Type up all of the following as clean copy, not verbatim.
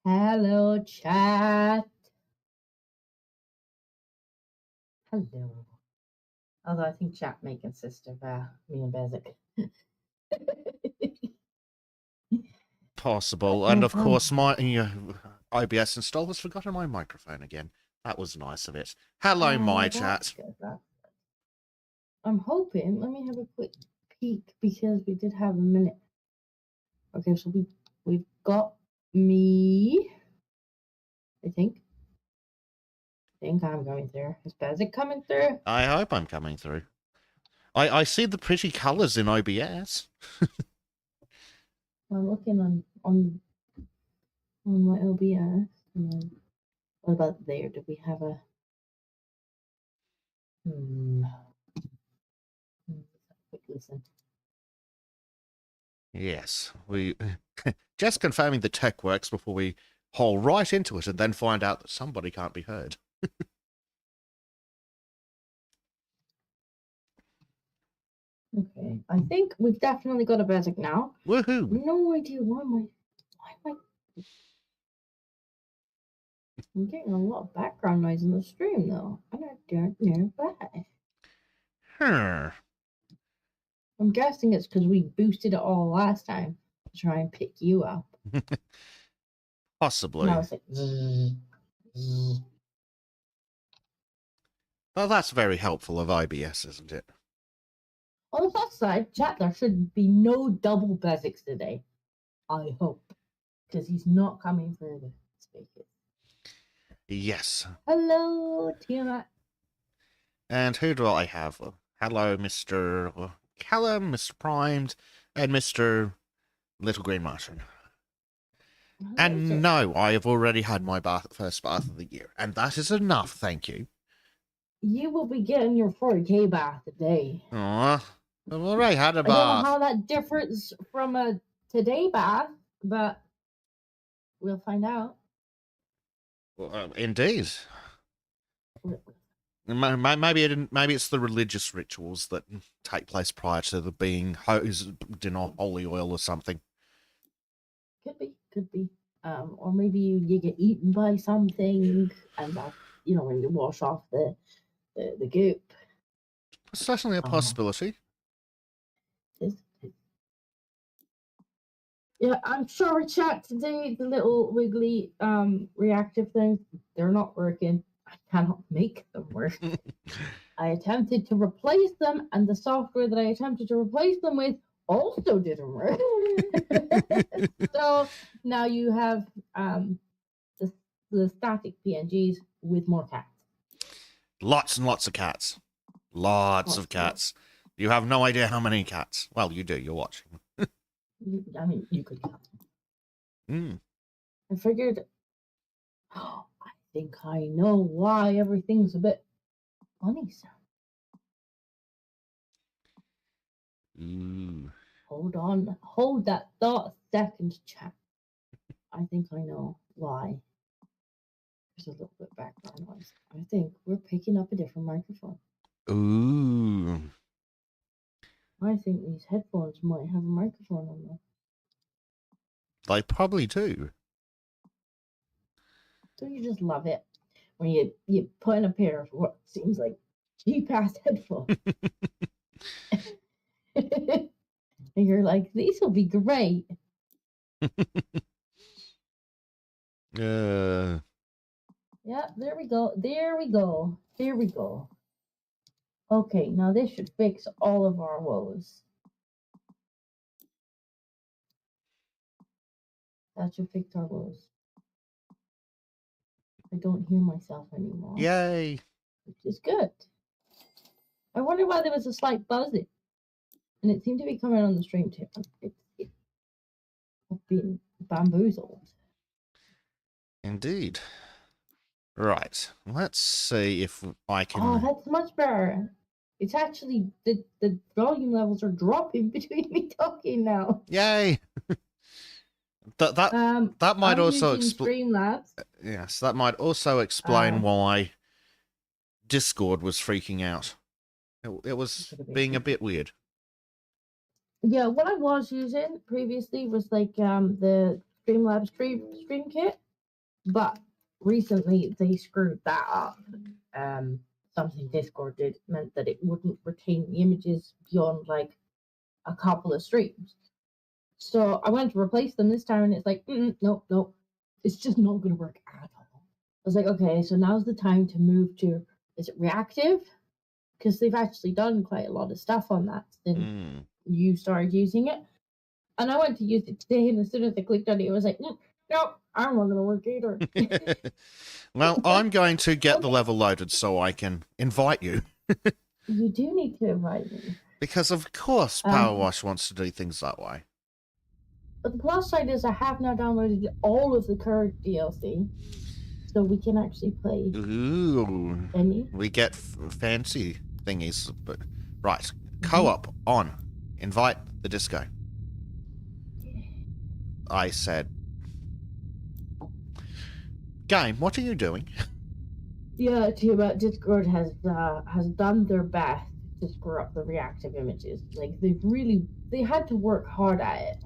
Hello, chat. Hello. Although I think chat may consist of me and Bezic. Possible. And of course, my IBS install has forgotten my microphone again. That was nice of it. Hello, my chat. Good, that's good. I'm hoping. Let me have a quick peek because we did have a minute. Okay, so we've got me. I think I'm coming through. Is Bezic coming through? I hope I'm coming through. I see the pretty colours in OBS. I'm looking on my OBS. And then, what about there? Do we have a? Quick listen. Yes, we just confirming the tech works before we haul right into it and then find out that somebody can't be heard. Okay, I think we've definitely got a Bezic now. Woohoo! No idea why am I? I'm getting a lot of background noise in the stream though. I don't know why. I'm guessing it's because we boosted it all last time to try and pick you up. Possibly. Now it's like zzz, zzz. Well, that's very helpful of IBS, isn't it? On the plus side, chat, there should be no double Bezics today. I hope. Because he's not coming for the speakers. Yes. Hello, Tiamat. And who do I have? Hello, Mr. Callum, Mr. Primed, and Mr. Little Green Martian. And no, I have already had my first bath of the year, and that is enough, thank you. You will be getting your 4K bath today. Aw, I've already had a bath. I don't know how that differs from a today bath, but we'll find out. Well, indeed. Maybe it's the religious rituals that take place prior to the being hosed in holy oil or something. Could be. Or maybe you get eaten by something, and that, when you wash off the goop. It's certainly a possibility. Yeah, I'm sure chat today, the little wiggly reactive things, they're not working. I cannot make them work. I attempted to replace them, and the software that I attempted to replace them with also didn't work. So now you have the static PNGs with more cats. Lots and lots of cats. Lots of cats. You have no idea how many cats. Well, you do. You're watching. I mean, you could count them. I figured, I think I know why everything's a bit funny sound. Hold on. Hold that thought a second, chat. I think I know why. There's a little bit of background noise. I think we're picking up a different microphone. Ooh. I think these headphones might have a microphone on them. They probably do. Don't you just love it when you put in a pair of what seems like cheap-ass headphones? And you're like, these will be great. Yeah, there we go. Okay, now this should fix all of our woes. That should fix our woes. I don't hear myself anymore. Yay! Which is good. I wonder why there was a slight buzzing. And it seemed to be coming on the stream too. I've been bamboozled. Indeed. Right. Let's see if I can... Oh, that's much better. It's actually, the volume levels are dropping between me talking now. Yay! that might also explain... Streamlabs. Yes, that might also explain why Discord was freaking out. It was being a bit weird. Yeah, what I was using previously was like the Streamlabs stream kit. But recently they screwed that up. Something Discord did meant that it wouldn't retain the images beyond like a couple of streams. So I went to replace them this time, and it's like, nope, it's just not going to work at all. I was like, okay, so now's the time to move to, is it reactive? Because they've actually done quite a lot of stuff on that since you started using it. And I went to use it today, and as soon as I clicked on it, it was like, nope, I'm not going to work either. Well, I'm going to get the level loaded so I can invite you. You do need to invite me. Because, of course, Powerwash wants to do things that way. But the plus side is I have now downloaded all of the current DLC, so we can actually play. Ooh. Any. We get fancy thingies. But right. Co-op on. Invite the disco. I said. Game, what are you doing? Yeah, Discord has done their best to screw up the reactive images. Like they had to work hard at it.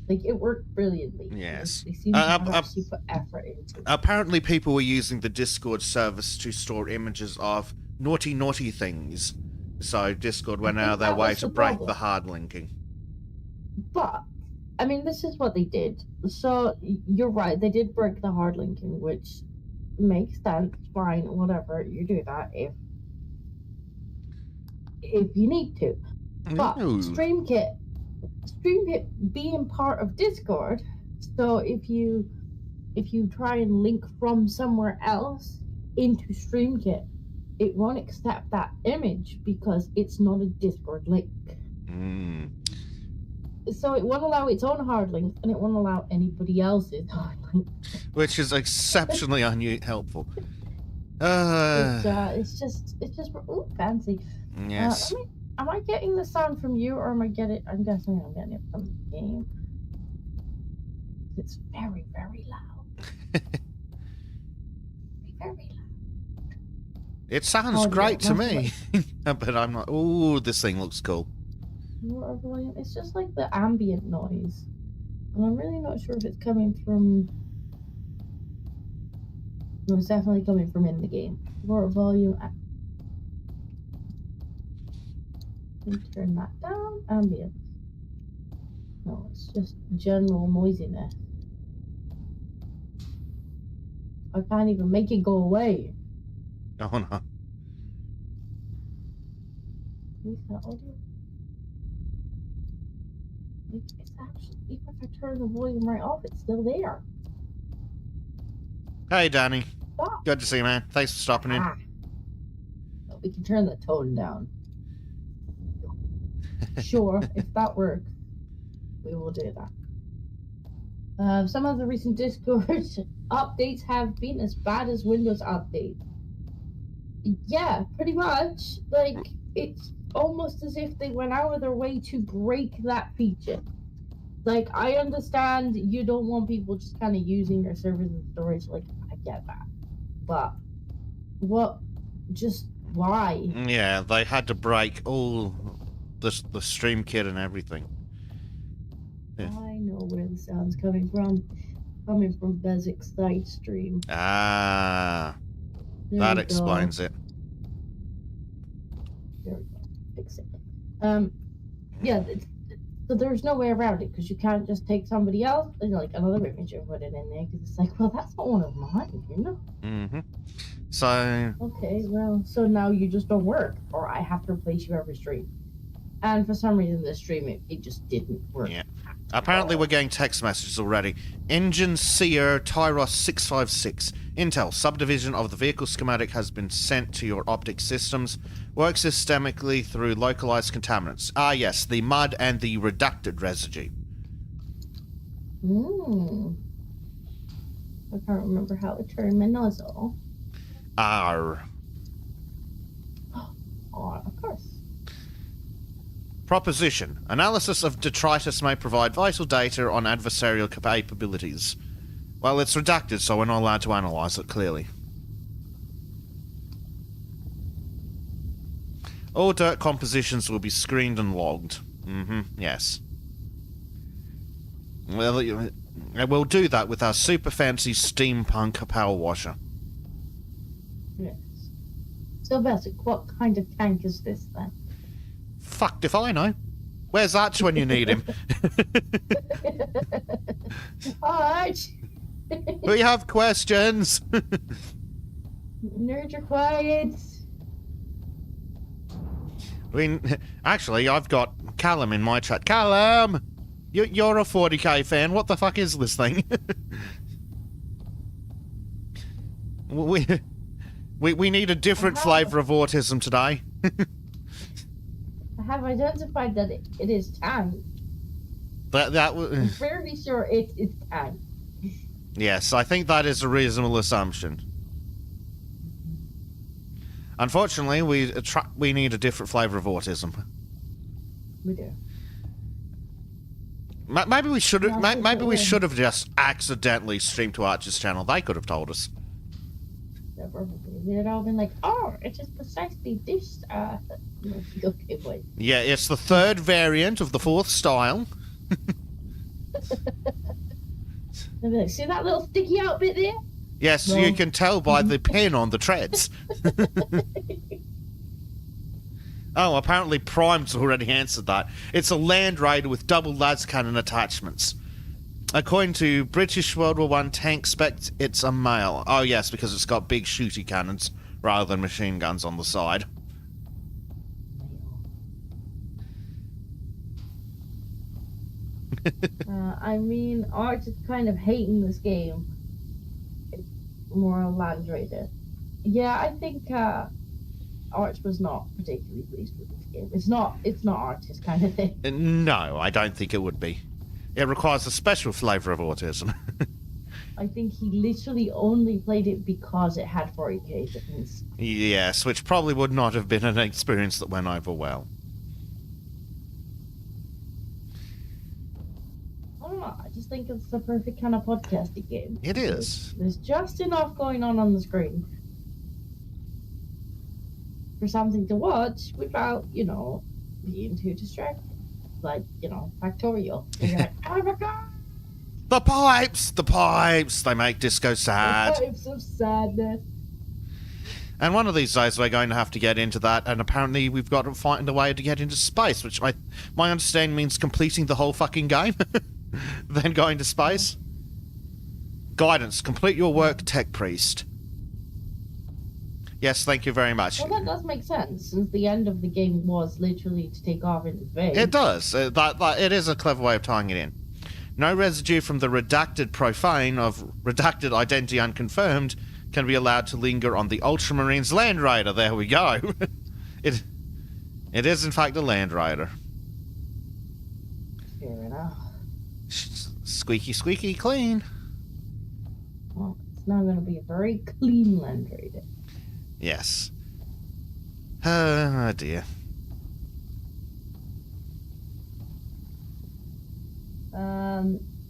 Like it worked brilliantly. Yes. They seem to have actually put effort into it. Apparently people were using the Discord service to store images of naughty things. So Discord went out of their way to break the hard linking. But I mean, this is what they did. So you're right, they did break the hard linking, which makes sense. Fine, whatever. You do that if you need to. But StreamKit being part of Discord, so if you try and link from somewhere else into StreamKit, it won't accept that image because it's not a Discord link. So it won't allow its own hard link, and it won't allow anybody else's hard link. Which is exceptionally unhelpful. It's just fancy. Yes. Am I getting the sound from you, or am I getting? I'm guessing I'm getting it from the game. It's very, very loud. Very loud. It sounds great to me, but I'm like, oh, this thing looks cool. It's just like the ambient noise, and I'm really not sure if it's coming from. No, it's definitely coming from in the game. More volume. Turn that down. Ambient. No, it's just general noisiness. I can't even make it go away. Oh no. Is that audio? It's actually, even if I turn the volume right off, it's still there. Hey, Danny. Stop. Good to see you, man. Thanks for stopping in. We can turn the tone down. Sure, if that works, we will do that. Some of the recent Discord updates have been as bad as Windows updates. Yeah, pretty much. Like, it's almost as if they went out of their way to break that feature. Like, I understand you don't want people just kind of using your servers and storage. Like, I get that. But, why? Yeah, they had to break all the stream kit and everything. Yeah. I know where the sound's coming from. Coming from Bezik's side stream. Ah, that explains it. There we go. Fix it. Yeah, so there's no way around it because you can't just take somebody else, like another image and put it in there because it's like, well, that's not one of mine, you know? Mm-hmm. So. Okay, well, so now you just don't work, or I have to replace you every stream. And for some reason, this stream, it just didn't work. Yeah. Apparently, we're getting text messages already. Engine Seer Tyros 656. Intel, subdivision of the vehicle schematic has been sent to your optic systems. Works systemically through localized contaminants. Ah, yes, the mud and the reducted residue. I can't remember how to turn my nozzle. R. Oh, of course. Proposition. Analysis of detritus may provide vital data on adversarial capabilities. Well, it's redacted, so we're not allowed to analyze it, clearly. All dirt compositions will be screened and logged. Yes. Well, And we'll do that with our super fancy steampunk power washer. Yes. So, Basic, what kind of tank is this then? Fucked if I know. Where's Arch when you need him? Arch! We have questions. Nerds are quiet. I mean, actually, I've got Callum in my chat. Callum! You're a 40k fan. What the fuck is this thing? we need a different flavour of autism today. I have identified that it is tank. I'm fairly sure it's tank. Yes, I think that is a reasonable assumption. Unfortunately, we need a different flavour of autism. We do. Maybe we should have just accidentally streamed to Arch's channel. They could have told us. Yeah, probably. They'd all been like, "Oh, it is precisely this." Okay, wait. Yeah, it's the third variant of the fourth style. They'd be like, "See that little sticky out bit there?" Yes, No. you can tell by the pin on the treads. Oh, apparently Prime's already answered that. It's a Land Raider with double las cannon attachments. According to British World War I tank specs, it's a male. Oh yes, because it's got big shooty cannons rather than machine guns on the side. I mean, Arch is kind of hating this game. It's more a Land Raider. Yeah, I think Arch was not particularly pleased with this game. It's not Arch's kind of thing. No, I don't think it would be. It requires a special flavour of autism. I think he literally only played it because it had 40k difference. Yes, which probably would not have been an experience that went over well. I don't know, I just think it's the perfect kind of podcasting game. It is. There's just enough going on the screen for something to watch without, being too distracted. Like, Factorial. And you're like, oh my god! The pipes! They make disco sad. The pipes of sadness. And one of these days we're going to have to get into that, and apparently we've got to find a way to get into space, which my understanding means completing the whole fucking game, then going to space. Guidance, complete your work, Tech Priest. Yes, thank you very much. Well, that does make sense, since the end of the game was literally to take off into space. It does. It is a clever way of tying it in. No residue from the redacted profane of redacted identity unconfirmed can be allowed to linger on the Ultramarines Land Raider. There we go. It is, in fact, a Land Raider. Fair enough. Squeaky, squeaky clean. Well, it's now going to be a very clean Land Raider. Yes. Oh, dear.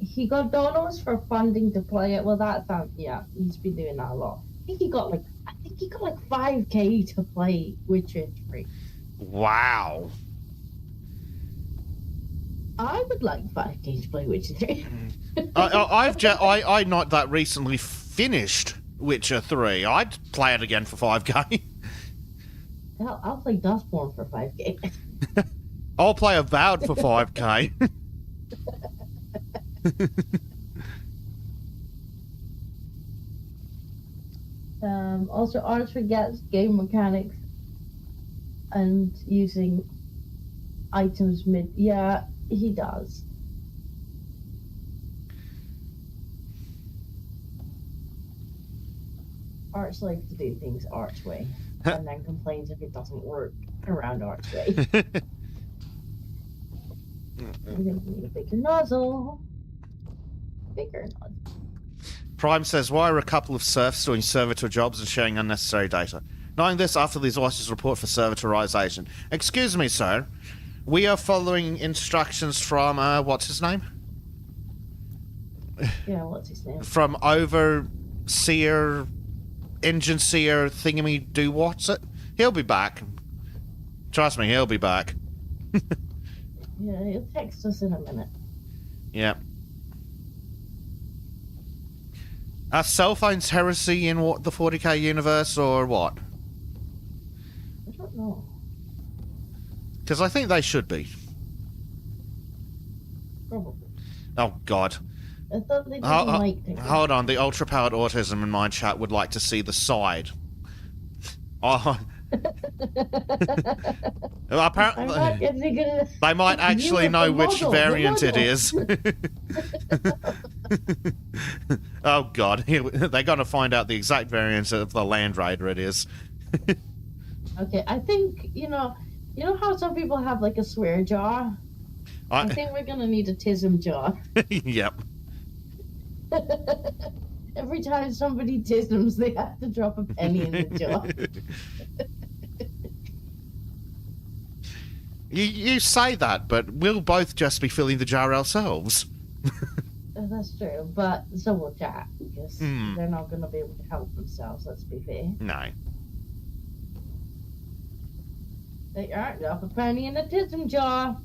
He got donos for funding to play it. Well, that sounds, yeah, he's been doing that a lot. I think he got like 5k to play Witcher 3. Wow. I would like 5k to play Witcher 3. I not that recently finished Witcher 3. I'd play it again for 5k. I'll play Dustborn for 5k. I'll play Avowed for 5k. Also, Arch forgets game mechanics and using items mid. Yeah, he does. Arch likes to do things Arch way, and then complains if it doesn't work around Arch way. I'm gonna need a bigger nozzle. Bigger nozzle. Prime says, why are a couple of serfs doing servitor jobs and sharing unnecessary data? Knowing this after these watches report for servitorization. Excuse me, sir. We are following instructions from, what's his name? Yeah, what's his name? From Overseer, Engine Seer, Thingamy Do What's it? He'll be back. Trust me, he'll be back. Yeah, he'll text us in a minute. Yeah. Are cell phones heresy in what, the 40k universe, or what? I don't know. Because I think they should be. Probably. Oh, God. I thought they didn't like them. Hold on, the ultra-powered autism in my chat would like to see the side. Oh. Well, apparently, they might actually know which variant it is. Oh, God. They're going to find out the exact variant of the Land Raider it is. Okay, I think, you know how some people have, like, a swear jaw? I think we're going to need a tism jaw. Yep. Every time somebody tisms, they have to drop a penny in the jaw. You say that, but we'll both just be filling the jar ourselves. That's true, but so will chat, because they're not going to be able to help themselves, let's be fair. No. They aren't drop a penny in a tism jar.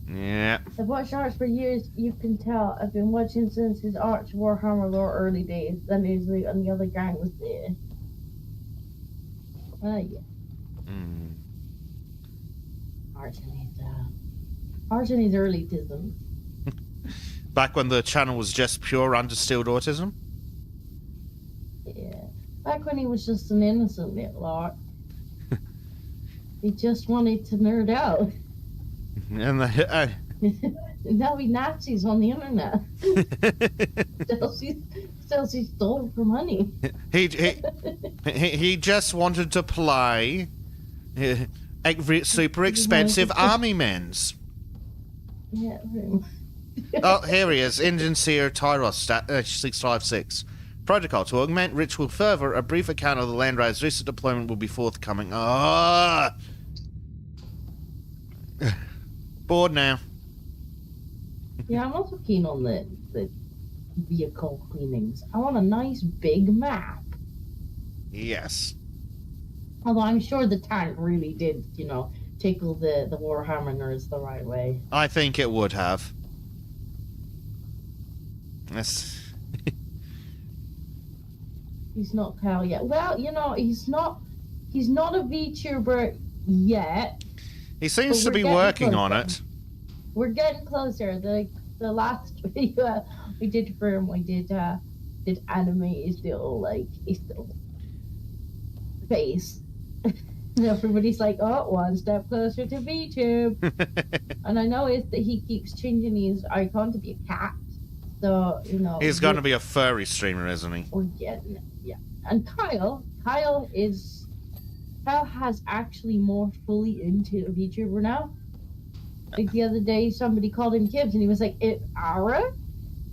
Yeah. I've watched Arch for years, you can tell. I've been watching since his Arch Warhammer lore early days. Then usually and the other gang was there. Yeah. Arch and his early tism. Back when the channel was just pure undistilled autism? Yeah. Back when he was just an innocent little Arch. He just wanted to nerd out. And now he Nazis on the internet. sells his soul for money. He just wanted to play super expensive army men's. Yeah. Oh, here he is. Indian Seer Tyros, 656. Protocol. To augment ritual further, a brief account of the Land Raider's recent deployment will be forthcoming. Ah! Bored now. Yeah, I'm also keen on the vehicle cleanings. I want a nice big map. Yes. Although I'm sure the tank really did, tickle the Warhammer nerds the right way. I think it would have. Yes. He's not Kyle yet. Well, he's not a VTuber yet. He seems to be working closer. on it. We're getting closer. The last video we did for him, we did animate his little face. And everybody's like, oh, one step closer to VTube. And I noticed that he keeps changing his icon to be a cat. So, He's going to be a furry streamer, isn't he? We're getting it, yeah. And Kyle has actually morphed fully into a VTuber now. Like the other day, somebody called him Gibbs, and he was like, Ara?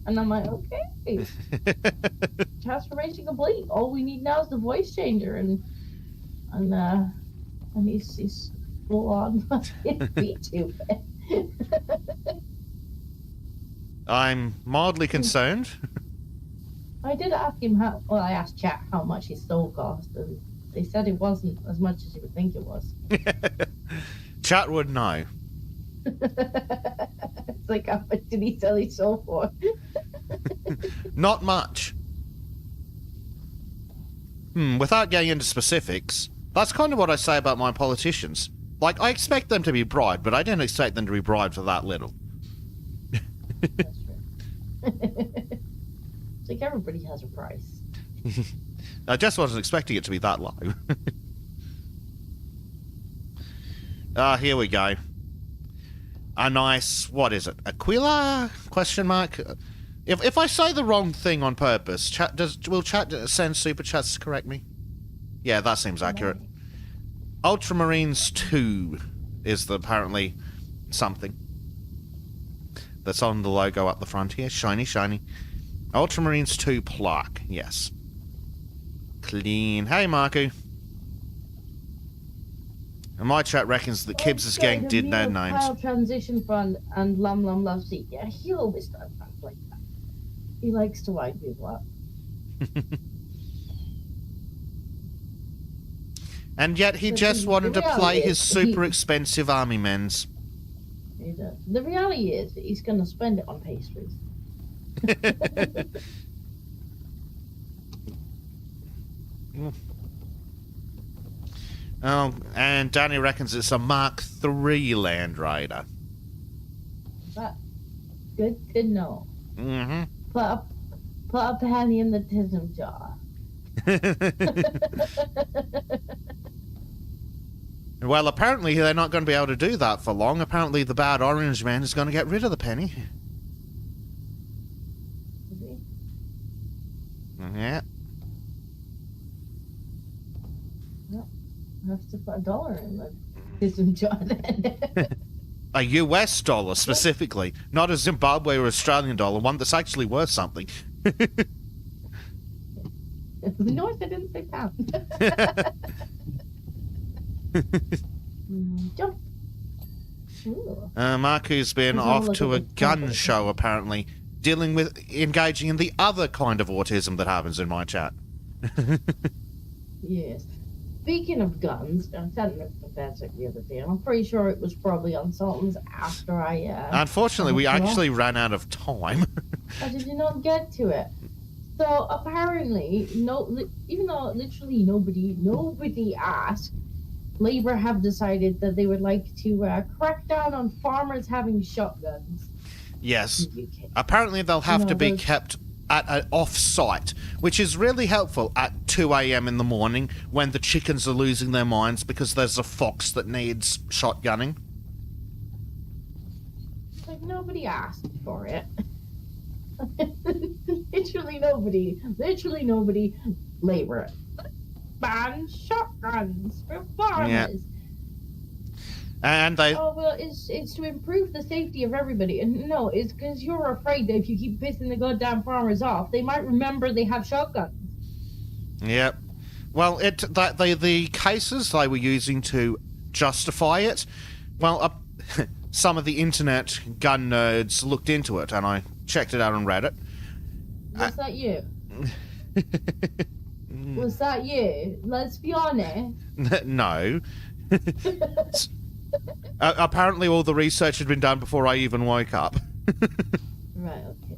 And I'm like, okay. Transformation complete. All we need now is the voice changer, and he's full on VTuber. I'm mildly concerned. I did ask him I asked chat how much his soul cost, and they said it wasn't as much as you would think it was. Chat would know. It's like, how much did he sell his soul for? Not much. Without getting into specifics, that's kind of what I say about my politicians. Like, I expect them to be bribed, but I don't expect them to be bribed for that little. That's true. It's like everybody has a price. I just wasn't expecting it to be that low. Here we go. A nice, what is it? Aquila? Question mark? If I say the wrong thing on purpose, will chat send super chats to correct me? Yeah, that seems accurate. Ultramarines 2 is apparently something that's on the logo up the front here. Shiny, shiny. Ultramarines 2 plaque. Yes. Clean. Hey, Marku. And my chat reckons that Kibbs' gang did their names. Kyle Transition Fund and Lum loves it. Yeah, he always does that like that. He likes to wind people up. And yet he just wanted to play his super expensive army men's. He does. The reality is that he's going to spend it on pastries. Oh, and Danny reckons it's a Mark III Land Raider. But good to know. Mm-hmm. Put a penny in the tism jar. Well, apparently they're not going to be able to do that for long. Apparently the bad orange man is going to get rid of the penny. Yeah. Well, I have to put $1 in the tism jar then. A US dollar, specifically. Not a Zimbabwe or Australian dollar, one that's actually worth something. No, I didn't say pound. Jump. Marku's been off to a gun show, apparently, engaging in the other kind of autism that happens in my chat. Yes. Speaking of guns, I sent Mr. Fezzik the other day, and I'm pretty sure it was probably on Sultan's after I... Unfortunately, we actually ran out of time. How did you not get to it? So, apparently, even though literally nobody asked, Labour have decided that they would like to crack down on farmers having shotguns. Yes. Apparently, they'll have to be kept at an off-site, which is really helpful at 2 a.m. in the morning when the chickens are losing their minds because there's a fox that needs shotgunning. Like, nobody asked for it. Literally nobody. Labour. Ban shotguns for farmers. Yeah. And they... Oh, well, it's to improve the safety of everybody. And no, it's because you're afraid that if you keep pissing the goddamn farmers off, they might remember they have shotguns. Yep. Well, the cases they were using to justify it, well, some of the internet gun nerds looked into it, and I checked it out on Reddit. Was that you? Was that you? Let's be honest. No. Apparently all the research had been done before I even woke up. Right, okay.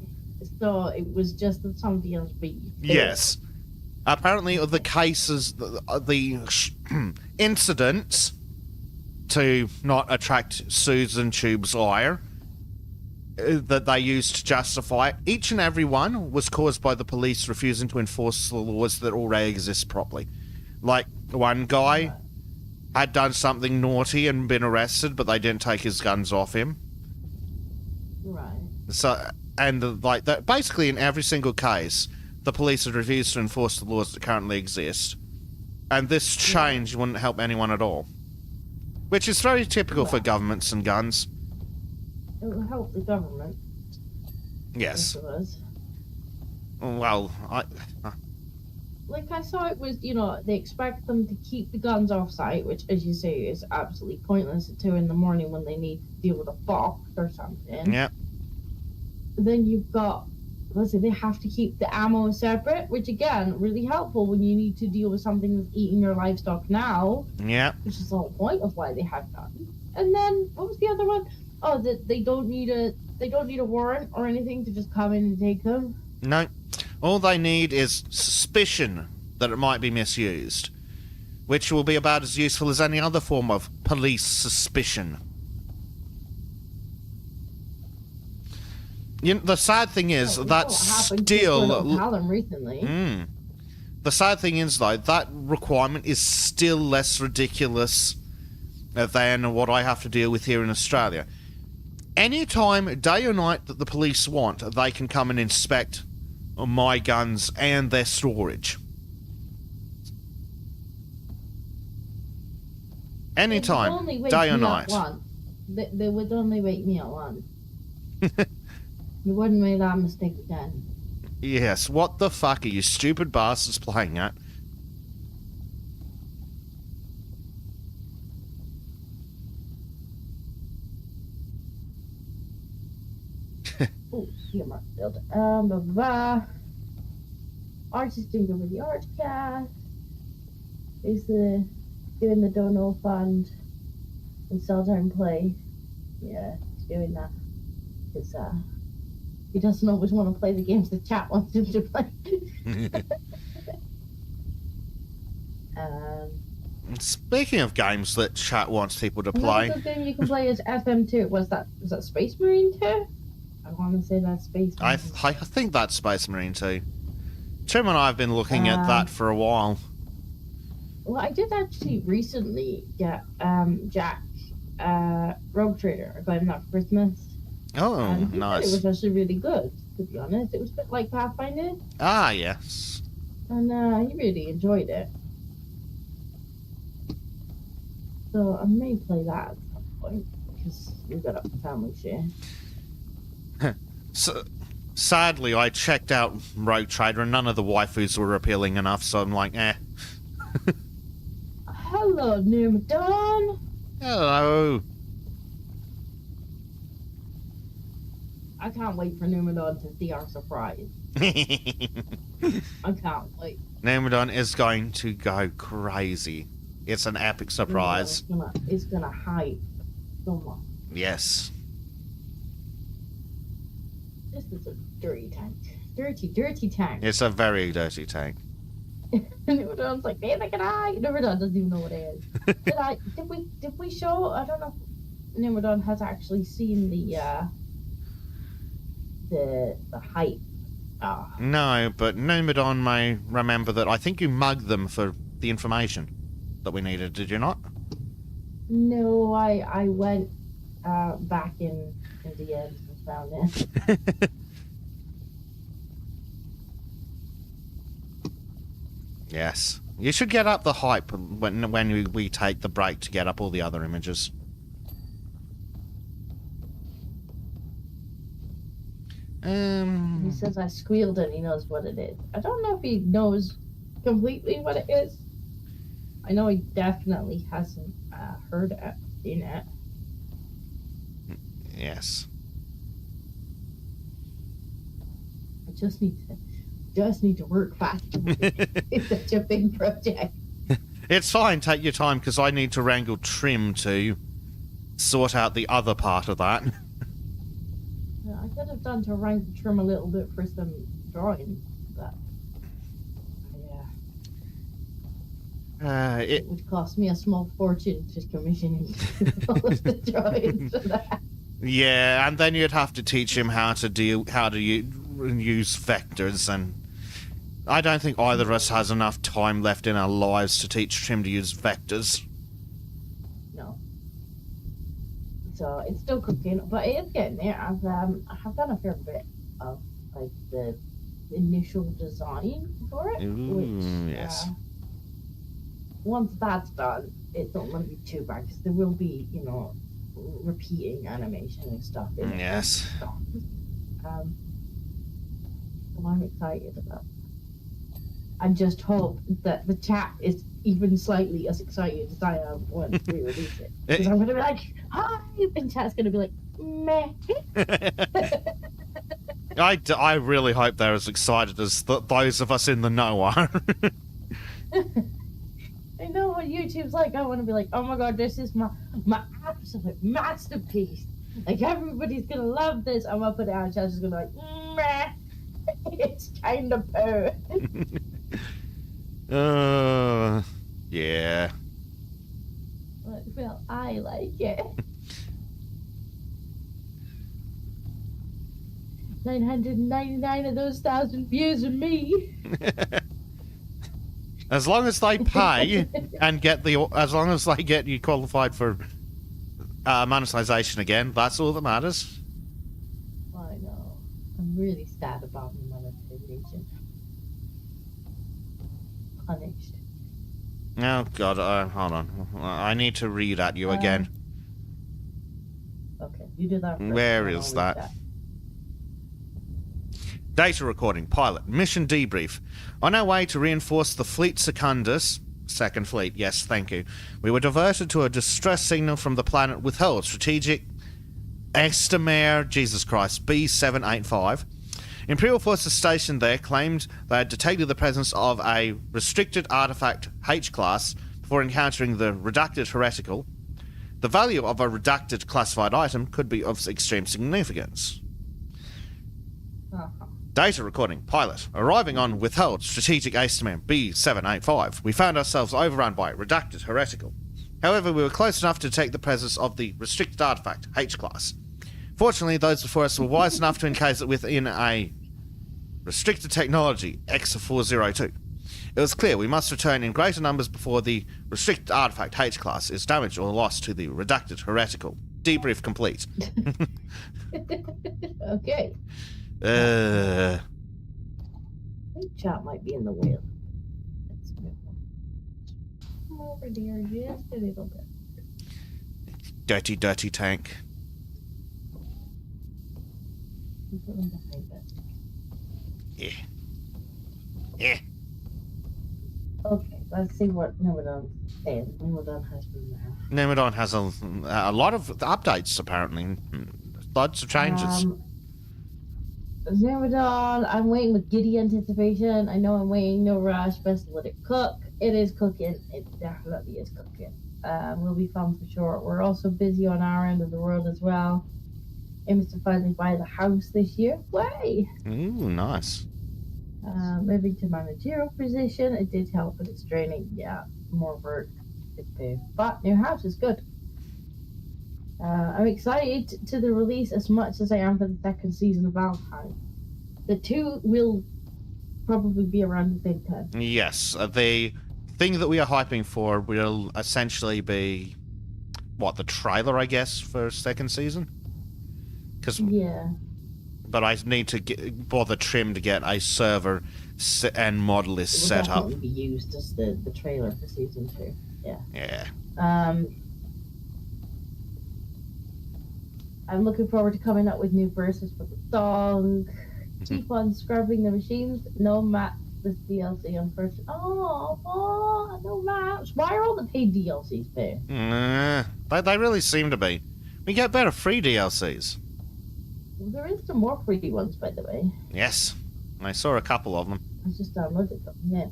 So it was just that somebody else beat you. Yes. Apparently the cases, the incidents, to not attract Susan Tube's ire, that they used to justify it, each and every one was caused by the police refusing to enforce the laws that already exist properly. Like, one guy had done something naughty and been arrested, but they didn't take his guns off him. Right. So, and like that, basically in every single case, the police had refused to enforce the laws that currently exist. And this change wouldn't help anyone at all. Which is very typical for governments and guns. It will help the government. Yes. It was. Well, Like, I saw it was, they expect them to keep the guns off-site, which, as you say, is absolutely pointless at 2 in the morning when they need to deal with a fox or something. Yep. Then you've got, they have to keep the ammo separate, which, again, really helpful when you need to deal with something that's eating your livestock now. Yep. Which is the whole point of why they have guns. And then, what was the other one? Oh, that they don't need a warrant or anything to just come in and take them. No. All they need is suspicion that it might be misused, which will be about as useful as any other form of police suspicion. The sad thing is that still... recently. The sad thing is, though, that requirement is still less ridiculous than what I have to deal with here in Australia. Any time, day or night, that the police want, they can come and inspect my guns and their storage. Anytime, day or night. They would only wake me up once. You wouldn't make that mistake again. Yes, what the fuck are you stupid bastards playing at? Oh, here, Mark build. Blah, blah, blah. Arch is doing over the Archcast. Is doing the Dono Fund and Sell Time Play. Yeah, he's doing that. Because he doesn't always want to play the games the chat wants him to play. Speaking of games that chat wants people to play, another good game you can play is FM2. Was that Space Marine 2? I want to say that's Space Marine. I think that's Space Marine 2. Tim and I have been looking at that for a while. Well, I did actually recently get Jack Rogue Trader. I got him that for Christmas. Oh, nice. It was actually really good, to be honest. It was a bit like Pathfinder. Ah, yes. And he really enjoyed it. So I may play that at some point, because we've got a family share. So, sadly, I checked out Rogue Trader and none of the waifus were appealing enough, so I'm like, eh. Hello, Numadon. Hello. I can't wait for Numadon to see our surprise. I can't wait. Numadon is going to go crazy. It's an epic surprise. Yeah, it's gonna hype so much. Yes. This is a dirty tank. Dirty tank. It's a very dirty tank. Numadon's like, neither can I. Numadon doesn't even know what it is. Did we show? I don't know if Numadon has actually seen the hype. No, but Numadon may remember that I think you mugged them for the information that we needed, did you not? No, I went back in the end and found it. Yes. You should get up the hype when we take the break to get up all the other images. He says I squealed and he knows what it is. I don't know if he knows completely what it is. I know he definitely hasn't heard it, seen it. Yes. I just need to work fast. It's such a big project. It's fine, take your time, because I need to wrangle Trim to sort out the other part of that. Yeah, I could have done to rank Trim a little bit for some drawings, but yeah. It would cost me a small fortune just commissioning all of the drawings for that. Yeah, and then you'd have to teach him how to use vectors, and I don't think either of us has enough time left in our lives to teach Trim to use vectors. No. So it's still cooking, but it is getting there. I have done a fair bit of like the initial design for it, which yes. Once that's done, it's not going to be too bad because there will be, repeating animation and stuff in it. Yes. So I'm excited about. I just hope that the chat is even slightly as excited as I am when we release it. Because I'm going to be like, hi, and chat's going to be like, meh. I really hope they're as excited as those of us in the know are. I know what YouTube's like. I want to be like, oh my god, this is my absolute masterpiece. Like, everybody's going to love this. I'm going to put it out and chat's just going to be like, meh. It's kind of poo. Yeah. Well, I like it. 999 of those 1,000 views are me. As long as they pay and as long as they get you qualified for monetization again, that's all that matters. I know. I'm really sad about the monetization. Punished. Oh god, hold on. I need to read at you again. Okay, you do that first. Where is that? Data recording, pilot, mission debrief. On our way to reinforce the Fleet Secundus, Second Fleet, yes, thank you, we were diverted to a distress signal from the planet withheld strategic Estimare, Jesus Christ, B785. Imperial forces stationed there claimed they had detected the presence of a restricted artifact H-class before encountering the redacted heretical. The value of a redacted classified item could be of extreme significance. Data recording, pilot. Arriving on withheld strategic ace command B785, we found ourselves overrun by redacted heretical. However, we were close enough to detect the presence of the restricted artifact, H-class. Fortunately, those before us were wise enough to encase it within a restricted technology, X402. It was clear we must return in greater numbers before the restricted artifact H-class is damaged or lost to the redacted heretical. Debrief complete. Okay. Uh... I think chat might be in the way. Let's move on. Come over there just a little bit. Dirty, dirty tank. Put them behind it. Yeah. Yeah. Okay, let's see what Nimodon says. Nimodon has been there. Nemodon has a lot of updates, apparently. Lots of changes. Nimodon, I'm waiting with giddy anticipation. I know I'm waiting, no rush. Best let it cook. It is cooking. It definitely is cooking. We'll be fun for sure. We're also busy on our end of the world as well. Aims to finally buy the house this year. Way! Ooh, nice. Moving to managerial position. It did help, but it's draining. Yeah, more work. But new house is good. I'm excited to the release as much as I am for the second season of Valentine. The two will probably be around the same time. Yes, the thing that we are hyping for will essentially be, what, the trailer, I guess, for second season? Yeah. But I need to bother Trim to get a server and model list set up. It will definitely be used as the trailer for season 2. Yeah. Yeah. I'm looking forward to coming up with new verses for the song. Keep on scrubbing the machines. No maps this DLC on first. Oh, no maps. Why are all the paid DLCs paid? They really seem to be. We get better free DLCs. There is some more free ones, by the way. Yes, I saw a couple of them. I just downloaded them. Yeah.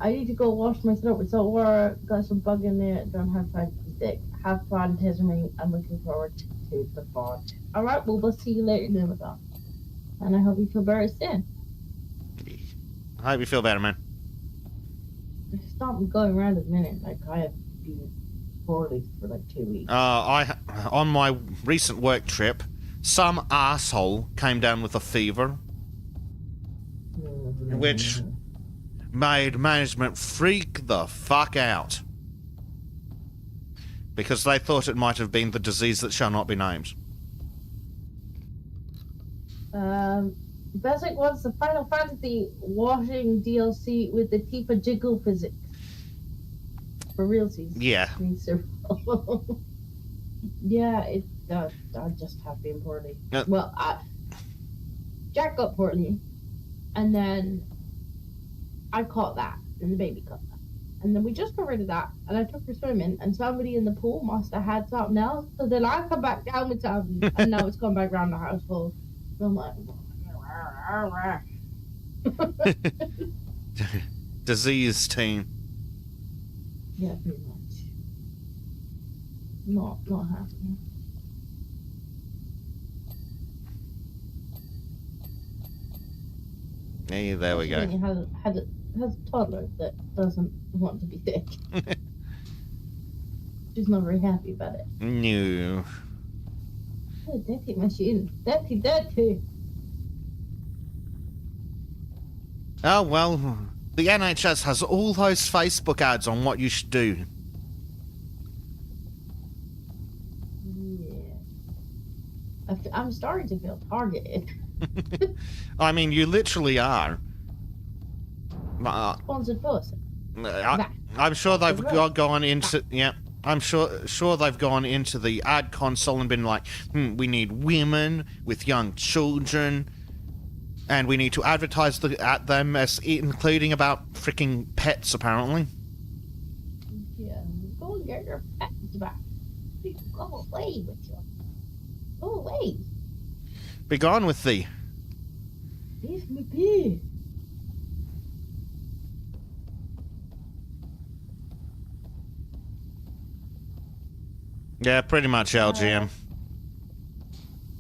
I need to go wash my throat with salt water. Got some bug in there. Don't have time to be sick. Have fun, Tisming. I'm looking forward to the pod. Alright, well, we'll see you later, Nimodon. And I hope you feel better soon. I hope you feel better, man. Stop going around a minute. Like, I have been poorly for like 2 weeks. On my recent work trip, some asshole came down with a fever, which made management freak the fuck out. Because they thought it might have been the disease that shall not be named. Basic wants the Final Fantasy washing DLC with the Tifa jiggle physics. For realsies. Yeah. Yeah, it does. I just have been poorly. Yep. Well, Jack got poorly, and then I caught that, and the baby caught that. And then we just got rid of that, and I took her swimming, and somebody in the pool must have had something else. So then I come back down with something, and now it's come back around the household. So I'm like, Disease team. yeah, pretty much. Not happening. Hey, there we go. He has a toddler that doesn't want to be sick. She's not very happy about it. No. Oh, dirty machine. Dirty. Oh, well, the NHS has all those Facebook ads on what you should do. Yeah. I'm starting to feel targeted. I mean, you literally are. Sponsored post. I'm sure they've gone into... Yeah. I'm sure they've gone into the ad console and been like, we need women with young children, and we need to advertise at them as including about freaking pets, apparently. Yeah, go and get your pets back. Go away with you. Go away. Be gone with thee. Leave me be. Yeah, pretty much, LGM.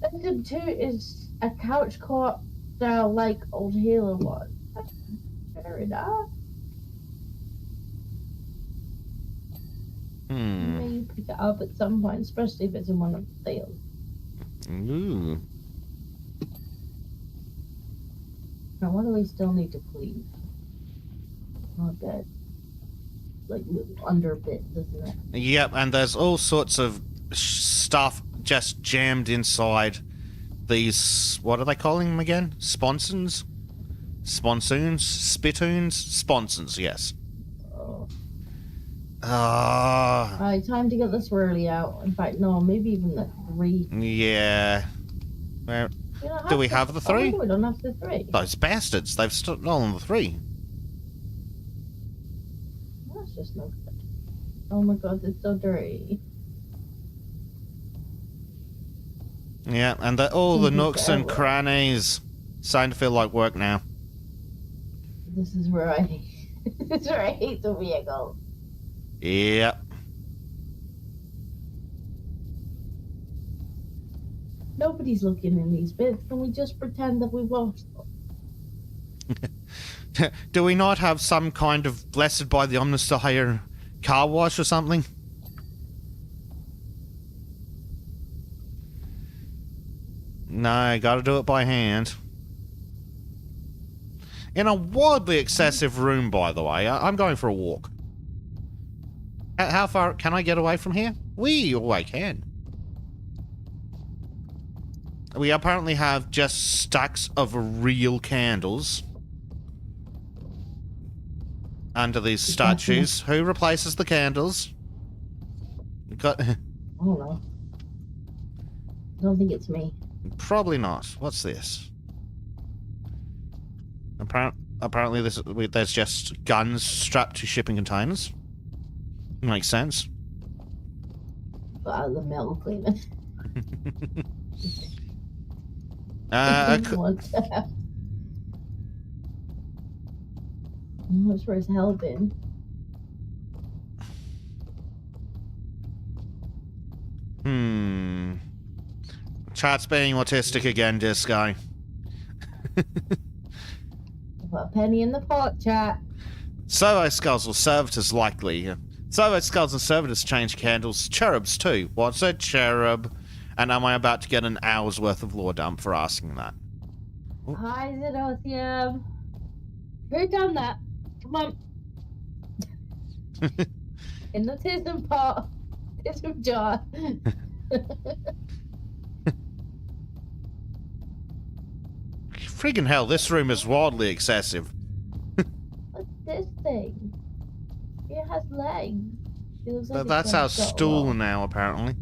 Episode 2 is a couch cot style like old Halo was. Fair enough. Maybe pick it up at some point, especially if it's in one of the sales. Ooh. Now, what do we still need to clean? Oh, bed. Like little under bits, isn't it? Yep, and there's all sorts of stuff just jammed inside these. What are they calling them again? Sponsons? Sponsoons? Spittoons? Sponsons, yes. Oh. Ah. Alright, time to get the swirly out. In fact, no, maybe even the 3. Yeah. Where do we have the 3? Oh, we don't have the 3. Those bastards, they've stolen the 3. That's just no good. Oh my god, it's so dirty. Yeah, and all the nooks and crannies starting to feel like work now. This is where I this is where I hate the vehicle. Yep. Nobody's looking in these bits. Can we just pretend that we've lost them? Do we not have some kind of blessed by the Omnisphere car wash or something? No, gotta do it by hand. In a wildly excessive room, by the way. I'm going for a walk. How far can I get away from here? I can. We apparently have just stacks of real candles under these statues. Who replaces the candles? Got. I don't know. I don't think it's me. Probably not. What's this? Apparently, there's just guns strapped to shipping containers. Makes sense. The metal cleaner. That's where it's held in. Chat's being autistic again, Disco. Put a penny in the pot, chat. Servo skulls will serve it as likely. Servo skulls and servitors change candles. Cherubs too. What's a cherub? And am I about to get an hour's worth of lore dump for asking that? Ooh. Hi, Zedothium. Who done that? Come on. In the tism pot. Tism jar. Friggin' hell, this room is wildly excessive. What's this thing? It has legs. It looks like That's our stool now, apparently.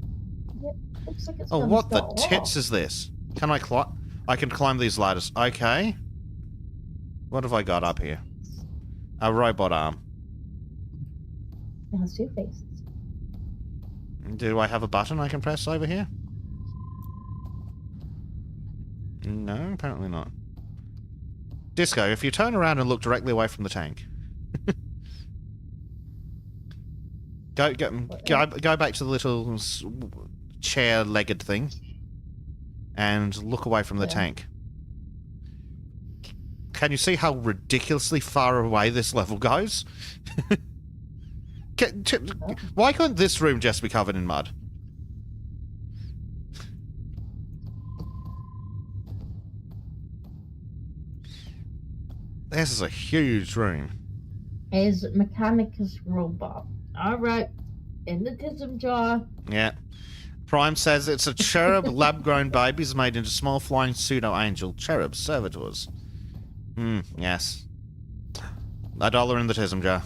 Yep, looks like it's what the tits is this? Can I climb? I can climb these ladders. Okay. What have I got up here? A robot arm. It has 2 faces. Do I have a button I can press over here? No, apparently not. Disco, if you turn around and look directly away from the tank. Go back to the little chair-legged thing. And look away from the tank. Can you see how ridiculously far away this level goes? Why couldn't this room just be covered in mud? This is a huge room. Is Mechanicus robot. Alright. In the tism jar. Yeah. Prime says it's a cherub lab-grown babies made into small flying pseudo-angel cherub servitors. Yes. $1 in the tism jar.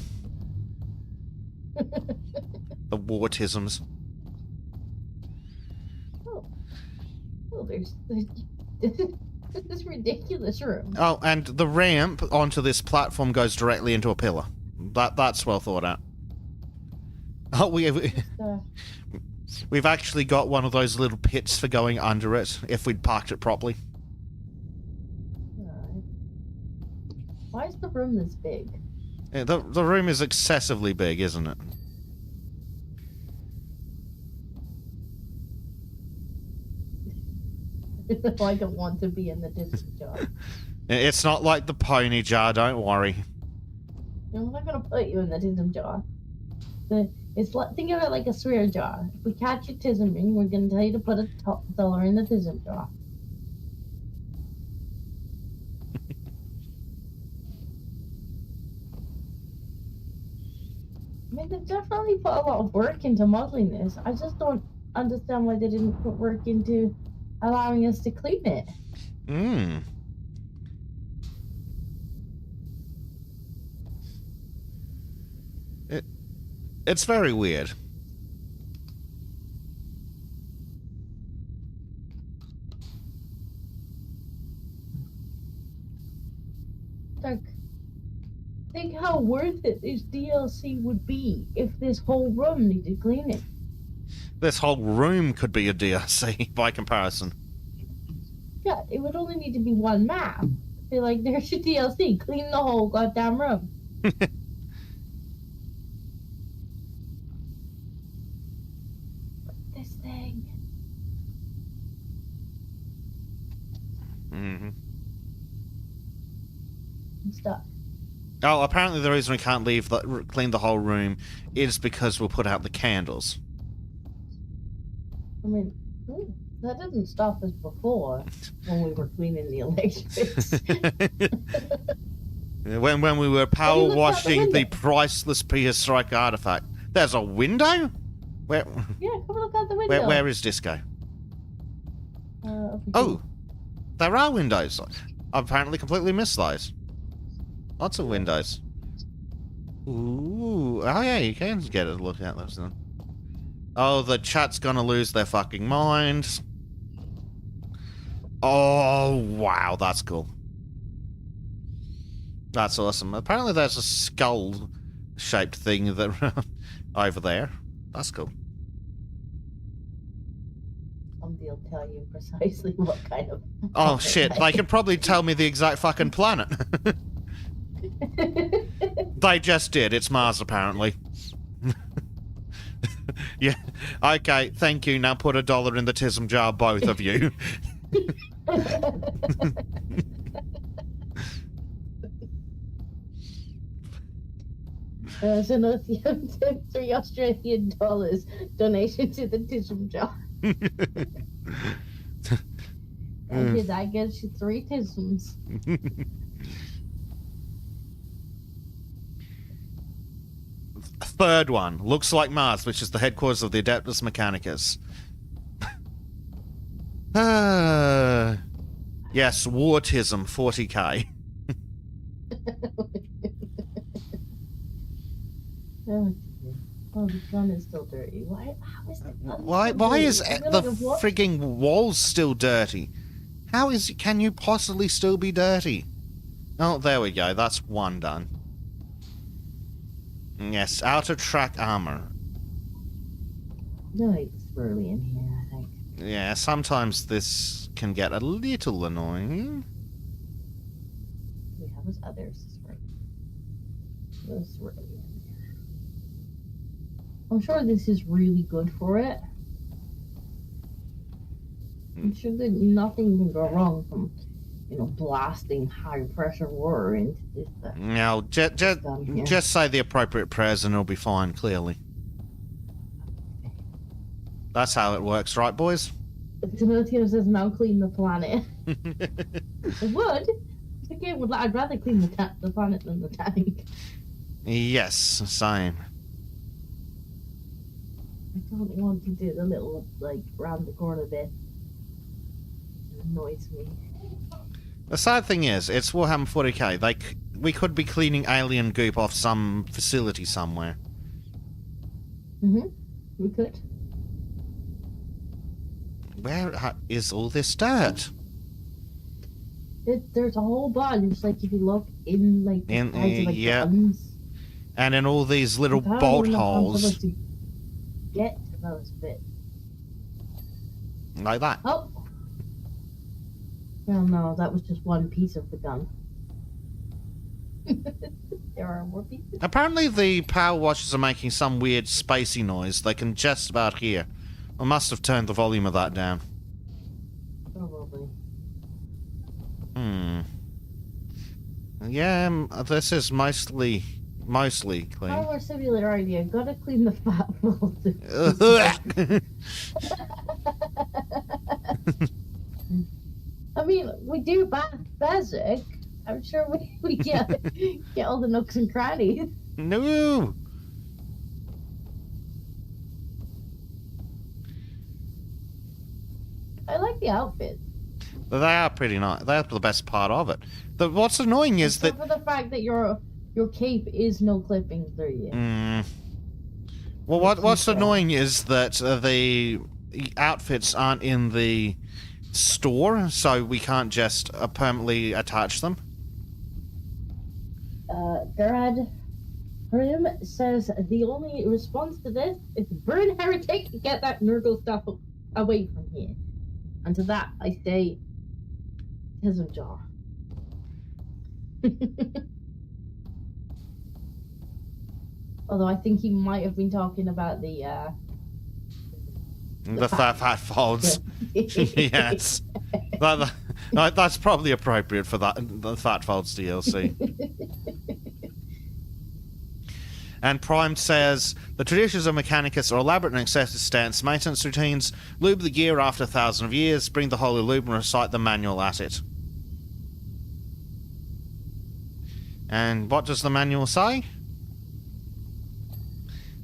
The wartisms. Oh, there's this ridiculous room. Oh, and the ramp onto this platform goes directly into a pillar. That's well thought out. Oh, we've actually got one of those little pits for going under it if we'd parked it properly. Why is the room this big? Yeah, the room is excessively big, isn't it? I don't want to be in the tism jar. It's not like the pony jar, don't worry. I'm not gonna put you in the tism jar. It's like, think of it like a swear jar. If we catch you tisming, we're gonna tell you to put $1 in the tism jar. I mean, they've definitely put a lot of work into modeling this. I just don't understand why they didn't put work into allowing us to clean it. It's very weird. Like, think how worth it this DLC would be if this whole room needed cleaning. This whole room could be a DLC by comparison. Yeah, it would only need to be one map. Be like, there's your DLC, clean the whole goddamn room. This thing. Mm-hmm. I'm stuck. Oh, apparently the reason we can't clean the whole room is because we'll put out the candles. I mean, that didn't stop us before when we were cleaning the electrics. when we were power washing the priceless prehistoric artifact. There's a window? Where? Yeah, come look out the window. Where is Disco? Okay. Oh, there are windows. I've apparently completely missed those. Lots of windows. Ooh. Oh yeah, you can get a look at those then. Oh, the chat's gonna lose their fucking minds. Oh, wow, that's cool. That's awesome. Apparently there's a skull-shaped thing that over there. That's cool. Somebody'll tell you precisely what kind of... Oh, shit, they can probably tell me the exact fucking planet. They just did. It's Mars, apparently. Yeah. Okay, thank you. Now put $1 in the tism jar, both of you. So no, $3 Australian donation to the tism jar. And that gets you 3 tisms. Third one. Looks like Mars, which is the headquarters of the Adeptus Mechanicus. Yes, Wartism, 40k. Oh, the gun is still dirty. Why? How is the gun Why is the what? frigging walls still dirty? How can you possibly still be dirty? Oh, there we go. That's one done. Yes, outer track armor. No, it's swirly in here, I think. Yeah, sometimes this can get a little annoying. We have others swirly in there. I'm sure this is really good for it. I'm sure that nothing can go wrong from, blasting high pressure water into this. Now, just say the appropriate prayers and it'll be fine, clearly. That's how it works, right, boys? Timotheus says now clean the planet. It would. Again, I'd rather clean the planet than the tank. Yes, same. I don't want to do the little, round the corner bit. It annoys me. The sad thing is, it's Warhammer 40k. We could be cleaning alien goop off some facility somewhere. Mm-hmm. We could. Where is all this dirt? There's a whole bunch. If you look in, the sides of, yeah. guns. And in all these little bolt holes. To get to those bits. Like that. Oh! Well, no, that was just one piece of the gun. There are more pieces. Apparently the power washers are making some weird spacey noise they can just about hear. I must have turned the volume of that down. Probably. Yeah, this is mostly clean. Power simulator idea. Gotta clean the fat folds. I mean, we do basic. I'm sure we get all the nooks and crannies. No. I like the outfit. They are pretty nice. That's the best part of it. What's annoying is Except for the fact that your cape is no clipping through you. Well, what's annoying is that the outfits aren't in the store, so we can't just permanently attach them. Garad Prim says the only response to this is burn heretic, get that Nurgle stuff away from here. And to that I say, tis of jar. Although I think he might have been talking about the fat folds. Yes. That's probably appropriate for the Fat Folds DLC. And Prime says, the traditions of Mechanicus are elaborate and excessive stance maintenance routines. Lube the gear after 1,000 years. Bring the holy lube and recite the manual at it. And what does the manual say?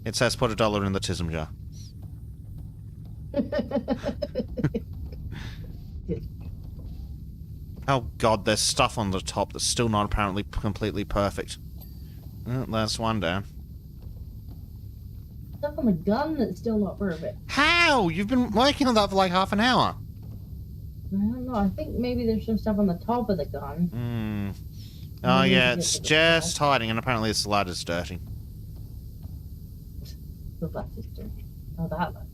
It says put $1 in the tism jar. Oh god, there's stuff on the top that's still not apparently completely perfect. Oh, there's one down. Stuff on the gun that's still not perfect. How? You've been working on that for like half an hour. I don't know. I think maybe there's some stuff on the top of the gun. Oh yeah, it's just hiding, and apparently this ladder's dirty. The left is dirty. Oh, that one.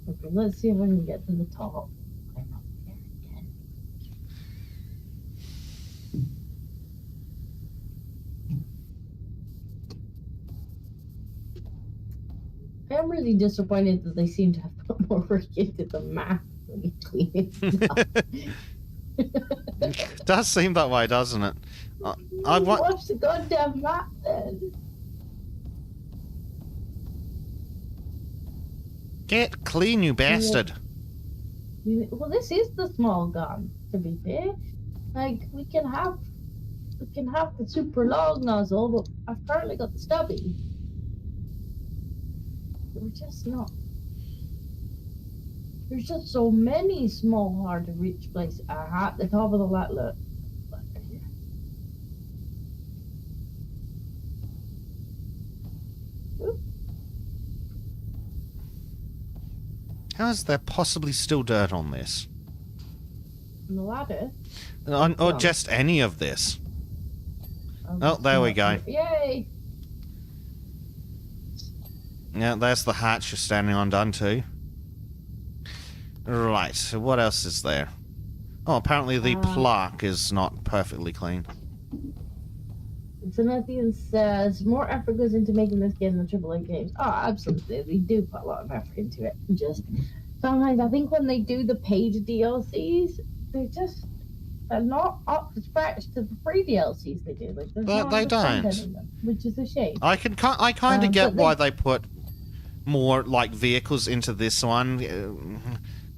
Okay, let's see if I can get to the top. I'm up there again. I'm really disappointed that they seem to have put more work into the map than cleaning it up. Does seem that way, doesn't it? I want. Watch the goddamn map then. Get clean, you bastard. Well, this is the small gun, to be fair. Like, we can have the super long nozzle, but I've currently got the stubby. We're just not. There's just so many small, hard to reach places. At the top of the lat, look. How is there possibly still dirt on this? On the ladder? Or just any of this? Oh, there we go. Yay! Yeah, there's the hatch you're standing on done too. Right, so what else is there? Oh, apparently the plaque is not perfectly clean. Timothy says, more effort goes into making this game than AAA games. Oh, absolutely. They do put a lot of effort into it. Just sometimes I think when they do the paid DLCs, they're not up to scratch to the free DLCs they do. Like, But they don't. In them, which is a shame. I kind of get why they put more like vehicles into this one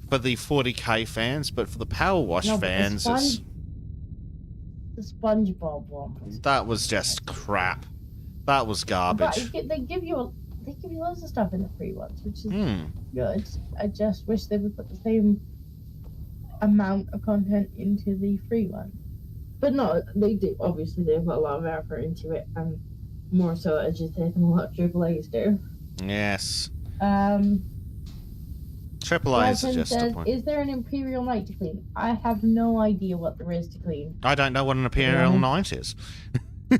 for the 40k fans, but for the Powerwash fans, it's the SpongeBob one. That was just crap. That was garbage. But they give you loads of stuff in the free ones, which is good. I just wish they would put the same amount of content into the free one. But no, they do. Obviously, they put a lot of effort into it, and more so, as you say, than what AAA's do. Yes. AAA is just a point. Is there an Imperial Knight to clean? I have no idea what there is to clean. I don't know what an Imperial Knight is. Well,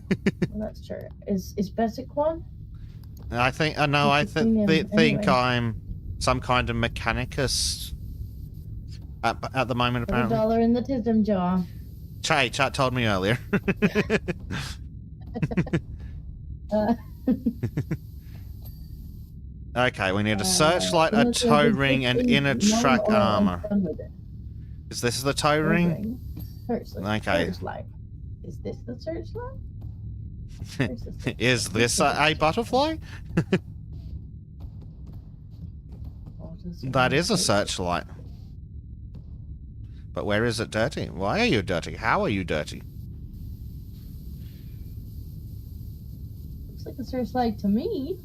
that's true. Is Bessic one? I think I think I'm some kind of Mechanicus at the moment. Apparently, $1 in the tism jar. Chat told me earlier. Okay, we need a searchlight, a toe ring, and inner track armor. Is this the toe ring? Searchlight. Okay. Searchlight. Is this the searchlight? Where's the searchlight? Is this a butterfly? Oh, this That is a right. searchlight. But where is it dirty? Why are you dirty? How are you dirty? Looks like a searchlight to me.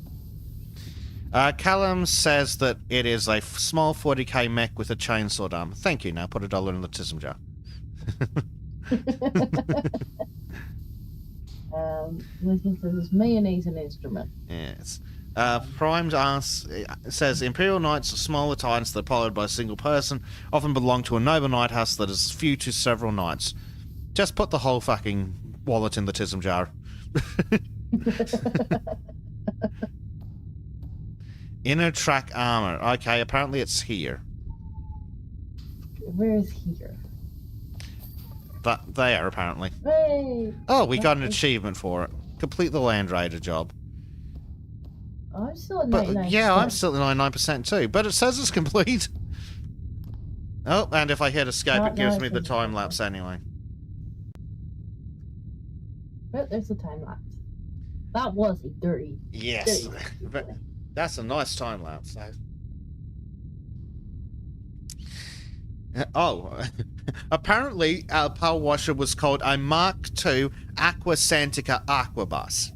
Callum says that it is a small 40k mech with a chainsaw arm. Thank you. Now put $1 in the tism jar. Listen to this mayonnaise and instrument. Yes. Primed asks, says Imperial Knights are smaller titans that are piloted by a single person, often belong to a noble knight house that is few to several knights. Just put the whole fucking wallet in the tism jar. Inner track armor. Okay, apparently it's here. Where is here? There, apparently. Hey! Oh, we got an achievement for it. Complete the Land Raider job. I'm still at But 99%. yeah, I'm still at 99% too. But it says it's complete. Oh, and if I hit escape, it gives me the time lapse anyway. But there's a time lapse. That was a dirty. Yes, dirty. that's a nice time lapse. Oh, apparently our power washer was called a Mark II Aquasantica Aquabus.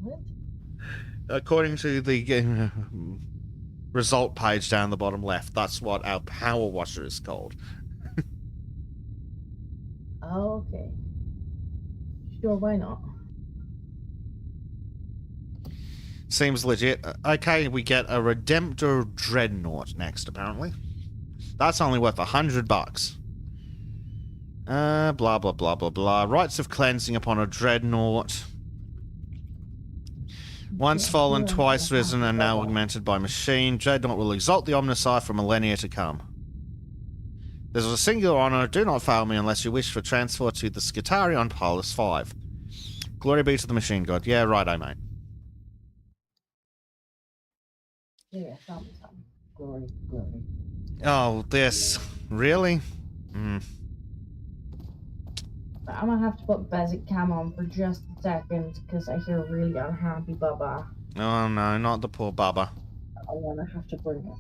What? According to the result page down the bottom left, that's what our power washer is called. Oh, okay. Sure, why not? Seems legit. Okay, we get a Redemptor Dreadnought next, apparently. That's only worth $100. Blah, blah, blah, blah, blah. Rites of cleansing upon a Dreadnought. Once fallen, twice risen, and now augmented by machine, Dreadnought will exalt the Omnissiah for millennia to come. This is a singular honor. Do not fail me unless you wish for transfer to the Skitarii on Polus 5. Glory be to the machine god. Yeah, righto, mate. Yeah, something. Glory, glory. Oh, this. Really? Mm. But I'm gonna have to put basic cam on for just a second because I hear a really unhappy Baba. Oh no, not the poor Baba. I'm gonna have to bring it.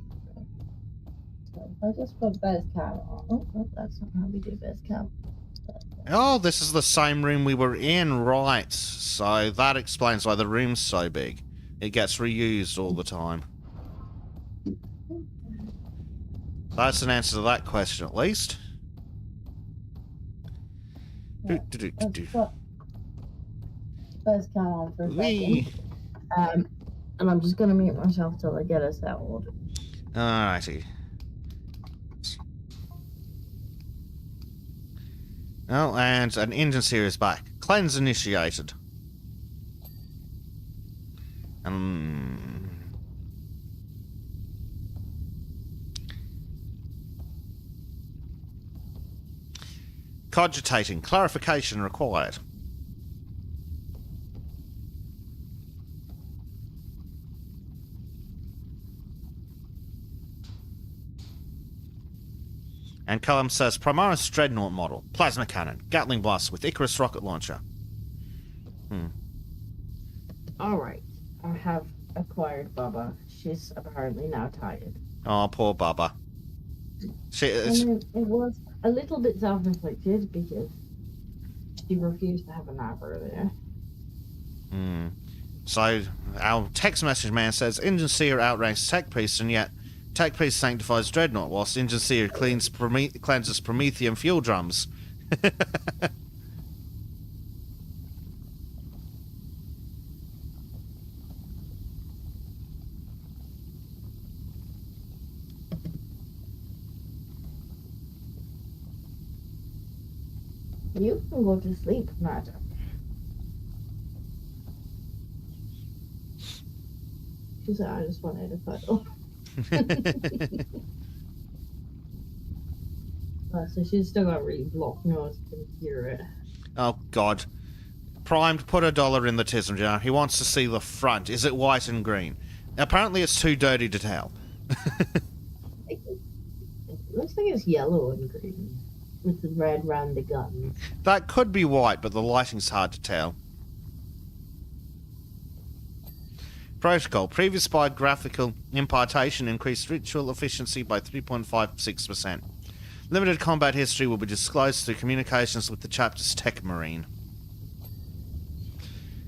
So if I just put basic cam on. Oh, that's not how we do basic cam. Oh, this is the same room we were in, right. So that explains why the room's so big. It gets reused all the time. That's an answer to that question, at least. Yeah. Let's put basic cam on for a second. And I'm just gonna mute myself till I get us settled. Alrighty. Oh, and an engine series back. Cleanse initiated. Cogitating. Clarification required. And Callum says, Primaris Dreadnought model. Plasma cannon. Gatling blast with Icarus rocket launcher. Alright. I have acquired Baba. She's apparently now tired. Oh, poor Baba. It was a little bit self-inflicted because she refused to have a nap earlier. So, our text message man says, Engine Seer outranks Tech Priest, and yet Tech Priest sanctifies Dreadnought, whilst Engine Seer cleanses Promethean fuel drums. You can go to sleep, Magic. She said, I just wanted to cuddle. So she's still got really blocked nose. You can hear it. Oh, God. Primed, put $1 in the tism jar. He wants to see the front. Is it white and green? Apparently it's too dirty to tell. It looks like it's yellow and green. with the red round the guns. That could be white, but the lighting's hard to tell. Protocol. Previous biographical impartation increased ritual efficiency by 3.56%. Limited combat history will be disclosed through communications with the chapter's tech marine.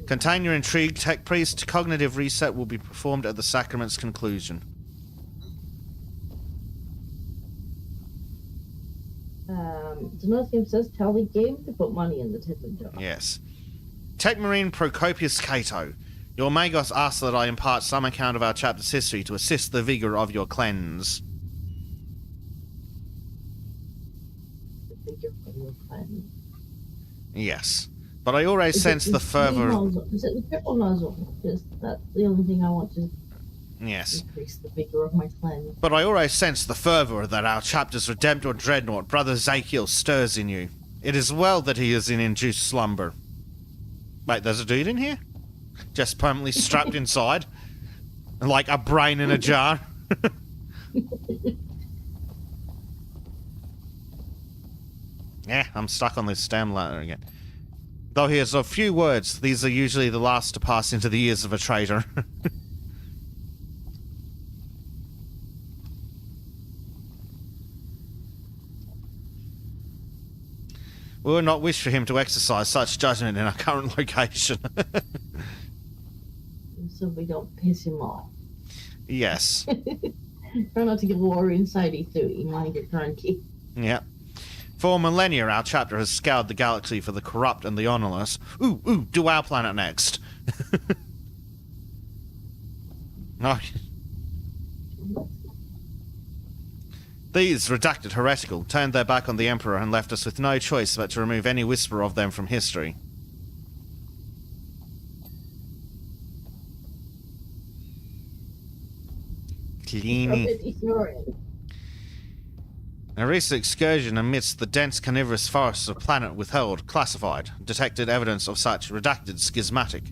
Contain your intrigue, tech priest. Cognitive reset will be performed at the sacrament's conclusion. The note game says tell the game to put money in the tipping jar. Yes. Tech marine Procopius Cato. Your Magos asks that I impart some account of our chapter's history to assist the vigour of your cleanse. The figure of your cleanse. Yes. But I already sense the fervour... Is it the triple nozzle? Because that's the only thing I want to Yes. increase the vigour of my cleanse. But I already sense the fervour that our chapter's Redemptor Dreadnought, Brother Zakiel, stirs in you. It is well that he is in induced slumber. Wait, there's a dude in here? Just permanently strapped inside? Like a brain in a jar? Yeah, I'm stuck on this stem ladder again. Though he has a few words, these are usually the last to pass into the ears of a traitor. We would not wish for him to exercise such judgment in our current location. So we don't piss him off. Yes. Try not to get war inside through. He might get cranky. Yeah. For millennia, our chapter has scoured the galaxy for the corrupt and the honorless. Ooh, do our planet next. No. These, redacted heretical, turned their back on the Emperor and left us with no choice but to remove any whisper of them from history. Cleaning. A recent excursion amidst the dense carnivorous forests of planet withheld, classified, detected evidence of such, redacted, schismatic.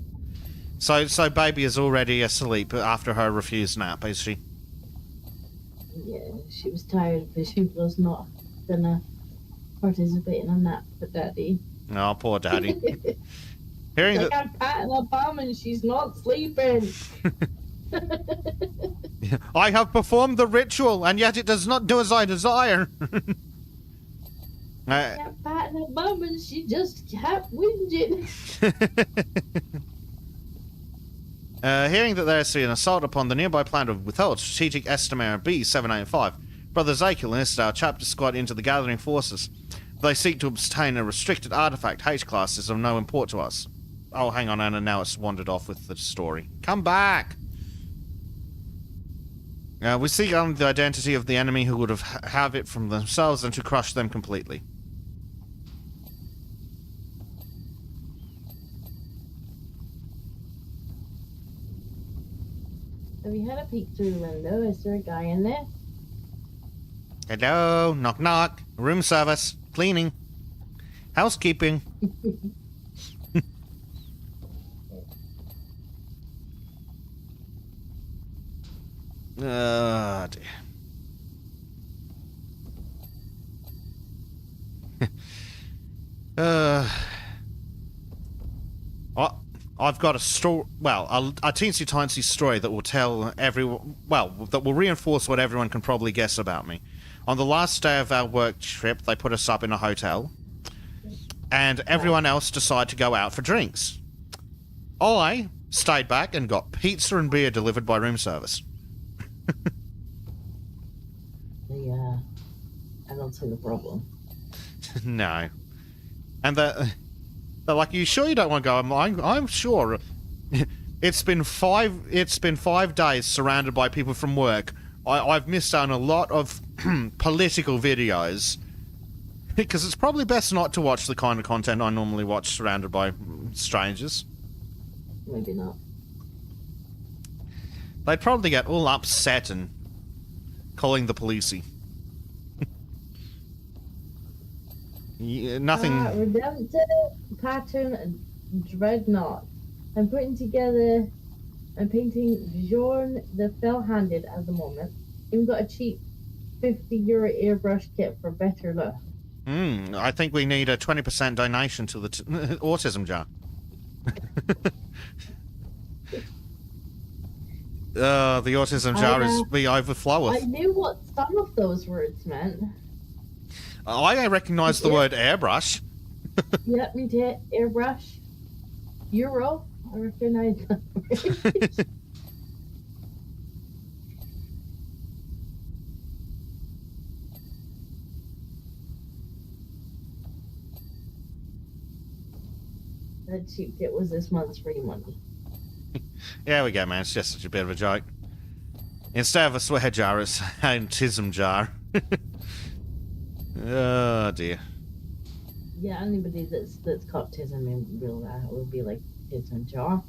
So baby is already asleep after her refused nap, is she? Yeah, she was tired, but she was not gonna participate in a nap for Daddy. Oh, poor Daddy. Hearing like that... I'm patting her bum and she's not sleeping. I have performed the ritual, and yet it does not do as I desire. I kept patting her bum and she just kept whinging. Hearing that there is an assault upon the nearby planet of withheld strategic estimator B785, Brother Zakiel enlisted our chapter squad into the gathering forces. They seek to obtain a restricted artifact. H-class is of no import to us. Oh, hang on, Anna, now it's wandered off with the story. Come back! We seek out the identity of the enemy who would have it from themselves and to crush them completely. Have you had a peek through the window? Is there a guy in there? Hello, knock knock. Room service, cleaning, housekeeping. Dear. I've got a story, well, a teensy-tiny story that will tell everyone, well, that will reinforce what everyone can probably guess about me. On the last day of our work trip, they put us up in a hotel, and everyone else decided to go out for drinks. I stayed back and got pizza and beer delivered by room service. Yeah, I don't see the problem. No. And they're like, you sure you don't want to go? I'm sure. It's been 5 days surrounded by people from work. I've missed out on a lot of political videos. Because it's probably best not to watch the kind of content I normally watch surrounded by strangers. Maybe not. They'd probably get all upset and calling the policey. Nothing... Redemptor pattern dreadnought. I'm painting Bjorn the Fell-Handed at the moment. Even got a cheap €50 airbrush kit for better luck. I think we need a 20% donation to the autism jar. The autism jar is be overfloweth. I knew what some of those words meant. I recognise the word airbrush. Yep, me did. Airbrush. Euro. I recognise that. That cheap kit was this month's free money. Yeah, we go, man. It's just such a bit of a joke. Instead of a swear jar, it's an autism jar. Oh dear. Yeah, anybody that's caught autism in real life will be like autism jar.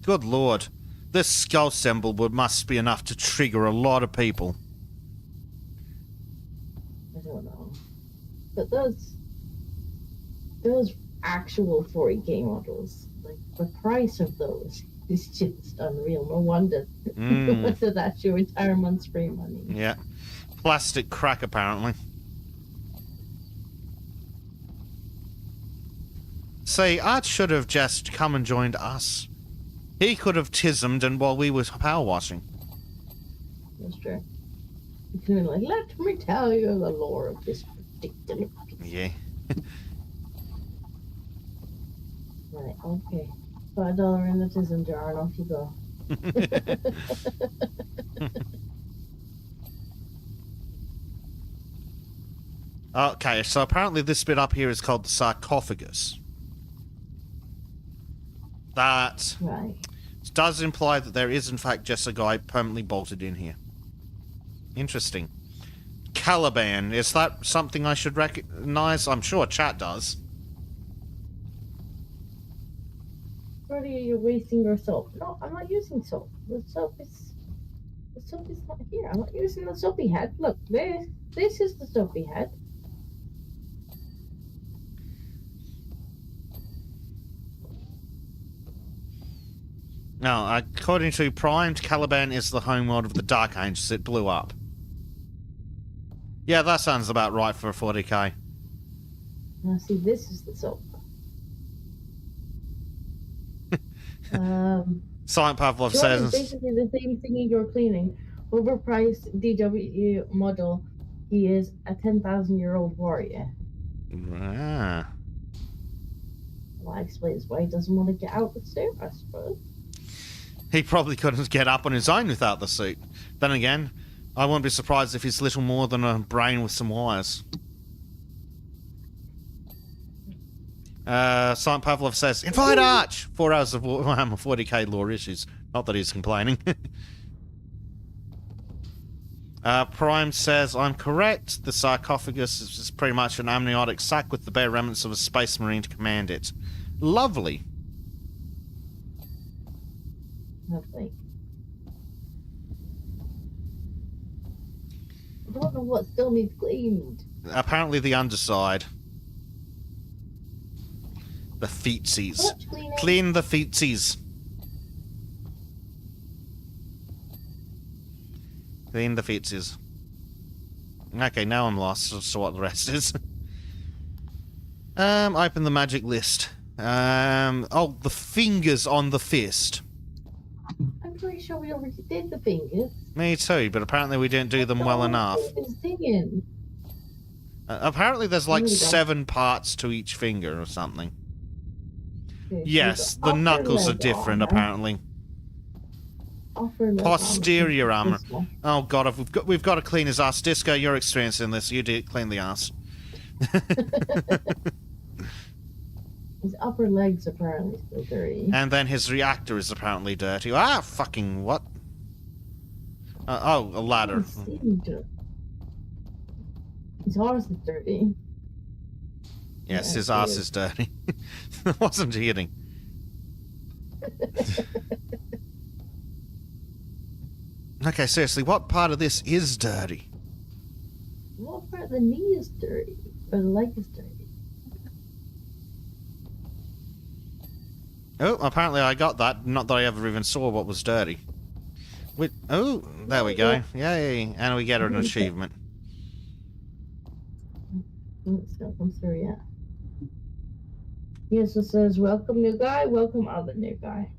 Good lord. This skull symbol must be enough to trigger a lot of people. I don't know. But those actual 40k models, like the price of those is just unreal. No wonder, no wonder that's your entire month's free money. Yeah. Plastic crack, apparently. See, Art should have just come and joined us. He could have tismed and while we were power washing. That's true. You could have been like, let me tell you the lore of this particular piece. Yeah. Right, okay. $5 in the tism jar and off you go. Okay, so apparently this bit up here is called the sarcophagus. That does imply that there is in fact just a guy permanently bolted in here. Interesting. Caliban, is that something I should recognize? I'm sure chat does. Brody, you're wasting your soap. No, I'm not using soap. The soap is not here. I'm not using the soapy head. Look, this is the soapy head. Now, according to Primed, Caliban is the home world of the Dark Ages. It blew up. Yeah, that sounds about right for a 40k. Now, see, this is the soap. Silent Pavlov says... basically the same thing you're cleaning. Overpriced DW model. He is a 10,000-year-old warrior. Ah. Well, that explains why he doesn't want to get out of the suit, I suppose. He probably couldn't get up on his own without the suit. Then again, I wouldn't be surprised if he's little more than a brain with some wires. Silent Pavlov says, invite Arch! 4 hours of Warhammer 40k lore issues. Not that he's complaining. Prime says, I'm correct. The sarcophagus is just pretty much an amniotic sac with the bare remnants of a space marine to command it. Lovely. Lovely. I don't know what still needs cleaned. Apparently the underside. The feetsies. Clean the feetsies. Clean the feetsies. Okay, now I'm lost as to what the rest is. Open the magic list. Oh, the fingers on the fist. I'm pretty sure we already did the fingers. Me too, but apparently we didn't do them well enough. Apparently there's like 7 parts to each finger or something. Okay, yes, the knuckles are different apparently. Posterior armor. Oh god, we've got to clean his ass. Disco, you're experiencing this. You did clean the ass. His upper legs apparently still dirty. And then his reactor is apparently dirty. Ah, fucking what? Oh, a ladder. His arse is dirty. Yes, his ass is dirty. I wasn't kidding. Okay, seriously, what part of this is dirty? What part of the knee is dirty? Or the leg is dirty? Oh, apparently I got that. Not that I ever even saw what was dirty. Oh, there we go. Yay. And we get an achievement. It's not come through yet. Yes, it says, welcome new guy, welcome other new guy.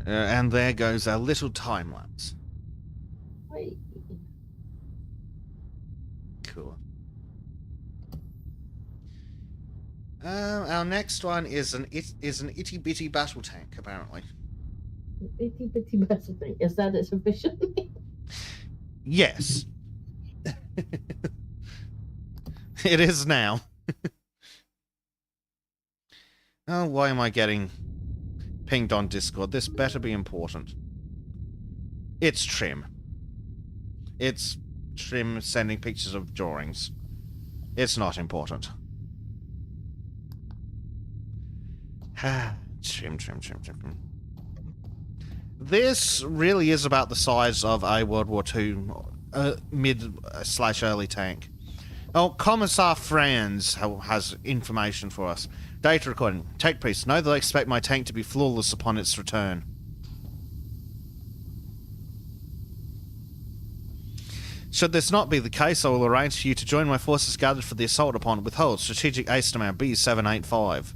And there goes our little time lapse. Wait. Cool. Our next one is an itty bitty battle tank, apparently. Itty bitty battle thing. Is that its official name? Yes. It is now. Oh, why am I getting pinged on Discord? This better be important. It's Trim. It's Trim sending pictures of drawings. It's not important. Trim. This really is about the size of a World War II mid/early tank. Oh, Commissar Franz has information for us. Data recording. Tank priest, know that I expect my tank to be flawless upon its return. Should this not be the case, I will arrange for you to join my forces gathered for the assault upon Withhold Strategic Ace Command B785.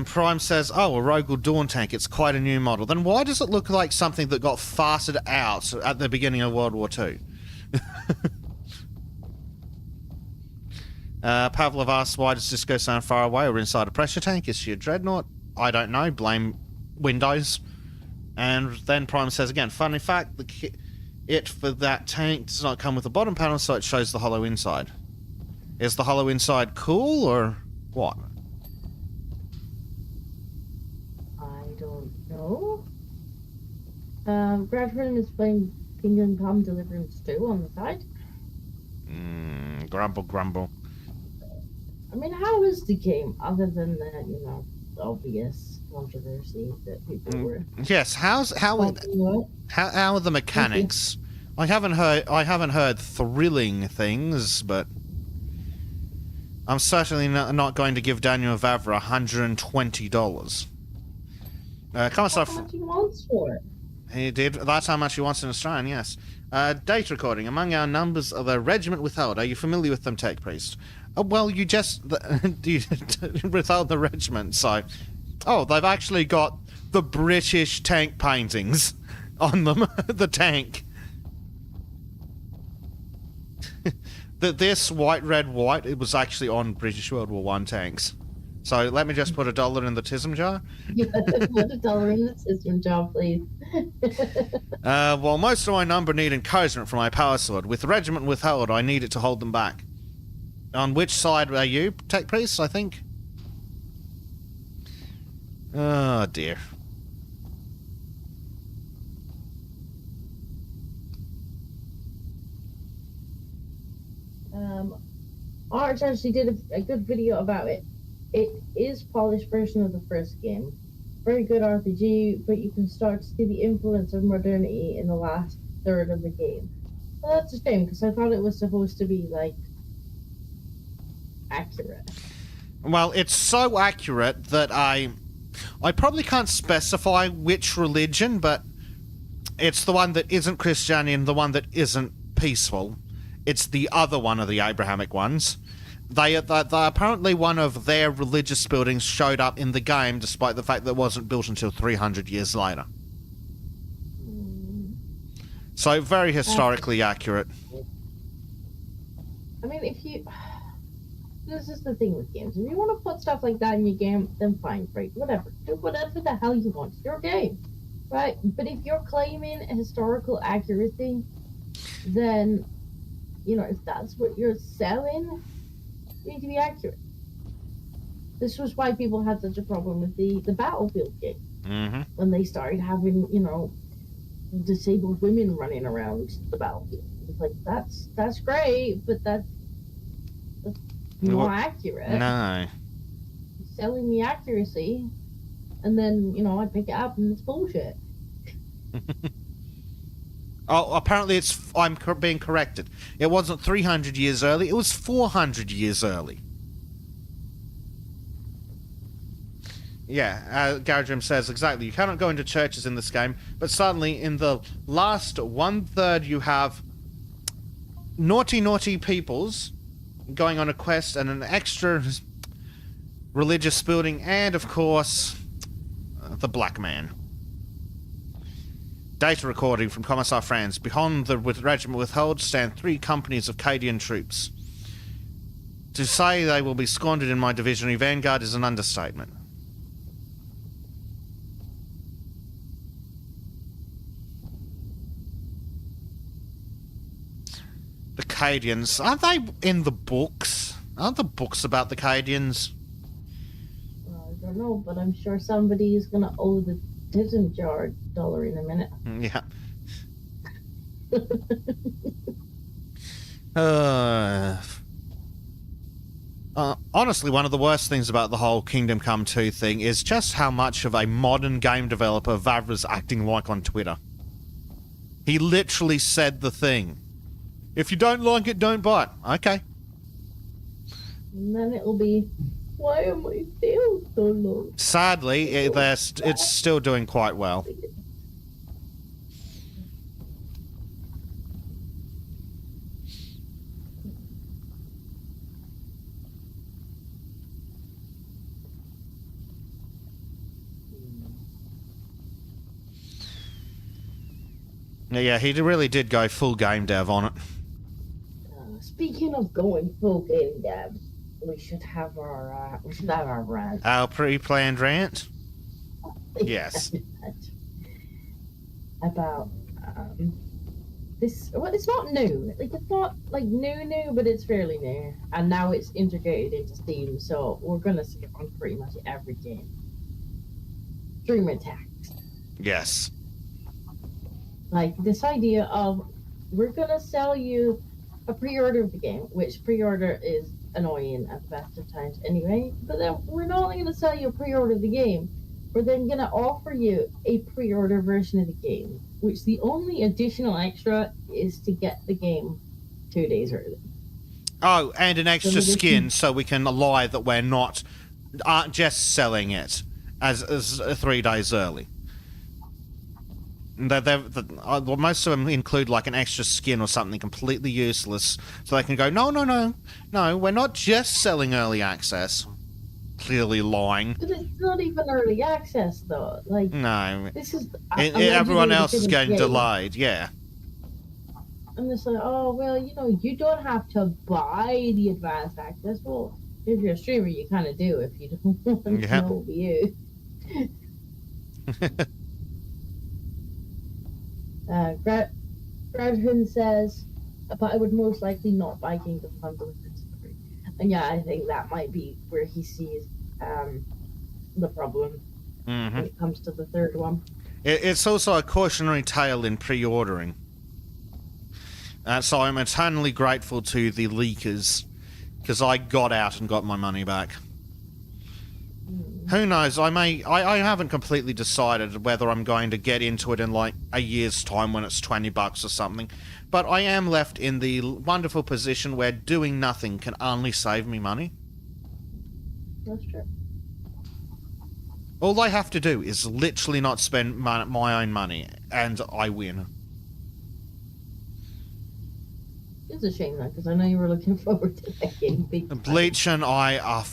Prime says, oh, a Rogel Dawn tank. It's quite a new model. Then why does it look like something that got farted out at the beginning of World War II? Pavlov asks, why does Cisco sound far away or inside a pressure tank? Is she a dreadnought? I don't know. Blame Windows. And then Prime says again, funny fact, the kit for that tank does not come with a bottom panel, so it shows the hollow inside. Is the hollow inside cool, or what? No. Bradford is playing Kingdom Come Deliverance 2 on the side. Grumble. I mean, how is the game other than the, obvious controversy that people were? Yes, how are the mechanics? I haven't heard thrilling things, but I'm certainly not going to give Daniel Vavra $120. Commissar, how much he wants for it? He did. That's how much he wants in Australian, yes. Date recording. Among our numbers are the Regiment Withheld. Are you familiar with them, Tech Priest? Well, you just withheld the regiment, so... Oh, they've actually got the British tank paintings on them. The tank. This white, it was actually on British World War I tanks. So let me just put $1 in the tism jar. Yeah, put $1 in the tism jar, please. Well, most of my number need encouragement from my power sword. With the regiment withheld, I need it to hold them back. On which side are you, Tech Priest, I think? Oh, dear. Arch actually did a good video about it. It is polished version of the first game. Very good RPG, but you can start to see the influence of modernity in the last third of the game. Well, that's a shame, because I thought it was supposed to be, accurate. Well, it's so accurate that I probably can't specify which religion, but it's the one that isn't Christianity and the one that isn't peaceful. It's the other one of the Abrahamic ones. They apparently one of their religious buildings showed up in the game, despite the fact that it wasn't built until 300 years later. So very historically accurate. I mean, this is the thing with games. If you want to put stuff like that in your game, then fine, right? Whatever. Do whatever the hell you want. It's your game, right? But if you're claiming historical accuracy, then, if that's what you're selling, you need to be accurate. This was why people had such a problem with the Battlefield game. Mm-hmm. When they started having, disabled women running around the battlefield. It's like, that's great, but that's not accurate. No. Selling me accuracy, and then, I pick it up and it's bullshit. Oh, apparently I'm being corrected. It wasn't 300 years early, it was 400 years early. Yeah, Garadrim says exactly. You cannot go into churches in this game, but suddenly in the last 1/3 you have naughty peoples going on a quest and an extra religious building, and of course, the Black Man. Data recording from Commissar Franz. Behind the regiment withheld stand 3 companies of Cadian troops. To say they will be squandered in my divisionary vanguard is an understatement. The Cadians, aren't they in the books? Aren't the books about the Cadians? Well, I don't know, but I'm sure somebody is gonna owe the Tizen jar $1 in a minute. Yeah. Honestly, one of the worst things about the whole Kingdom Come 2 thing is just how much of a modern game developer Vavra's acting like on Twitter. He literally said the thing. If you don't like it, don't buy it. Okay. And then it'll be, why am I failed so low? Sadly, it's still doing quite well. Yeah, he really did go full game dev on it. Speaking of going full game dev, we should have our rant. Our pre-planned rant? Yes. About this. Well, it's not new. Like, it's not like new, but it's fairly new. And now it's integrated into Steam, so we're gonna see it on pretty much every game. Stream attacks. Yes. Like this idea of we're gonna sell you a pre-order of the game, which pre-order is annoying at the best of times anyway, but then we're not only going to sell you a pre-order of the game, we're then going to offer you a pre-order version of the game, which the only additional extra is to get the game 2 days early. Oh, and an extra skin so we can lie that we're aren't just selling it as 3 days early. Most of them include like an extra skin or something completely useless, so they can go, no, we're not just selling early access. Clearly lying. But it's not even early access though. Like, no, this is everyone else is getting delayed. Yeah. And it's like, oh well, you don't have to buy the advanced access. Well, if you're a streamer, you kind of do. If you don't want to know you. Gradhun says, but I would most likely not buy Kingdom Come Deliverance 3. And yeah, I think that might be where he sees the problem when it comes to the third one. It's also a cautionary tale in pre-ordering. So I'm eternally grateful to the leakers, because I got out and got my money back. Who knows, I haven't completely decided whether I'm going to get into it in like a year's time when it's $20 or something, but I am left in the wonderful position where doing nothing can only save me money. That's true. All I have to do is literally not spend my own money, and I win. It's a shame though, because I know you were looking forward to that game big time. Bleach and I are...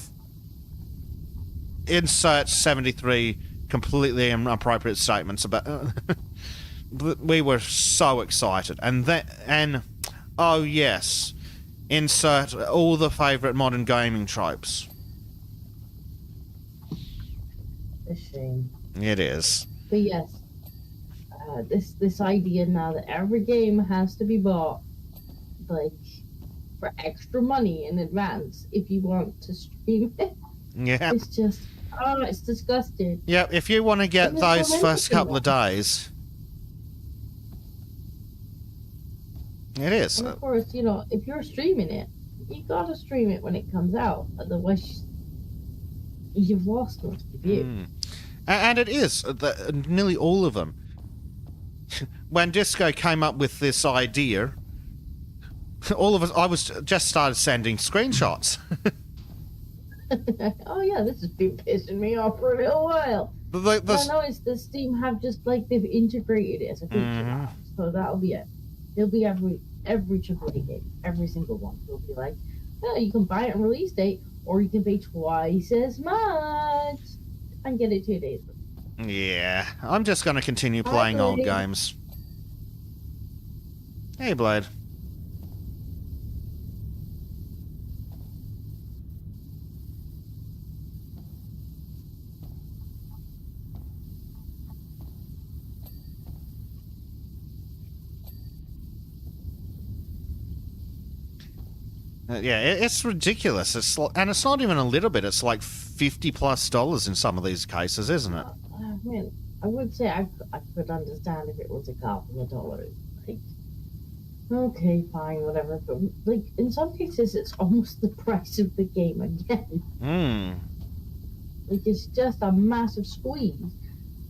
Insert 73 completely inappropriate statements about... we were so excited. And oh yes, insert all the favourite modern gaming tropes. A shame. It is. But yes, this idea now that every game has to be bought, like, for extra money in advance if you want to stream it. Yeah. It's just, it's disgusting. Yeah, if you want to get those first couple of days. It is. And of course, if you're streaming it, you gotta stream it when it comes out. Otherwise, you've lost most of you. And it is. Nearly all of them. when Disco came up with this idea, all of us, I was just started sending screenshots. Oh yeah, this has been pissing me off for a little while. I noticed the Steam have just like they've integrated it as a feature now, so that'll be it. It'll be every AAA game, every single one. It'll be like, oh, you can buy it on release date, or you can pay twice as much and get it 2 days. Yeah, I'm just going to continue playing old games. Hey, Blade. Yeah, it's ridiculous. And it's not even a little bit. It's like $50+ in some of these cases, isn't it? I mean, I would say I could understand if it was a couple of dollars. Like, okay, fine, whatever. But like in some cases, it's almost the price of the game again. Like it's just a massive squeeze,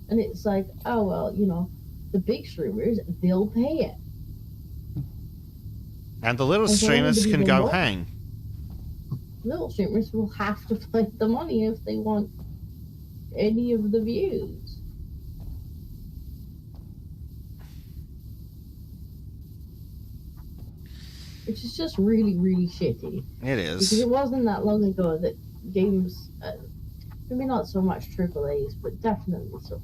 and it's like, oh well, you know, the big streamers, they'll pay it. And the little streamers can go hang. Little streamers will have to find the money if they want any of the views. Which is just really, really shitty. It is. Because it wasn't that long ago that games, maybe not so much AAAs, but definitely some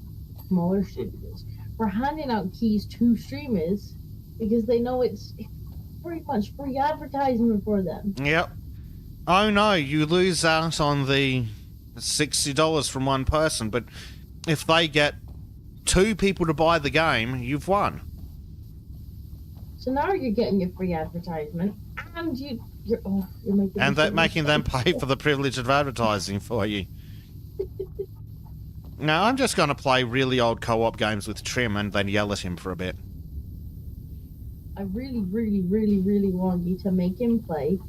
smaller studios, were handing out keys to streamers because they know it's pretty much free advertisement for them. Yep. Oh no, you lose out on the $60 from one person, but if they get 2 people to buy the game, you've won. So now you're getting your free advertisement, and you're making and that making them pay for the privilege of advertising for you. Now I'm just going to play really old co-op games with Trim and then yell at him for a bit. I really, really, really, really want you to make him play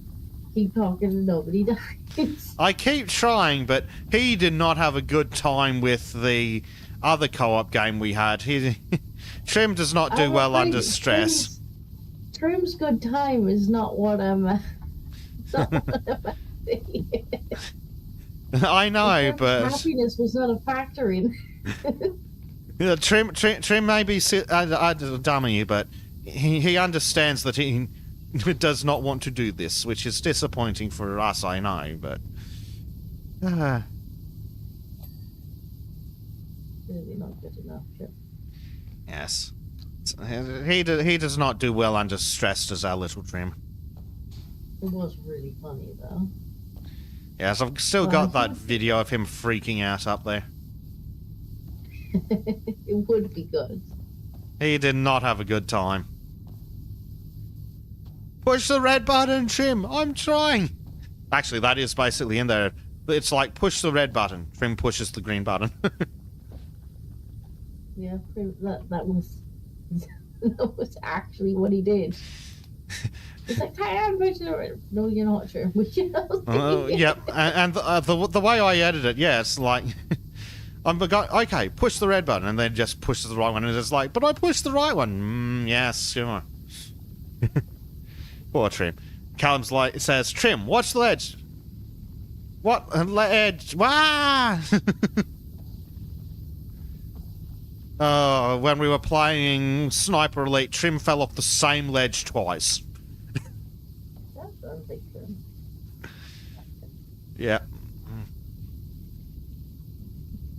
Keep Talking and Nobody Dies. I keep trying, but he did not have a good time with the other co-op game we had. Trim does not do well under stress. Trim's good time is not what I'm I know, but happiness was not a factor in. Trim may be a dummy, but he understands that he does not want to do this, which is disappointing for us, I know, but... Really not good enough, Chip. Yes. He does not do well under stress, does our little Trim. It was really funny, though. Yes, I've still got that video of him freaking out up there. It would be good. He did not have a good time. Push the red button, Trim. I'm trying. Actually, that is basically in there. It's like push the red button. Trim pushes the green button. Yeah, that was actually what he did. It's like, I am pushing the red. No, you're not, Trim. Yep. And the way I edit it, yeah, it's like I'm okay. Push the red button, and then just pushes the right one, and it's like, but I pushed the right one. Yes, sure. Poor Trim. Callum's like, it says, Trim, watch the ledge. What? Ledge? Wah! Oh, when we were playing Sniper Elite, Trim fell off the same ledge twice. That sounds like Trim. Yeah.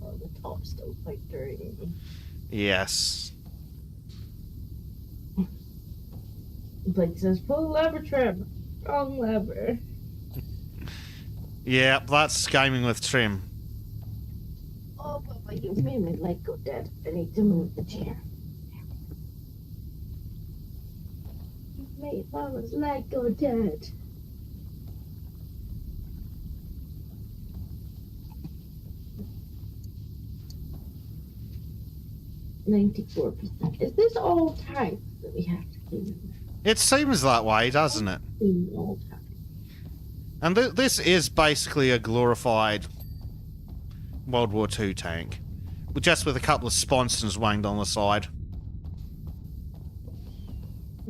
Oh, the top's still quite dirty. Yes. Blake says, pull the lever, Trim. Wrong lever. Yeah, that's gaming with Trim. Oh, Papa, you've made my leg go dead. I need to move the chair. You've made Mama's leg go dead. $94%. Is this all time that we have to clean? It seems that way, doesn't it? All time. And this is basically a glorified World War II tank, just with a couple of sponsons wanged on the side.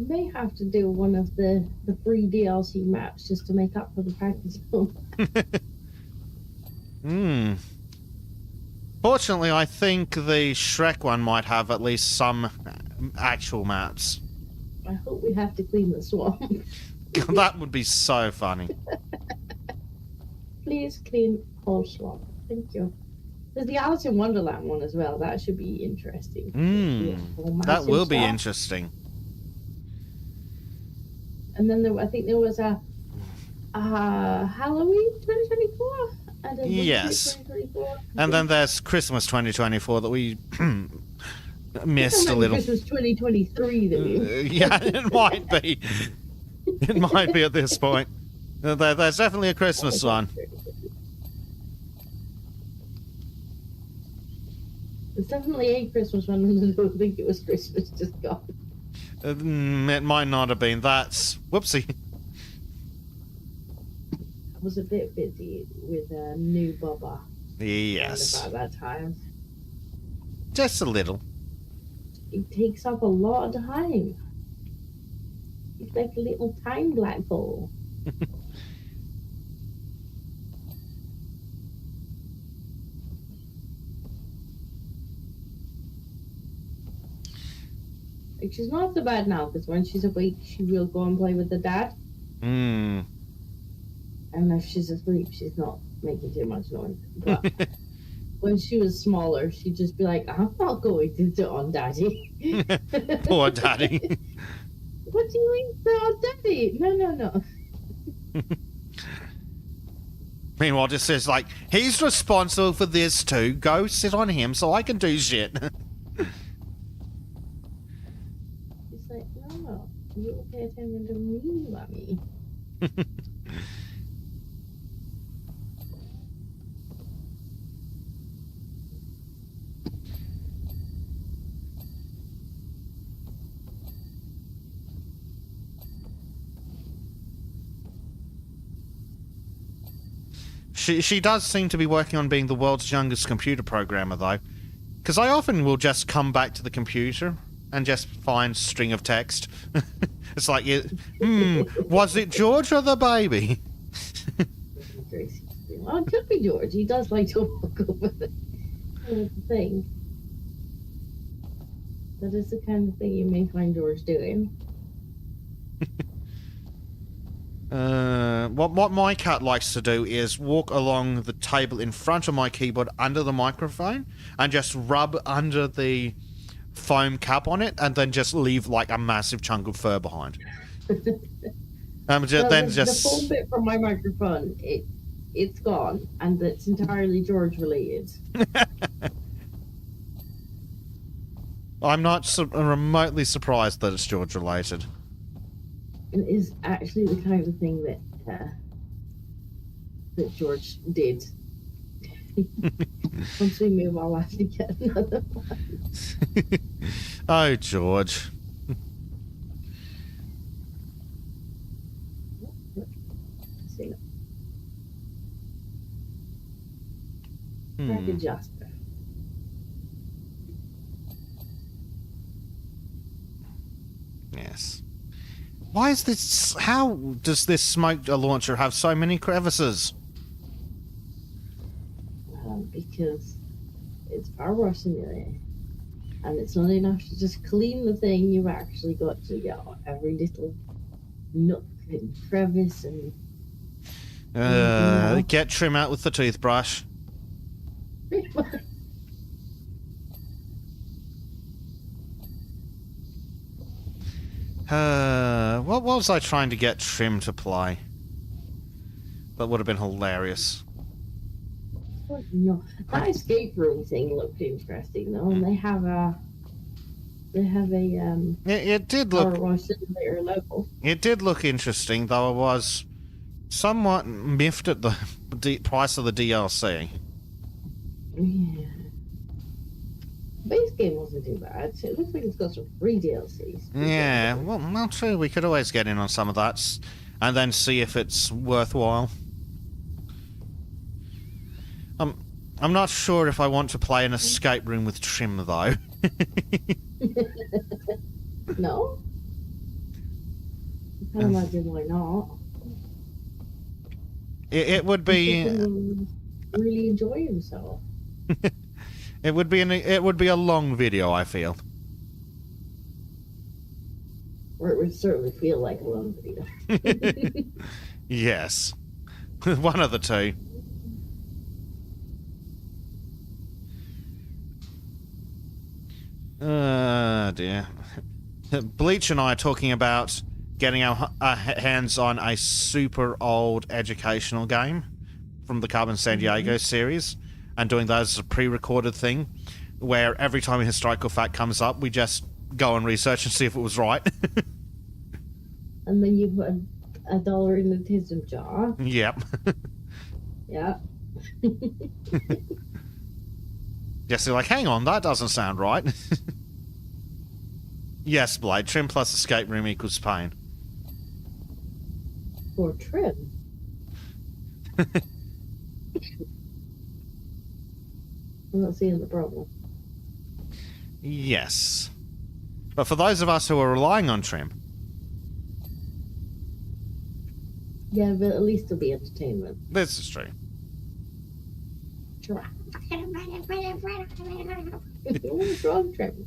We may have to do one of the free DLC maps just to make up for the practice film. Fortunately, I think the Shrek one might have at least some actual maps. I hope we have to clean the swamp. That would be so funny. Please clean whole swamp. Thank you. There's the Alice in Wonderland one as well. That should be interesting. That will be interesting. And then I think there was a Halloween 2024. And then yes. 2024. And then there's Christmas 2024 that we missed a little. Christmas 2023 that we... yeah, it might be. It might be at this point. There's definitely a Christmas one. There's definitely a Christmas one, and I don't think it was Christmas just gone. It might not have been. That's... Whoopsie. I was a bit busy with a new Bubba. Yes. About that time. Just a little. It takes up a lot of time. It's like a little time black hole. Like, she's not so bad now, because when she's awake, she will go and play with the dad. And if she's asleep, she's not making too much noise. But when she was smaller, she'd just be like, I'm not going to sit on Daddy. Poor Daddy. What do you mean, sit on Daddy? No. Meanwhile, just says, like, he's responsible for this too. Go sit on him so I can do shit. She's like, no. You pay attention to me, Mommy. She does seem to be working on being the world's youngest computer programmer, though. Because I often will just come back to the computer and just find string of text. It's like, was it George or the baby? Well, it could be George. He does like to walk over the thing. That is the kind of thing you may find George doing. What my cat likes to do is walk along the table in front of my keyboard under the microphone and just rub under the foam cap on it and then just leave like a massive chunk of fur behind. The foam bit from my microphone, it's gone, and it's entirely George related. I'm not remotely surprised that it's George related. It is actually the kind of thing that George did. Once we move, I'll have to get another one. Oh, George. Track adjuster. Yes. Why is this... How does this smoke launcher have so many crevices? Because it's Powerwash Simulator. And it's not enough to just clean the thing, you've actually got to get every little nook and crevice and... Get trim out with the toothbrush. What was I trying to get Trim to play? That would have been hilarious. No, that escape room thing looked interesting though, and they have a It did look. Powerwash Simulator level. It did look interesting, though I was somewhat miffed at the price of the DLC. Yeah. Base game wasn't too bad. So it looks like it's got some free DLCs. Yeah, well, true. We could always get in on some of that, and then see if it's worthwhile. I'm not sure if I want to play an escape room with Trim, though. No? Can't imagine why not. It would be. Really enjoy himself. It would be a long video, I feel. Or it would certainly feel like a long video. Yes. One of the two. Dear. Bleach and I are talking about getting our hands on a super old educational game from the Carbon San Diego series and doing that as a pre-recorded thing where every time a historical fact comes up, we just go and research and see if it was right. And then you put $1 in the tism jar. Yep. Yeah. Yes, you're like, hang on, that doesn't sound right. Yes, Blade, trim plus escape room equals pain. For trim. I'm not seeing the problem. Yes. But for those of us who are relying on trim... Yeah, but at least it'll be entertainment. This is true. Sure. What's wrong, Trim?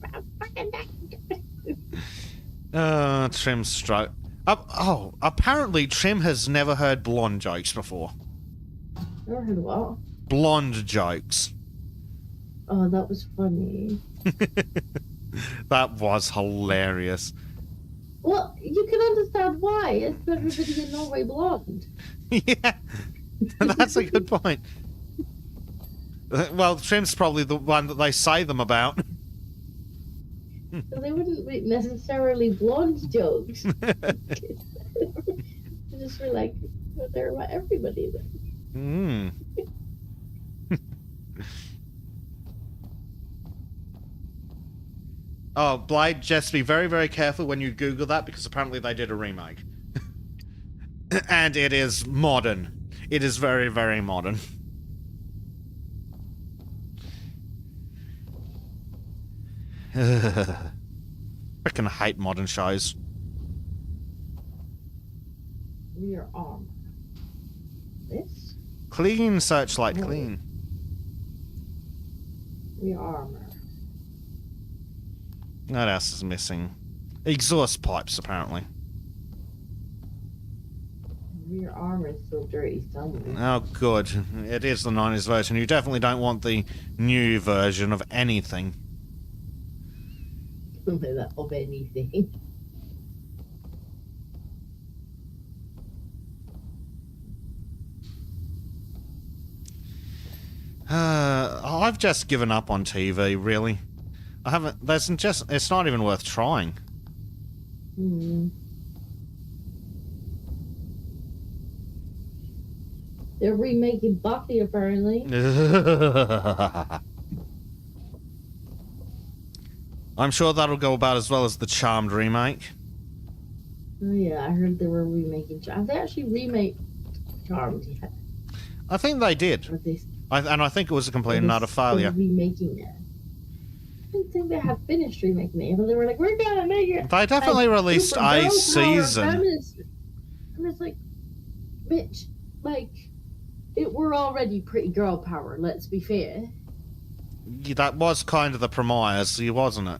Trim's stroke. Apparently Trim has never heard blonde jokes before. Never heard what? Blonde jokes. Oh, that was funny. That was hilarious. Well, you can understand why. It's everybody in Norway blonde. Yeah, that's a good point. Well, Trim's probably the one that they say them about. So they wouldn't make necessarily blonde jokes. Just for like, they're about everybody then. Oh, Blade, just be very, very careful when you Google that because apparently they did a remake. And it is modern. It is very, very modern. Freaking hate modern shows. We are on. This? Clean, searchlight, No. clean. We are armor. What else is missing? Exhaust pipes, apparently. Your armor is so dirty somewhere. Oh, good. It is the 90s version. You definitely don't want the new version of anything. Of anything. I've just given up on TV, really. I haven't. It's not even worth trying. They're remaking Buffy, apparently. I'm sure that'll go about as well as the Charmed remake. Oh yeah, I heard they were remaking Charmed. Have they actually remade Charmed yet? I think they did. And I think it was a complete and utter failure. Remaking it. I didn't think they had finished remaking it, but they were like, we're gonna make it. They definitely released a season. And it's like, bitch, like, it were already pretty girl power, let's be fair. Yeah, that was kind of the premise, wasn't it?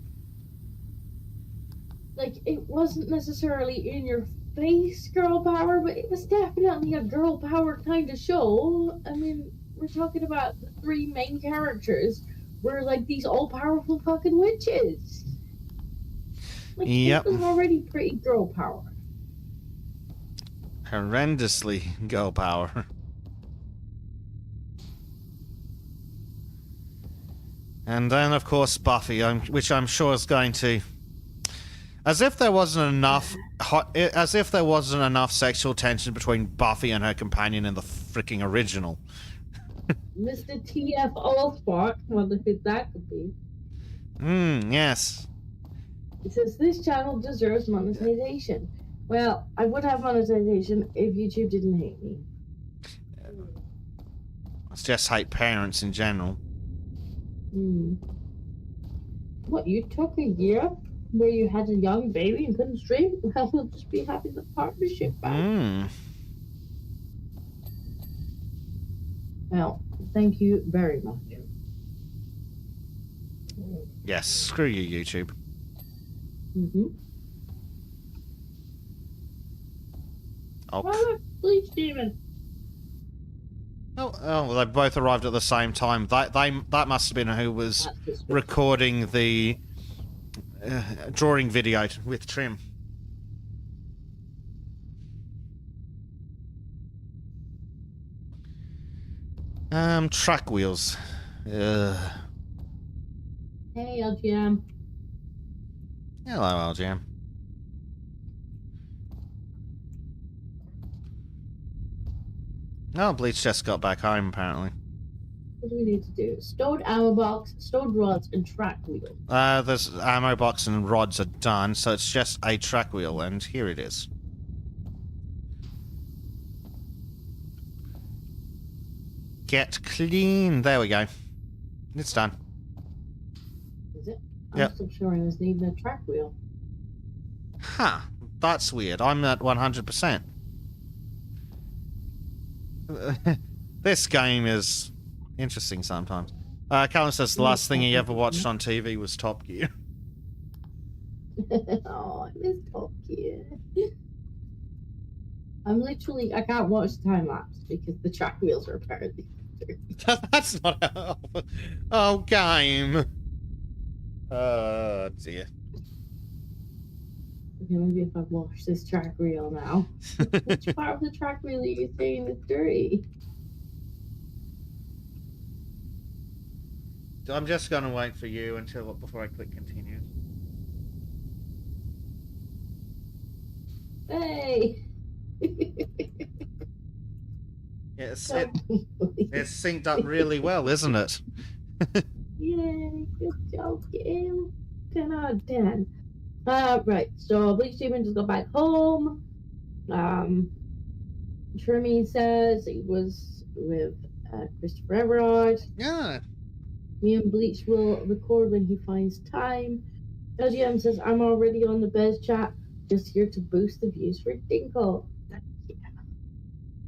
Like, it wasn't necessarily in your face girl power, but it was definitely a girl power kind of show. I mean, we're talking about the three main characters were like these all-powerful fucking witches. Like, yep. It was already pretty girl power. Horrendously girl power. And then, of course, Buffy, which I'm sure is going to... As if there wasn't enough sexual tension between Buffy and her companion in the freaking original. Mr. T.F. Allspark, wonder who that could be. Yes. It says, this channel deserves monetization. Well, I would have monetization if YouTube didn't hate me. I just hate parents in general. What, you took a year where you had a young baby and couldn't stream, well, we'll just be having the partnership back. Well, thank you very much. Yes, screw you, YouTube. Oh, Bleach Demon. Oh, well, they both arrived at the same time. That must have been who was recording the drawing video with Trim. Track wheels. Hey, LGM. Hello, LGM. Oh, Bleach just got back home, apparently. What do we need to do? Stowed ammo box, stowed rods, and track wheel. There's ammo box and rods are done, so it's just a track wheel, and here it is. Get clean. There we go. It's done. Is it? Yep. I'm still showing us needing a track wheel. Huh. That's weird. I'm at 100%. This game is interesting sometimes. Callum says the last thing he ever watched on TV was Top Gear. Oh, I miss Top Gear. I can't watch time lapse because the track wheels are apparently. That's not. Oh, game. Oh dear. Okay, maybe if I wash this track wheel now. Which part of the track wheel are you saying is dirty? I'm just gonna wait for you before I click continue. Hey. It's synced up really well, isn't it? Yay, good job, game. 10 out of 10. Right, so Bleach Demon just got back home. Trimmy says he was with Christopher Everard. Yeah. Me and Bleach will record when he finds time. LGM says, I'm already on the Bez chat, just here to boost the views for Dinko.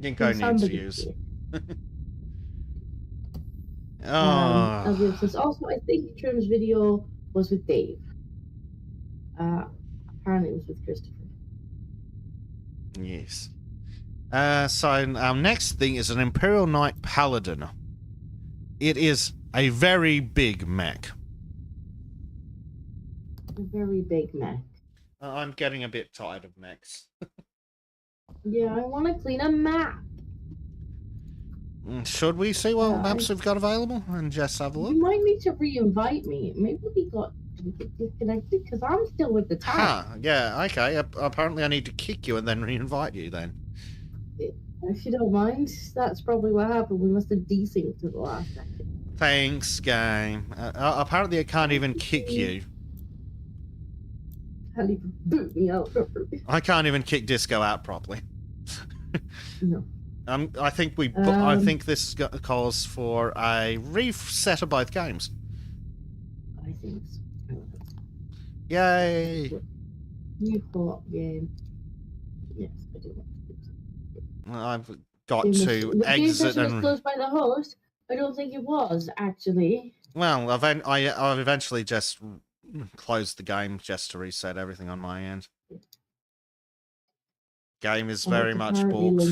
Dinko needs views. LGM says, also, I think Trim's video was with Dave. Apparently it was with Christopher. Yes. So our next thing is an Imperial Knight Paladin. It is a very big mech. A very big mech. I'm getting a bit tired of mechs. Yeah, I want to clean a map. Should we see what maps we've got available and just have a look? You might need to re-invite me. Maybe we get disconnected because I'm still with the time. Yeah, okay. Apparently I need to kick you and then re-invite you then. If you don't mind, that's probably what happened. We must have desynced to the last second. Thanks, game. Apparently I can't even kick you. Can't even boot me out properly. I can't even kick Disco out properly. No. I think this calls for a reset of both games. I think so. Yay! New co-op game. Yes, I do want to do so. I've got to exit and... was closed by the host. I don't think it was, actually. Well, I've eventually just closed the game just to reset everything on my end. Game is very much bought.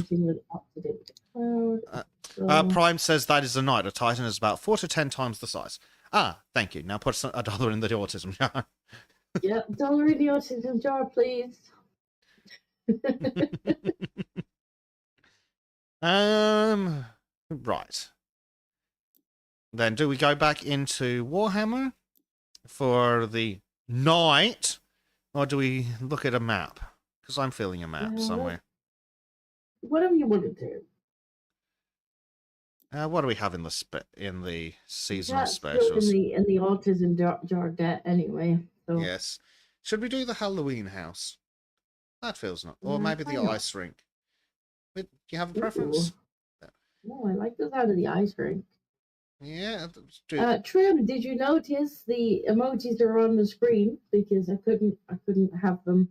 Prime says that is a knight. A titan is about 4 to 10 times the size. Ah, thank you. Now put $1 in the autism jar. Yeah, $1 in the autism jar, please. Right. Then do we go back into Warhammer for the night, or do we look at a map? Because I'm feeling a map somewhere. Whatever you want to do. What do we have in the seasonal specials? In the autism jar debt anyway. So. Yes. Should we do the Halloween house? That feels not. Or maybe the ice rink. Do you have a preference? No, I like this out of the ice rink. Yeah, that's true. Trim, did you notice the emojis are on the screen because I couldn't have them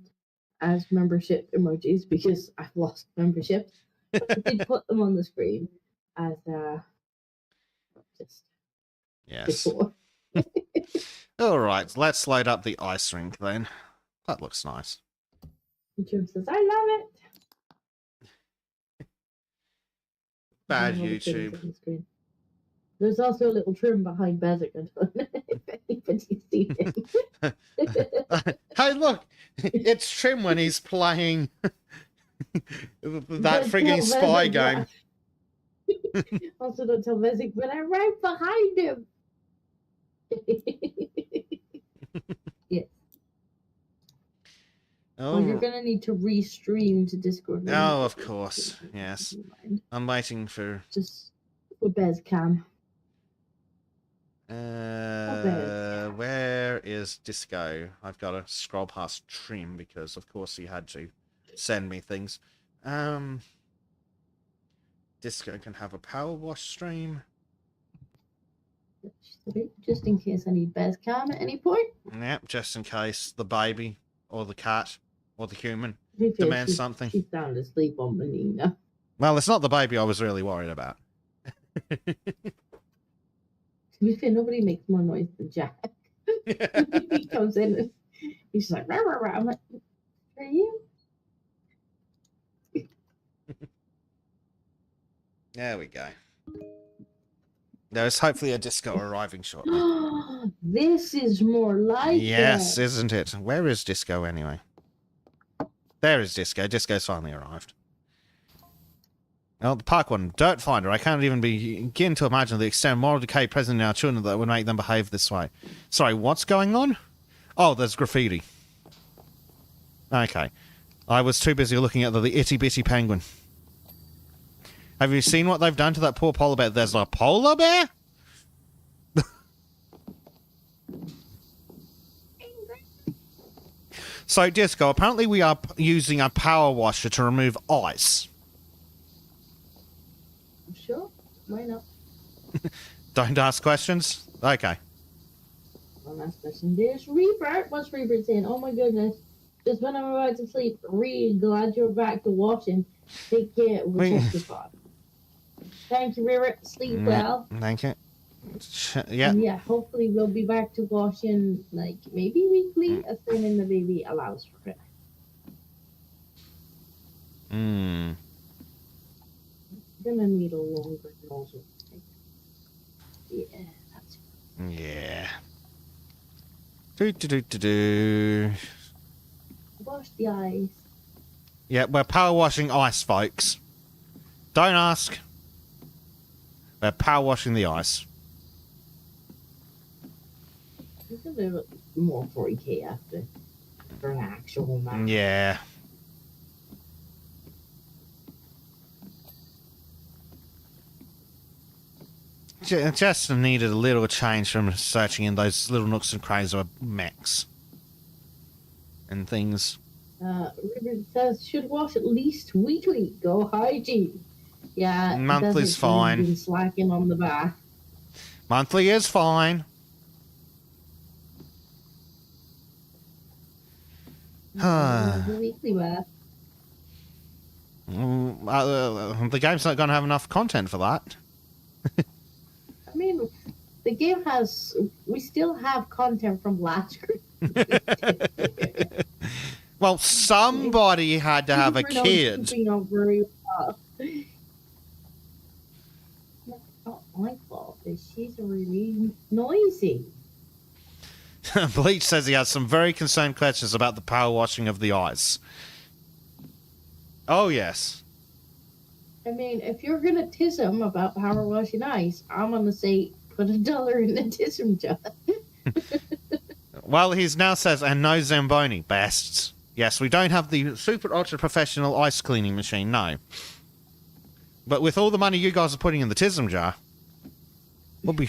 as membership emojis because I've lost memberships. But I did put them on the screen as just Yes. before. All right, let's load up the ice rink then. That looks nice. And Trim says, "I love it." Bad All the kitties YouTube. on the screen. There's also a little Trim behind Bezic. I don't know if anybody's seen him. Hey, look! It's Trim when he's playing that frigging spy game. Also, don't tell Bezic, but I'm right behind him. Yes. Oh, Well, you're gonna need to restream to Discord. Oh, of course. Yes. I'm waiting for... Just for Bez Cam. Where is Disco? I've got to scroll past Trim because, of course, he had to send me things. Disco can have a Powerwash stream. Just in case I need Bez Cam at any point. Yep, just in case the baby or the cat or the human demands something. She's sound asleep on my knee now. Well, it's not the baby I was really worried about. To be fair, nobody makes more noise than Jack. He comes in and he's like, rah, rah, rah. I'm like, are you? There we go. There's hopefully a Disco arriving shortly. This is more like Yes, it. isn't it? Where is Disco anyway? There is Disco. Disco's finally arrived. Oh, the park one. Dirt Finder. I can't even begin to imagine the extent of moral decay present in our children that would make them behave this way. Sorry, what's going on? Oh, there's graffiti. Okay. I was too busy looking at the itty-bitty penguin. Have you seen what they've done to that poor polar bear? There's a polar bear? So, Disco, apparently we are using a power washer to remove ice. Sure, why not? Don't ask questions? Okay. One last question. There's Rebirth. What's Rebirth saying? Oh my goodness. Just when I'm about to sleep, glad you're back to watching. Take care. We'll check your pod. Thank you, Rebirth. Sleep well. Thank you. Yeah. And yeah, hopefully we'll be back to watching, like, maybe weekly, assuming the baby allows for it. Gonna need a longer nozzle. Yeah, that's Yeah. Do. Wash the eyes. Yeah, we're power washing ice, folks. Don't ask. We're power washing the ice. It's a little more 40k after for an actual match. Yeah. Just needed a little change from searching in those little nooks and crannies of mechs and things. Ribbon says should wash at least weekly. Go hygiene. Yeah, monthly's fine. Been slacking on the bath. Monthly is fine. The weekly bath. The game's not going to have enough content for that. I mean, the game has. We still have content from last year. Well, somebody had to have a kid. Very well. Not my fault. She's really noisy. Bleach says he has some very concerned questions about the power washing of the ice. Oh, yes. I mean, if you're going to tiss him about power washing ice, I'm going to say put $1 in the tism jar. Well, he now says, and no Zamboni, bests. Yes, we don't have the super ultra professional ice cleaning machine, no. But with all the money you guys are putting in the tism jar, we'll be...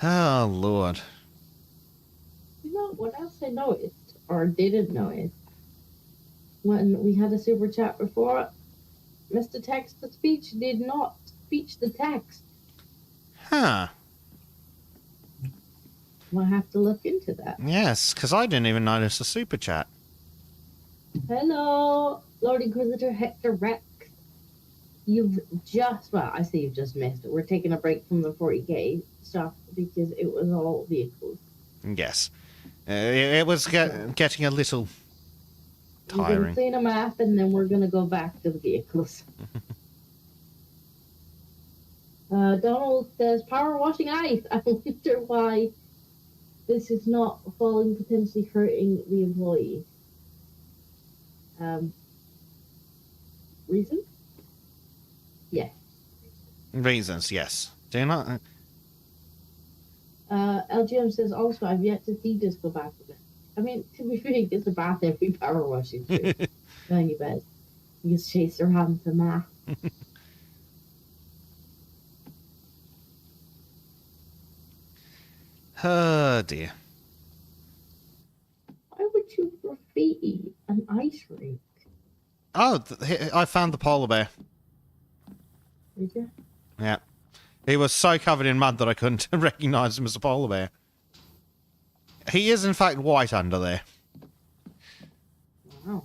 Oh, Lord. You know, what else I noticed, or didn't notice, when we had a super chat before, Mr. Text to Speech did not speech the text. Huh. We'll have to look into that. Yes, because I didn't even notice the super chat. Hello, Lord Inquisitor Hector Rex. You've just, well, I say you've just missed it. We're taking a break from the 40k stuff because it was all vehicles. Yes. It was getting a little We're going to tiring. clean a map and then we're going to go back to the vehicles. Donald says, power washing ice. I wonder why this is not falling, potentially hurting the employee. Reason? Yeah. Reasons, yes. Do you not? LGM says, also, I've yet to see Disco back again. I mean, to be fair, he gets a bath every power washing too. Then you bet. He gets chased around the map. Oh, dear. Why would you graffiti an ice rink? Oh, I found the polar bear. Did you? Yeah. He was so covered in mud that I couldn't recognise him as a polar bear. He is, in fact, white under there. Wow.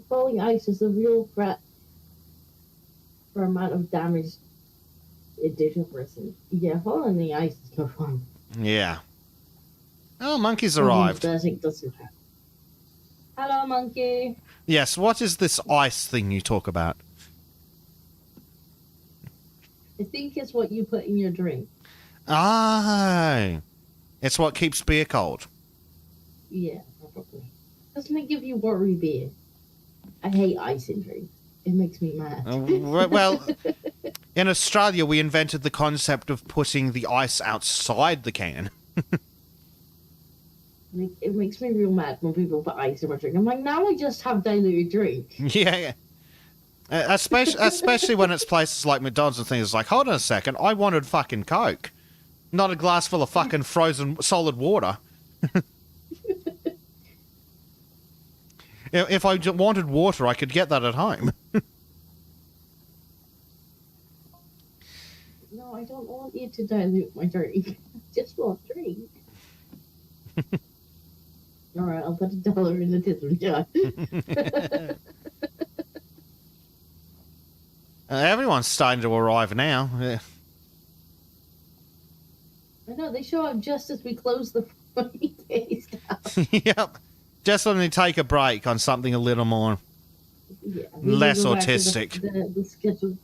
Falling ice is a real threat for amount of damage it did to a person. Yeah, falling in the ice is no fun. Yeah. Oh, monkey's arrived. Hello, monkey. Yes, what is this ice thing you talk about? I think it's what you put in your drink. Ah, it's what keeps beer cold. Yeah, probably. Doesn't it give you watery beer? I hate ice in drinks. It makes me mad. Well, in Australia, we invented the concept of putting the ice outside the can. It makes me real mad when people put ice in my drink. I'm like, now I just have diluted drink. Yeah. Especially when it's places like McDonald's and things. It's like, hold on a second, I wanted fucking Coke. Not a glass full of fucking frozen solid water. If I wanted water, I could get that at home. No, I don't want you to dilute my drink. I just want drink. Alright, I'll put $1 in the tism jar. Everyone's starting to arrive now. I know, they show up just as we close the 40k stuff. Yep. Just when they take a break on something a little more less autistic. The scheduled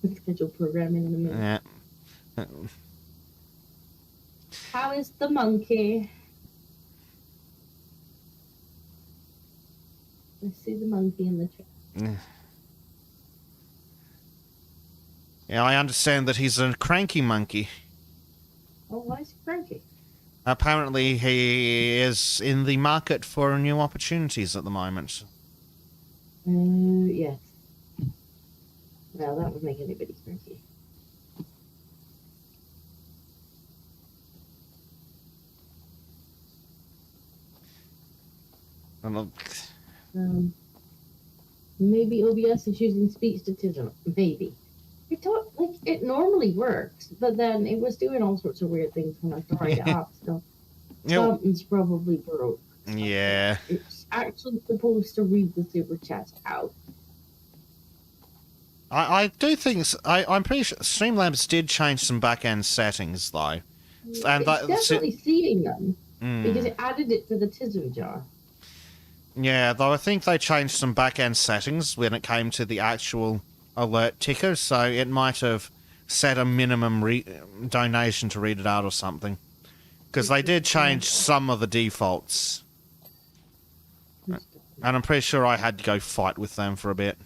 the scheduled programming in a minute. Yeah. How is the monkey? I see the monkey in the chat. Yeah, I understand that he's a cranky monkey. Oh, why is he cranky? Apparently, he is in the market for new opportunities at the moment. Yes. Well, that would make anybody cranky. Maybe OBS is using speech statism. Maybe. It don't, like, it normally works, but then it was doing all sorts of weird things when I tried it out. So something's probably broke. Yeah. It's actually supposed to read the super chat out. I do think I'm pretty sure Streamlabs did change some back-end settings though, and it's definitely seeing them because it added it to the tism jar. Yeah, though I think they changed some back-end settings when it came to the actual alert ticker, so it might have set a minimum donation to read it out or something. Because they did change some of the defaults. And I'm pretty sure I had to go fight with them for a bit.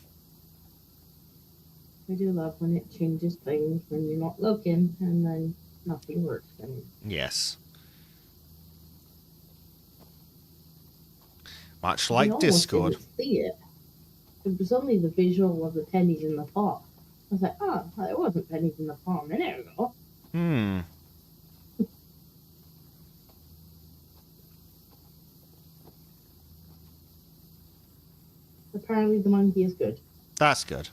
I do love when it changes things when you're not looking and then nothing works anymore. Yes. Much like Discord. Didn't see it. It was only the visual of the pennies in the pot. I was like, oh, it wasn't pennies in the pot a minute ago. apparently the monkey is good. That's good.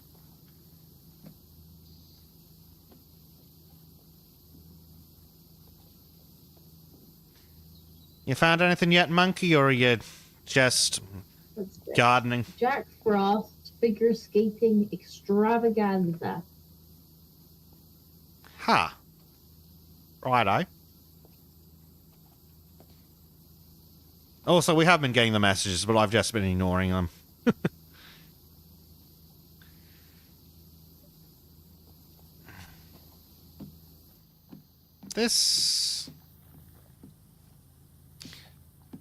You found anything yet, monkey, or are you just gardening? Jack Frost figure skating extravaganza. Huh. Righto. Also, we have been getting the messages, but I've just been ignoring them. This...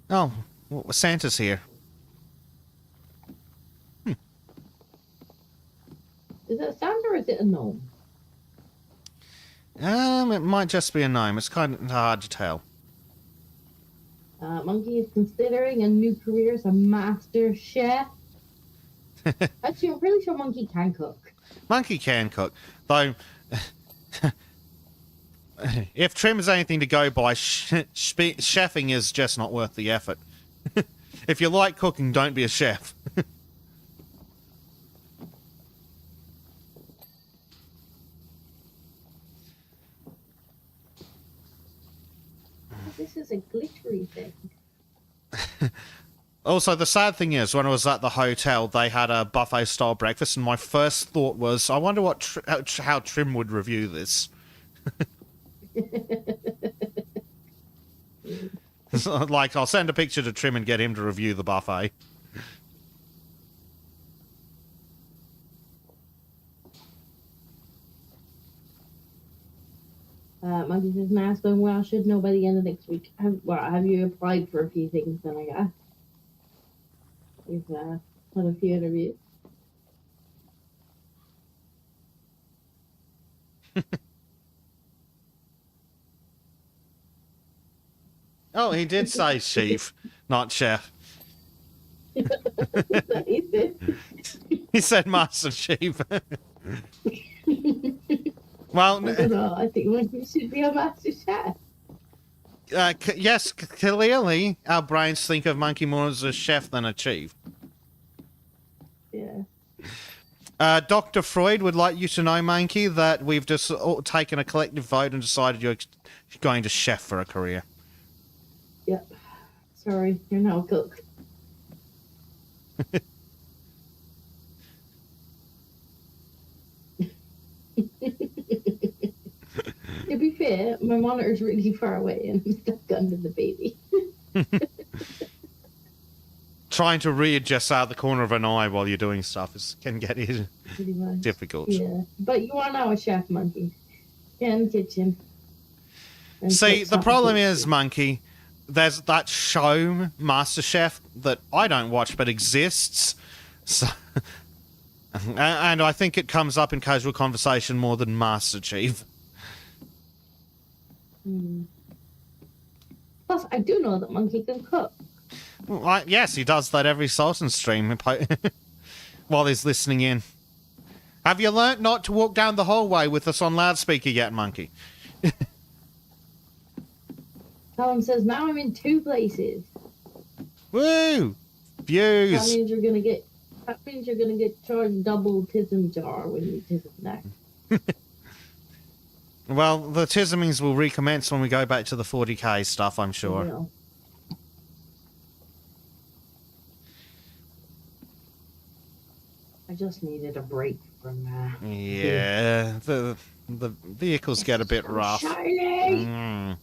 Oh, Santa's here. Is it Santa or is it a gnome? It might just be a gnome. It's kind of hard to tell. Monkey is considering a new career as a master chef. Actually, I'm pretty sure Monkey can cook. Monkey can cook, though. If trim is anything to go by, chefing is just not worth the effort. If you like cooking, don't be a chef. This is a glittery thing. Also, the sad thing is, when I was at the hotel, they had a buffet-style breakfast, and my first thought was, I wonder what how Trim would review this. Like, I'll send a picture to Trim and get him to review the buffet. Monkey says, "Mask going well. Should know by the end of next week." Have you applied for a few things? Then I guess we've had a few interviews. Oh, he did say chief, not chef. He did. He said master chief. Well, I don't know. I think Monkey should be a master chef. Yes, clearly our brains think of Monkey more as a chef than a chief. Yeah. Dr. Freud would like you to know, Monkey, that we've just taken a collective vote and decided you're going to chef for a career. Yep. Sorry, you're now a cook. To be fair, my monitor's really far away and I'm stuck under the baby. Trying to read just out the corner of an eye while you're doing stuff can get difficult. Yeah, but you are now a chef, Monkey. In the kitchen. And See, cook the problem something. is, Monkey, there's that show, MasterChef, that I don't watch but exists. So, and I think it comes up in casual conversation more than Master Chief. Plus, I do know that Monkey can cook. Well, yes, he does that every Sultan stream while he's listening in. Have you learnt not to walk down the hallway with us on loudspeaker yet, Monkey? Callum says, now I'm in 2 places. Woo! Views! That means you're gonna get charged double tism jar when you tism next. Well, the tismings will recommence when we go back to the 40k stuff, I'm sure. You I just needed a break from Yeah, the vehicles get a bit rough. Shiny!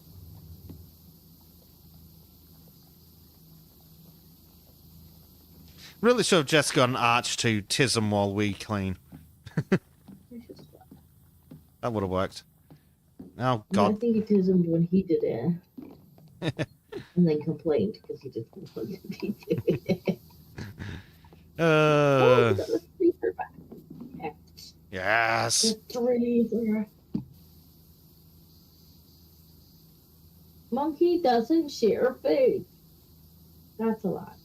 Really should have just got an arch to tism while we clean. That would have worked. Oh, God. I think he tismed when he did it. And then complained because he just wanted to be doing it. Oh, we got the sleeper back. Yes. The 3 Monkey doesn't share food. That's a lot.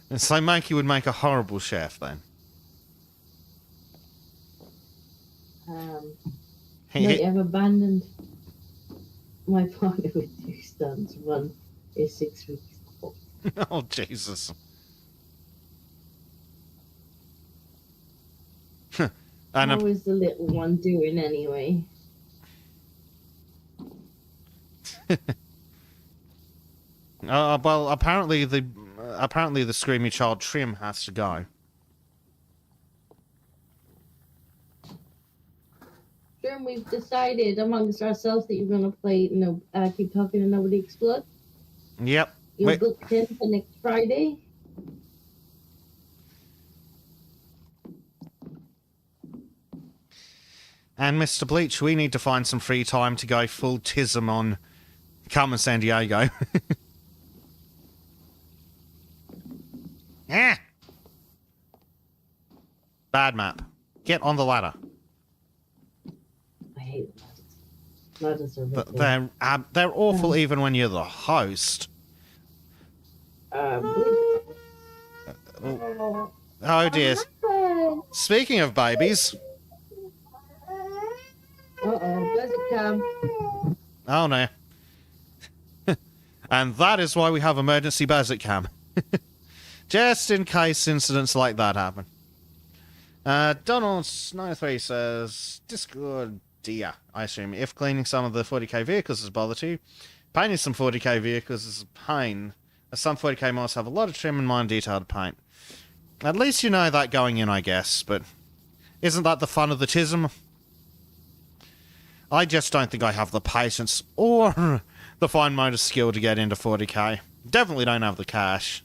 And so Monkey would make a horrible chef then. I've abandoned my partner with 2 sons. One is 6 weeks old. Oh, Jesus. And How is the little one doing anyway? well, apparently the screamy child Trim has to go. Sure, we've decided amongst ourselves that you're gonna play, Keep Talking and Nobody Explodes. Yep. You're booked in for next Friday. And Mr. Bleach, we need to find some free time to go full tism on Carmen San Diego. Ah! Bad map. Get on the ladder. I hate ladders. Ladders are They're awful even when you're the host. Oh dear. Speaking of babies. Where's it come? Oh no. And that is why we have emergency Bazit cam. Just in case incidents like that happen. Donald93 says, Discord dear, I assume, if cleaning some of the 40k vehicles is a bother to you, painting some 40k vehicles is a pain, as some 40k mods have a lot of trim and minor detail to paint. At least you know that going in, I guess, but isn't that the fun of the TISM? I just don't think I have the patience or the fine motor skill to get into 40k. Definitely don't have the cash.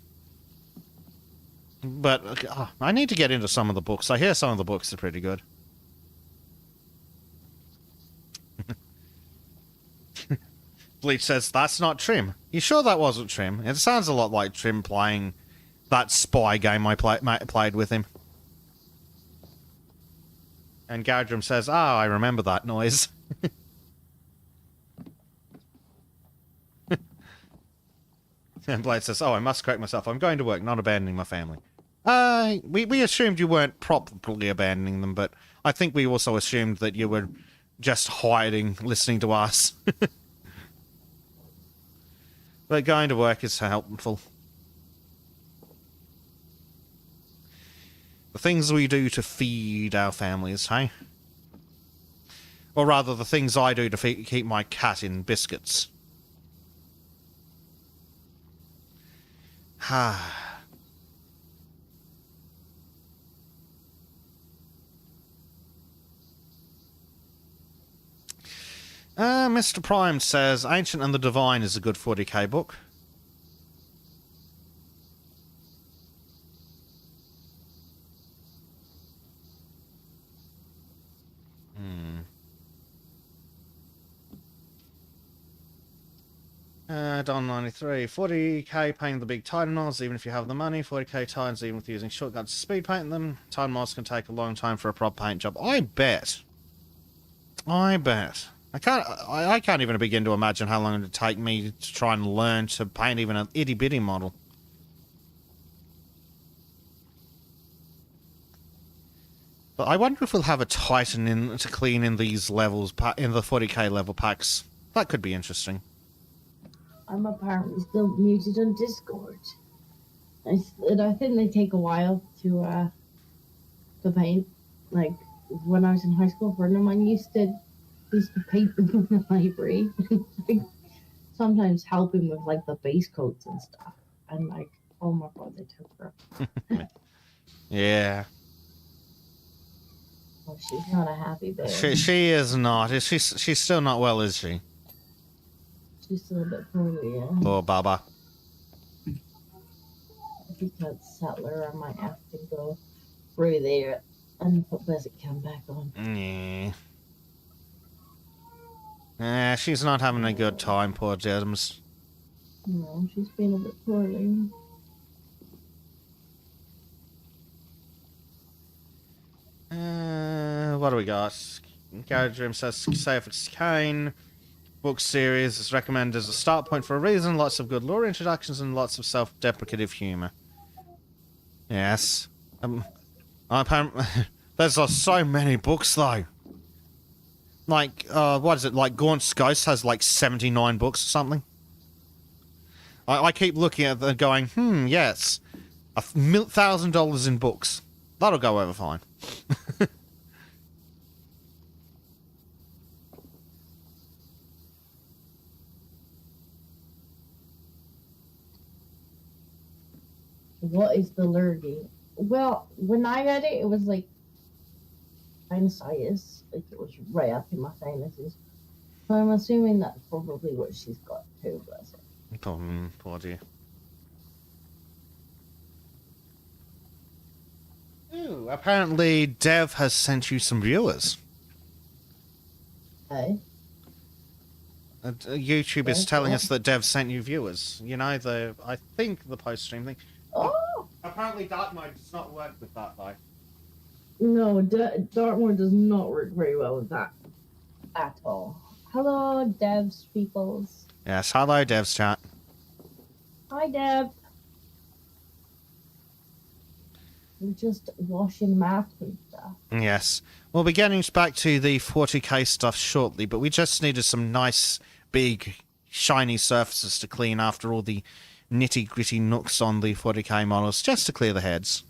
But I need to get into some of the books. I hear some of the books are pretty good. Bleach says, that's not Trim. You sure that wasn't Trim? It sounds a lot like Trim playing that spy game I played with him. And Gaudrum says, I remember that noise. And Blade says, I must correct myself. I'm going to work, not abandoning my family. We assumed you weren't properly abandoning them, but I think we also assumed that you were just hiding, listening to us. But going to work is helpful. The things we do to feed our families, hey? Or rather, the things I do to keep my cat in biscuits. Mr. Prime says, Ancient and the Divine is a good 40k book. Don93, 40k painting the big Titan mods, even if you have the money. 40k Titans, even with using shotguns to speed paint them. Titan mods can take a long time for a proper paint job. I bet. I can't even begin to imagine how long it would take me to try and learn to paint even an itty-bitty model. But I wonder if we'll have a Titan in to clean in these levels, in the 40k level packs. That could be interesting. I'm apparently still muted on Discord. I think they take a while to paint. Like, when I was in high school, a friend of mine used to paint them in the library. Like, sometimes helping with, like, the base coats and stuff. And, like, oh my god, they took forever. Yeah. Oh, she's not a happy baby. She is not. She's still not well, is she? She's still a bit poorly, yeah. Oh, Baba. If you can't settle her, I might have to go through there and put Basic Cam back on. Yeah. She's not having a good time, poor Gems. No, she's been a bit poorly. What do we got? Garage Room says, Safe it's Kane. Book series is recommended as a start point for a reason. Lots of good lore introductions and lots of self-deprecative humor. Yes. Apparently, there's so many books, though. Like, what is it? Like, Gaunt's Ghost has like 79 books or something. I keep looking at them going, yes, $1,000 in books. That'll go over fine. What is the lurgy? Well, when I read it, it was like sinusitis. Like it was right up in my sinuses. So I'm assuming that's probably what she's got too, bless her. Poor dear. Ooh, apparently Dev has sent you some viewers. Hey? YouTube is Yes, telling what? us that Dev sent you viewers. You know, I think the post-stream thing. Oh! Apparently dark mode does not work with that, though. No, Dartmoor does not work very well with that at all. Hello, Devs peoples. Yes, hello, Dev's chat. Hi, Dev. We're just washing maps and stuff. Yes. We'll be getting back to the 40k stuff shortly, but we just needed some nice, big, shiny surfaces to clean after all the nitty-gritty nooks on the 40k models, just to clear the heads.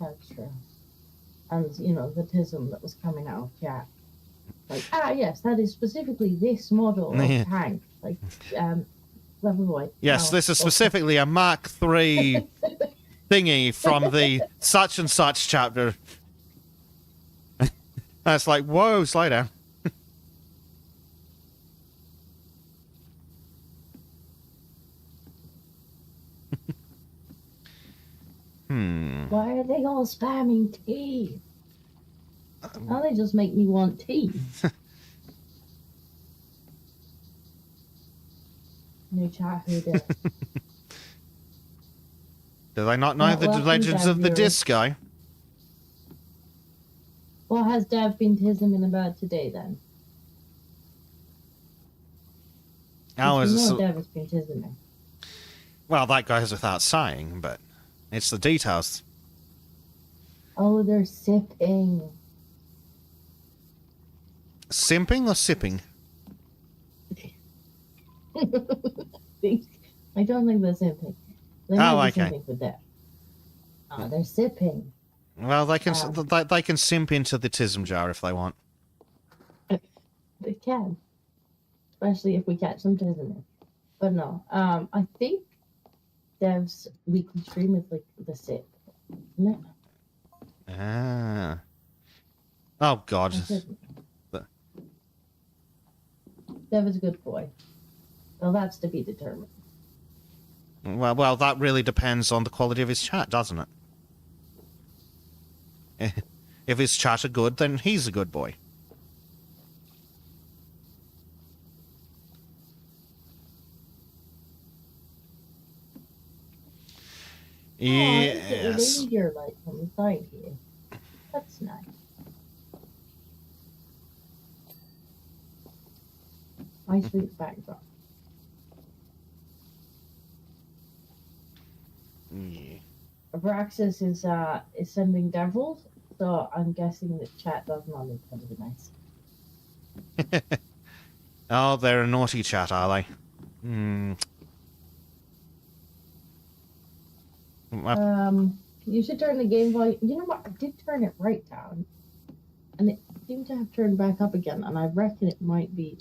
That's true. And, you know, the tism that was coming out of chat. Like, yes, that is specifically this model of tank. Like, level boy. Yes, Oh, this is specifically a Mark III thingy from the such and such chapter. It's like, whoa, slow down. Why are they all spamming tea? Now they just make me want tea. No chat, who did? Do they not know the welcome, legends Dev of the viewers. disco? What has Dev been tisming about today, then? Oh, You is know Dev has been tisming. well, that goes without saying, but it's the details. Oh, they're sipping. Simping or sipping? I don't think they're sipping. They might be sipping for Dev. Oh, they're sipping. Well, they can they can simp into the tism jar if they want. They can. Especially if we catch them tisming. But no, I think Dev's weekly stream is like the sip, isn't it? Ah. Oh, God. Dev is a good boy. Well, that's to be determined. Well, that really depends on the quality of his chat, doesn't it? If his chat are good, then he's a good boy. Yes. Oh, your light from the side here. That's nice. Nice sweet backdrop. Yeah. Abraxas is sending devils, so I'm guessing that chat does not look very nice. Oh, they're a naughty chat, are they? You should turn the game volume. You know what? I did turn it right down, and it seemed to have turned back up again. And I reckon it might be.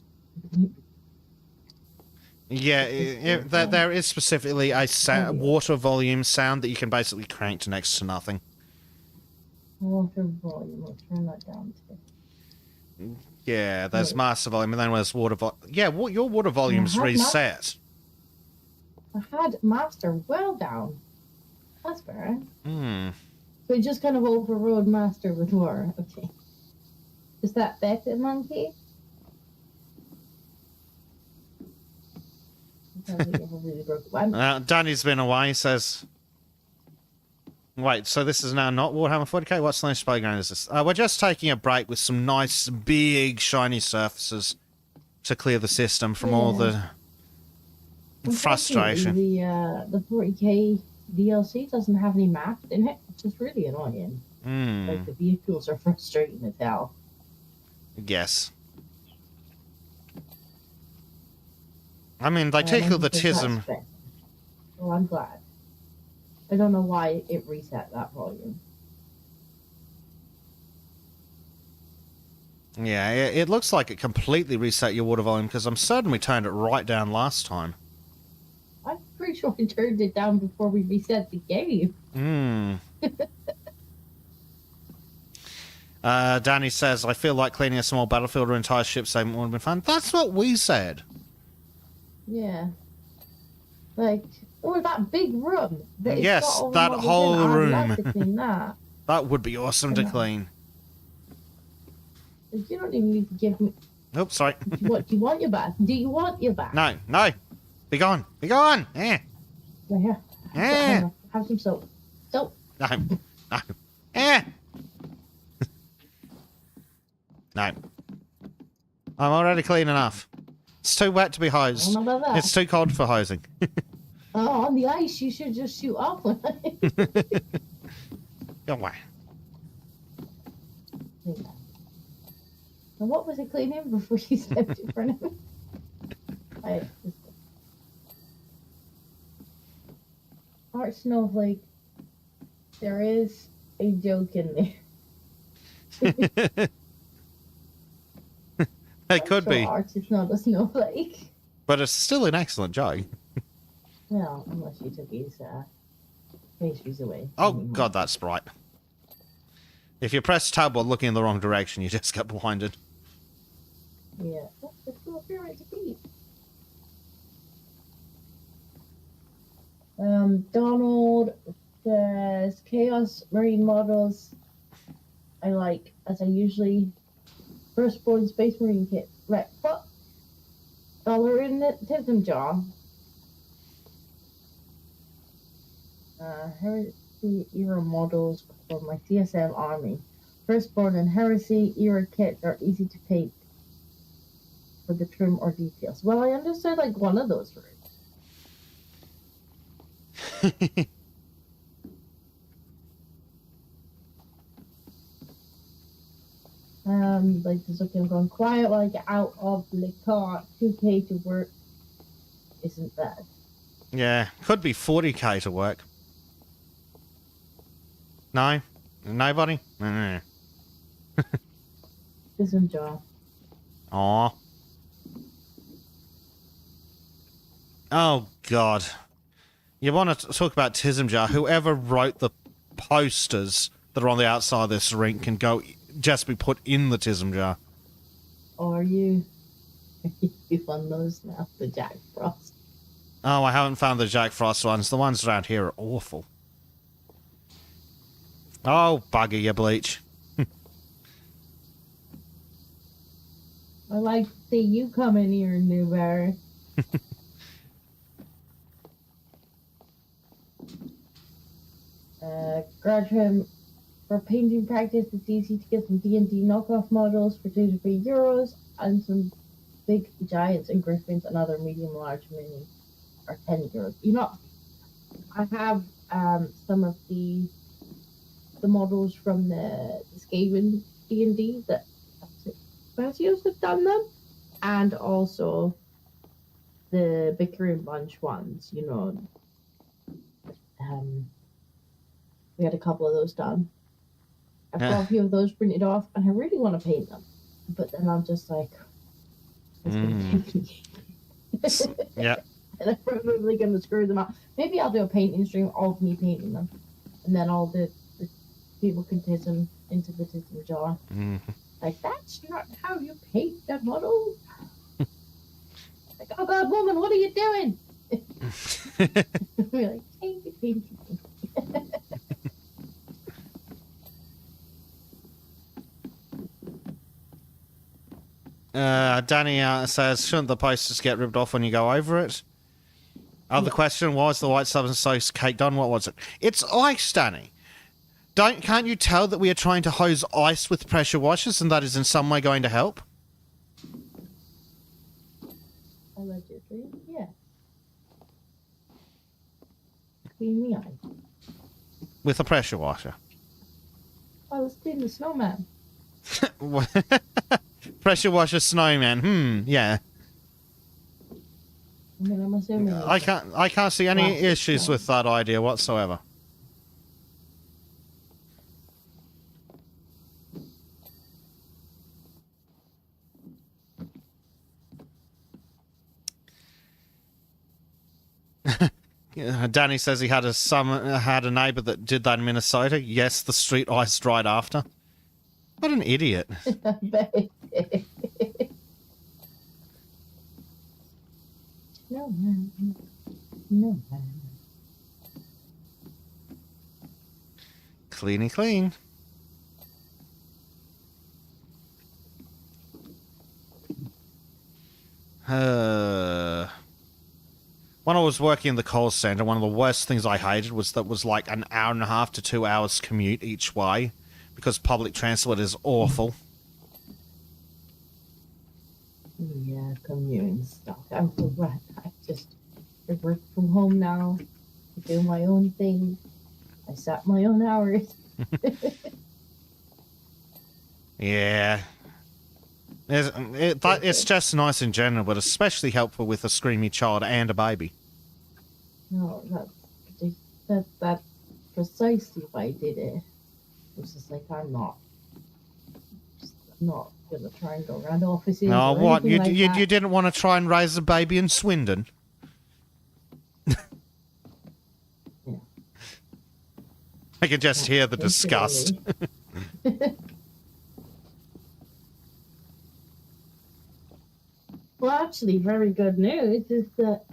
Yeah, there is specifically a water volume sound that you can basically crank to next to nothing. Water volume. I'll turn that down too. Yeah, there's master volume, and then there's water volume. Yeah, your water volume's reset. I had master well down. That's fair. So it just kind of overrode master with water. Okay. Is that better, monkey? Danny's been away, he says. Wait, so this is now not Warhammer 40k? What's the next playground is this? We're just taking a break with some nice, big, shiny surfaces to clear the system from all the frustration. The 40k DLC doesn't have any maps in it, which is really annoying. Like, the vehicles are frustrating as hell. Yes. I mean, they tickle the tism. Well, I'm glad. I don't know why it reset that volume. Yeah, it looks like it completely reset your water volume because I'm certain we turned it right down last time. I'm pretty sure I turned it down before we reset the game. Danny says, I feel like cleaning a small battlefield or entire ship segment would have been fun. That's what we said. Yeah. Like, or that big room. That it's Yes, got all that the models whole in. room. I'd love to clean that. That would be awesome to clean. You don't even need to give me... Oops, sorry. What, do you want your bath? Do you want your bath? No, no. Be gone. Be gone. Right here. Have some soap. Soap. No. No. No. I'm already clean enough. It's too wet to be hosed. I don't know about that. It's too cold for hosing. Oh, on the ice, you should just shoot off. Go away. And what was it cleaning before you stepped in front of me? Art Snowflake, there is a joke in there. It could be. Art is not a snowflake. But it's still an excellent joke. Well, unless you took his pastries away. Oh, God, that's bright. If you press tab while looking in the wrong direction, you just get blinded. Yeah, that's a cool pyramid to beat. Donald says, Chaos Marine models I like, as I usually firstborn Space Marine kit. Right, what? Dollar in the Tism jar. Heresy era models for my CSM army. Firstborn and Heresy era kits are easy to paint for the trim or details. Well, I understood like one of those words. Like this looking going quiet while I get out of the car. 2K to work isn't bad. Yeah, could be 40k to work. No? Nobody? No. Tism jar. Aw. Oh, God. You want to talk about Tism Jar? Whoever wrote the posters that are on the outside of this ring can go just be put in the Tism Jar. Are you on those now? The Jack Frost. Oh, I haven't found the Jack Frost ones. The ones around here are awful. Oh, bugger you, Bleach. I like to see you come in here, Newberry. Grudgeham, for painting practice, it's easy to get some D&D knockoff models for €2 to €3, and some big giants and griffins and other medium-large minis are €10. You know, I have some of the models from the Skaven D&D that Spatios have done them, and also the Bickering Bunch ones, you know. We had a couple of those done. I've got a few of those printed off, and I really want to paint them. But then I'm just like, it's going to take me. Yeah. And I'm probably going to screw them up. Maybe I'll do a painting stream of me painting them. And then all the people can tism into the tism jar. Like, that's not how you paint the model. Like, oh God, woman, what are you doing? We're like, paint. Danny says, shouldn't the posters get ripped off when you go over it? Other question, why is the white substance so caked on? What was it? It's ice, Danny. Can't you tell that we are trying to hose ice with pressure washers and that is in some way going to help? Allegedly, yeah. Clean the ice. With a pressure washer. Oh, let's clean the snowman. Pressure washer snowman. Yeah. I mean, I'm assuming I can't see any plastic issues with that idea whatsoever. Danny says he had a neighbour that did that in Minnesota. Yes, the street iced right after. What an idiot. No, man. No, man. Cleany clean. When I was working in the call centre, one of the worst things I hated was that was like an hour and a half to 2 hours commute each way because public transport is awful. Yeah, commuting stuff. I'm so glad I work from home now. I do my own thing. I set my own hours. Yeah. It's just nice in general, but especially helpful with a screamy child and a baby. No, that's precisely why I did it. It was just like, I'm not gonna try and go around offices. No, what? You that. didn't want to try and raise a baby in Swindon? Yeah. I can just hear the disgust. Well, actually, very good news is that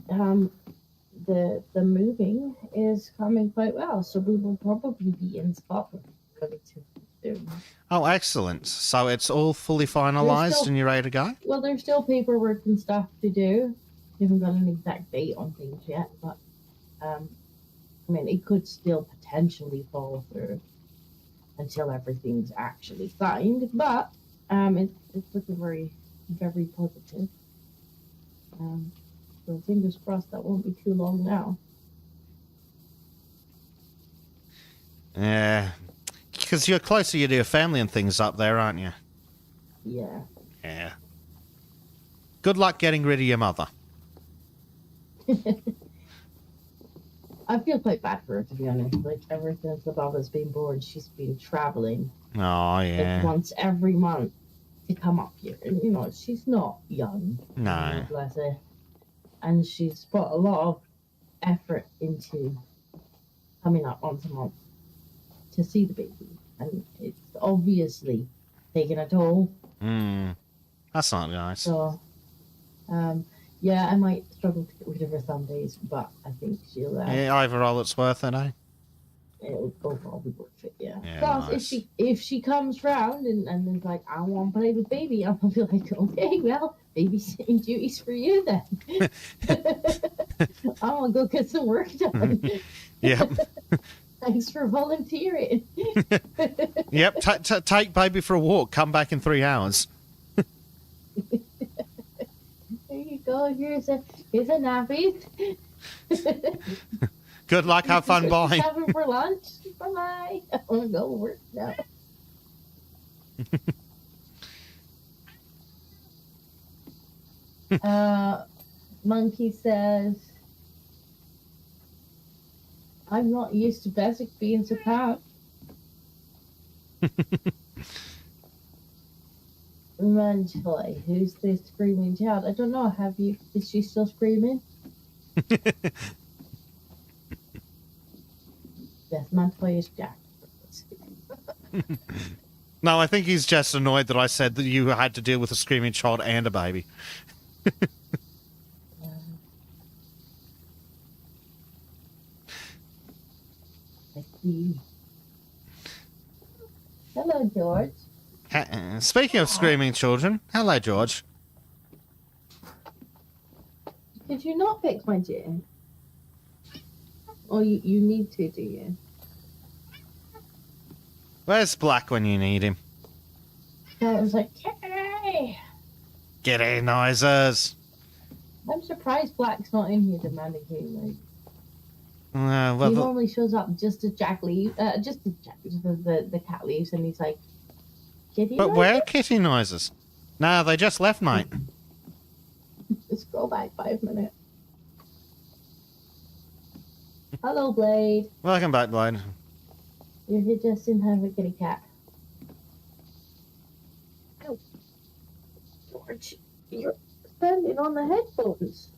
the moving is coming quite well, so we will probably be in Scotland relatively soon. Oh, excellent. So it's all fully finalised and you're ready to go? Well, there's still paperwork and stuff to do. We haven't got an exact date on things yet, but I mean, it could still potentially fall through until everything's actually signed, but it's looking very, very positive. So fingers crossed that won't be too long now. Yeah. Because you're closer to your family and things up there, aren't you? Yeah. Yeah. Good luck getting rid of your mother. I feel quite bad for her, to be honest. Like, ever since the Baba's been born, she's been traveling. Oh, yeah. Like, once every month to come up here. And, you know, she's not young. No. You know, bless her. And she's put a lot of effort into coming up once a month to see the baby. And it's obviously taking a toll. That's not nice. So, yeah, I might struggle to get rid of her some days, but I think she'll... yeah, overall it's worth it, eh? It'll overall be worth it, yeah. Yeah, Plus, nice. if she comes round and is like, I want to play with baby, I'm going to be like, okay, well, babysitting duties for you then. I want to go get some work done. Yep. Thanks for volunteering. Yep, take baby for a walk, come back in 3 hours. There you go, here's a nappy. Good luck, have fun, bye. Having for lunch, bye-bye. I want to go work now. Monkey says, I'm not used to Basic being so proud. Manjoy, who's the screaming child? I don't know. Is she still screaming? Yes, Manjoy is Jack. No, I think he's just annoyed that I said that you had to deal with a screaming child and a baby. I see. Hello, George. Speaking of screaming children, hello, George. Did you not fix my gin? Or you need to, do you? Where's Black when you need him? So I was like, Kitty! G'day, noises. I'm surprised Black's not in here demanding food. Well, He normally shows up just as Jack leaves, the cat leaves, and he's like, Kitty. but where are kitty noises? No, they just left, mate. Just scroll back 5 minutes. Hello, Blade. Welcome back, Blade. You're here just in time for kitty cat. Oh, George, you're standing on the headphones.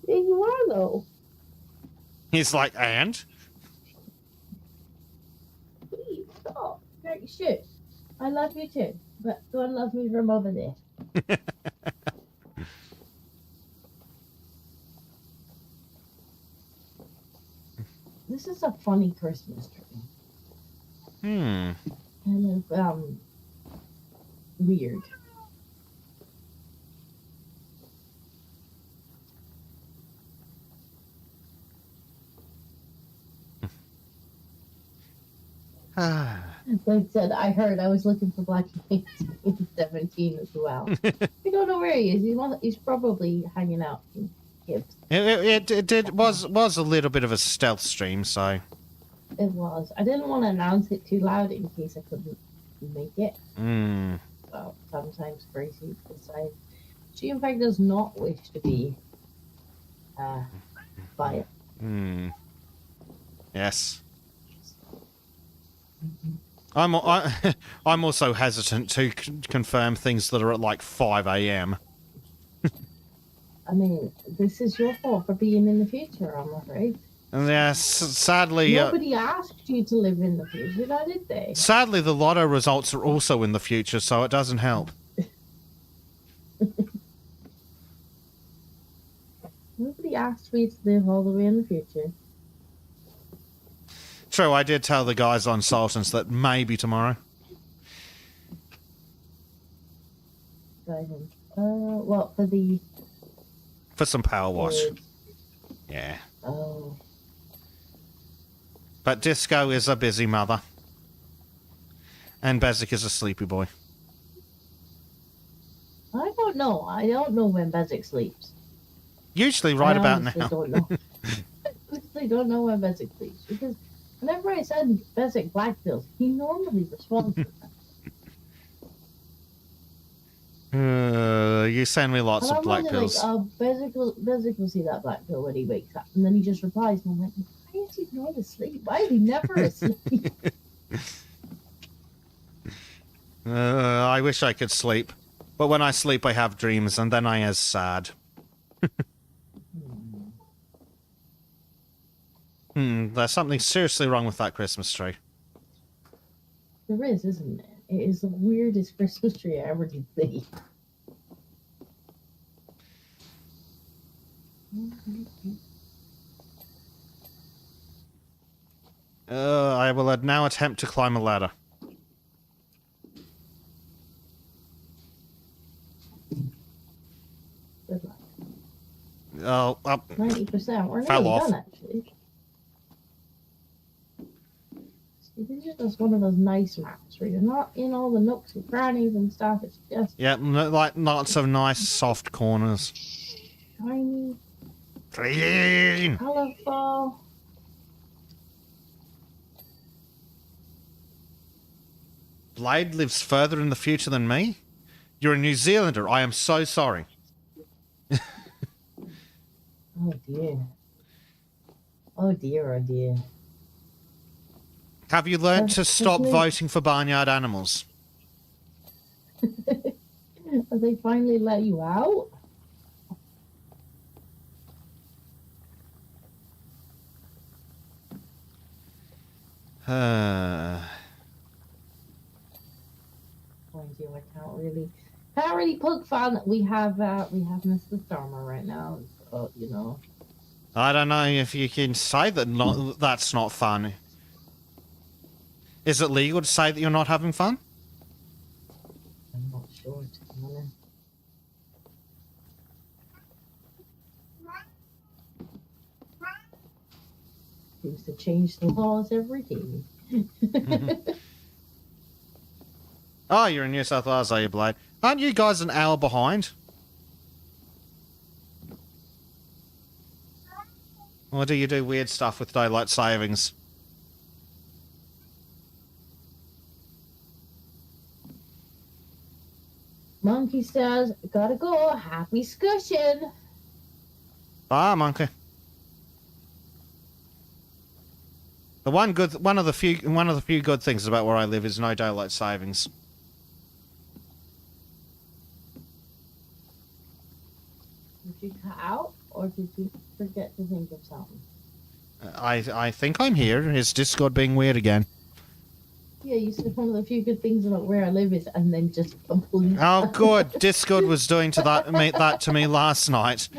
Yeah, you are, though. He's like, and? Please, stop. No, you should. I love you too, but God loves me from over there. This is a funny Christmas tree. Kind of, weird. Like said, I heard I was looking for Black in 17 as well. We don't know where he is. He's probably hanging out in Gibbs. It was a little bit of a stealth stream, so. It was. I didn't want to announce it too loud in case I couldn't make it. So sometimes Gracie decides she in fact does not wish to be quiet. Yes. I'm also hesitant to confirm things that are at like 5 a.m. I mean, this is your fault for being in the future, I'm afraid. Yes, sadly... Nobody asked you to live in the future, now did they? Sadly, the lotto results are also in the future, so it doesn't help. Nobody asked me to live all the way in the future. True, I did tell the guys on Sultans that maybe tomorrow. What, for the... For some Powerwash. Yeah. Oh. But Disco is a busy mother. And Bezic is a sleepy boy. I don't know. I don't know when Bezic sleeps. Usually right about now. I don't know. I honestly don't know when Bezic sleeps. Because whenever I send Bezic black pills, he normally responds to them. You send me lots of black pills. Bezic will see that black pill when he wakes up. And then he just replies. And I'm like, why is he not asleep? Why is he never asleep? I wish I could sleep. But when I sleep, I have dreams, and then I is sad. There's something seriously wrong with that Christmas tree. There is, isn't it? It is the weirdest Christmas tree I ever did see. I will now attempt to climb a ladder. Good luck. Oh, up. 90%. We're Fell nearly off. done, actually. See, this is just one of those nice maps where you're not in all the nooks and crannies and stuff. It's just Yeah, like lots of nice soft corners. shiny, Clean. colorful. Blade lives further in the future than me? You're a New Zealander. I am so sorry. Oh dear. Oh dear, oh dear. Have you learnt to stop voting for barnyard animals? Have they finally let you out? Mind you, I can't really poke fun. We have Mr. Stormer right now, so you know. I don't know if you can say that that's not fun. Is it legal to say that you're not having fun? I'm not sure, to be honest. Seems to change the laws every day. Oh, you're in New South Wales, are you, Blade? Aren't you guys an hour behind? Or do you do weird stuff with daylight savings? Monkey says, gotta go. Happy scushing. Bye, monkey. The one of the few good things about where I live is no daylight savings. Did you cut out, or did you forget to think of something? I think I'm here. Is Discord being weird again? Yeah, you said one of the few good things about where I live is, and then just completely. Oh, good. Discord was doing that to me last night.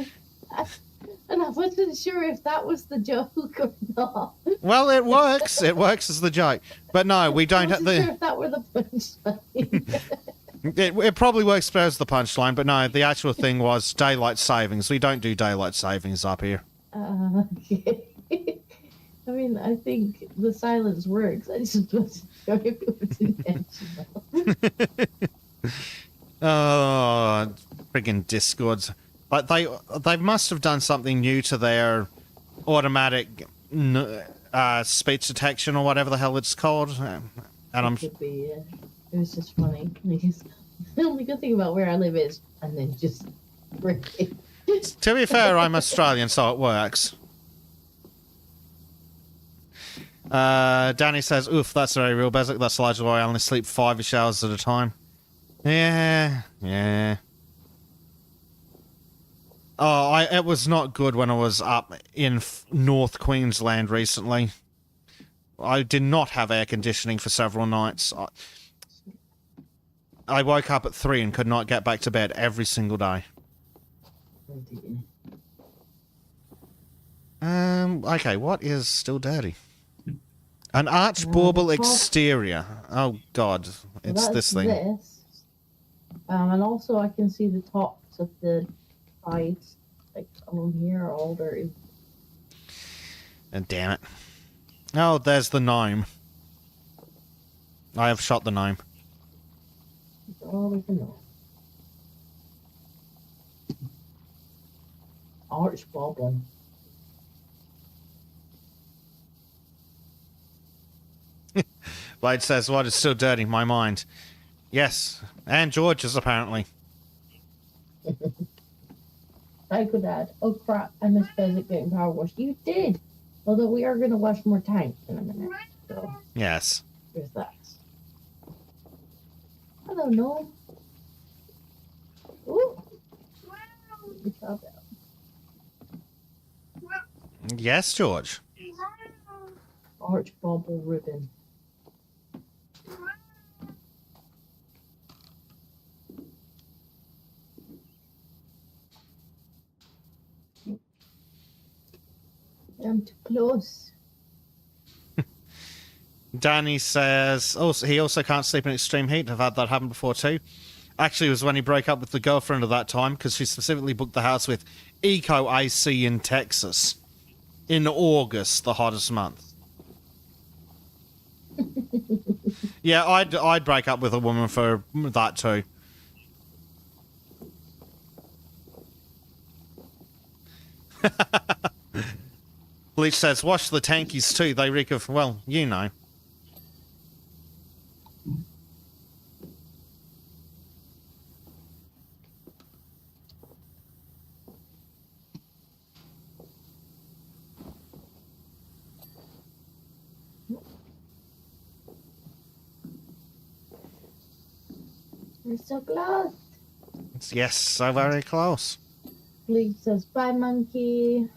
And I wasn't sure if that was the joke or not. Well, it works. It works as the joke. But no, we don't have sure if that were the punchline. It probably works better as the punchline, but no, the actual thing was daylight savings. We don't do daylight savings up here. Okay. I mean, I think the silence works. I just wasn't sure if it was intentional. Oh, friggin' Discords. But they must have done something new to their automatic speech detection or whatever the hell it's called. And I'm. Could be, yeah. It was just funny. Because the only good thing about where I live is, and then just breaking. To be fair, I'm Australian, so it works. Danny says, oof, that's very real, Bezic. That's largely why I only sleep 5-ish hours at a time. Yeah. Oh, it was not good when I was up in North Queensland recently. I did not have air conditioning for several nights. I woke up at 3 and could not get back to bed every single day. Okay, what is still dirty? An arch bauble exterior. Oh, God. It's this thing. And also I can see the tops of the sides, like along here, are all dirty. And damn it. Oh, there's the gnome. I have shot the gnome. That's all we can know. Arch bauble. Blade says, what is still dirty? My mind. Yes, and George's apparently. I could add, oh crap, I missed Bezic getting power wash. You did! Although we are going to wash more tanks in a minute. So Yes. there's that. I don't know. Ooh. Yes, George. Arch bauble ribbon. I'm too close. Danny says, he also can't sleep in extreme heat. I've had that happen before too. Actually, it was when he broke up with the girlfriend at that time because she specifically booked the house with Eco AC in Texas in August, the hottest month. Yeah, I'd break up with a woman for that too. Bleach says, wash the tankies too. They reek of, well, you know. We're so close. Yes, so very close. Bleach says, bye, monkey.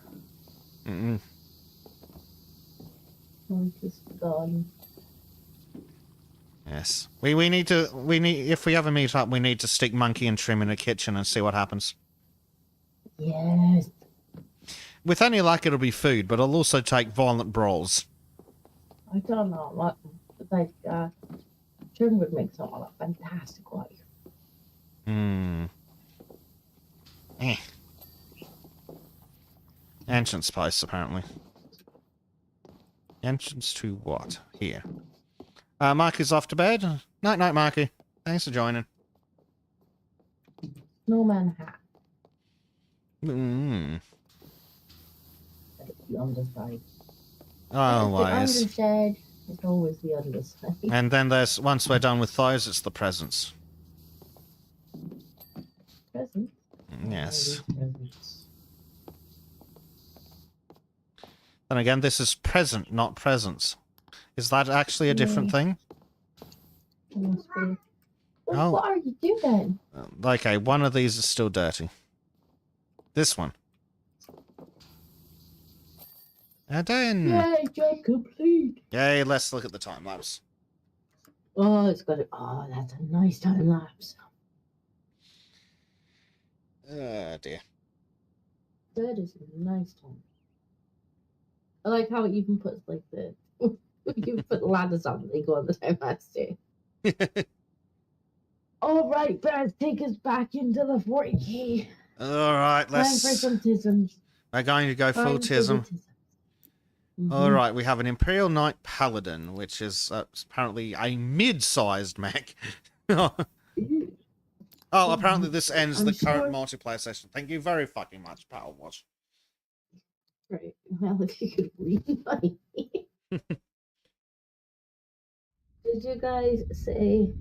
Mm-mm. Monkey's gone. Yes. We need, if we ever meet up, we need to stick Monkey and Trim in a kitchen and see what happens. Yes. With any luck, it'll be food, but it'll also take violent brawls. I don't know what, like, Trim would make some of a fantastic wife. Entrance place, apparently. Entrance to what? Here. Marky's off to bed. Night, Marky. Thanks for joining. Snowman hat. Mm. The underside. Always. The underside is always the underside. And then there's, once we're done with those, it's the presents. Presents? Yes. Presents. And again, this is present, not presence. Is that actually a different thing? Must be. Well, Oh. what are you doing? Okay, one of these is still dirty. This one. And then... Yay, job complete. Yay, let's look at the time lapse. Oh, it's got it. Oh, that's a nice time lapse. Oh, dear. That is a nice time. I like how it even puts like the you put ladders on and they go on the time lapse too. All right, Brad, take us back into the 40K. All right, let's... Time for some tisms. We're going to go full tism. All right, we have an Imperial Knight Paladin, which is apparently a mid-sized mech. Oh, apparently this ends the current multiplayer session. Thank you very fucking much, Powerwash. Right. Well, if you could read my Did you guys say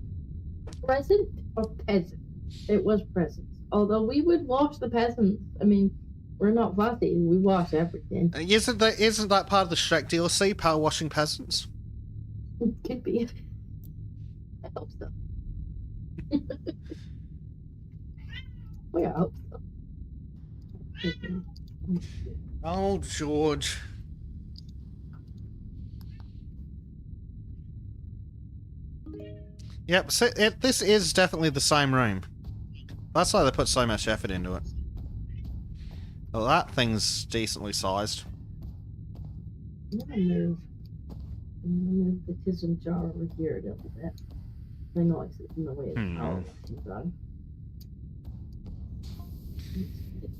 present or peasant? It was present. Although we would wash the peasants. I mean, we're not fussy. We wash everything. Isn't that part of the Shrek DLC, power washing peasants? It could be. I hope so. I hope so. Oh, George. Yep, so this is definitely the same room. That's why they put so much effort into it. Well, that thing's decently sized. I'm gonna move the tism jar over here a little bit. I know it's in the way of the power washing done.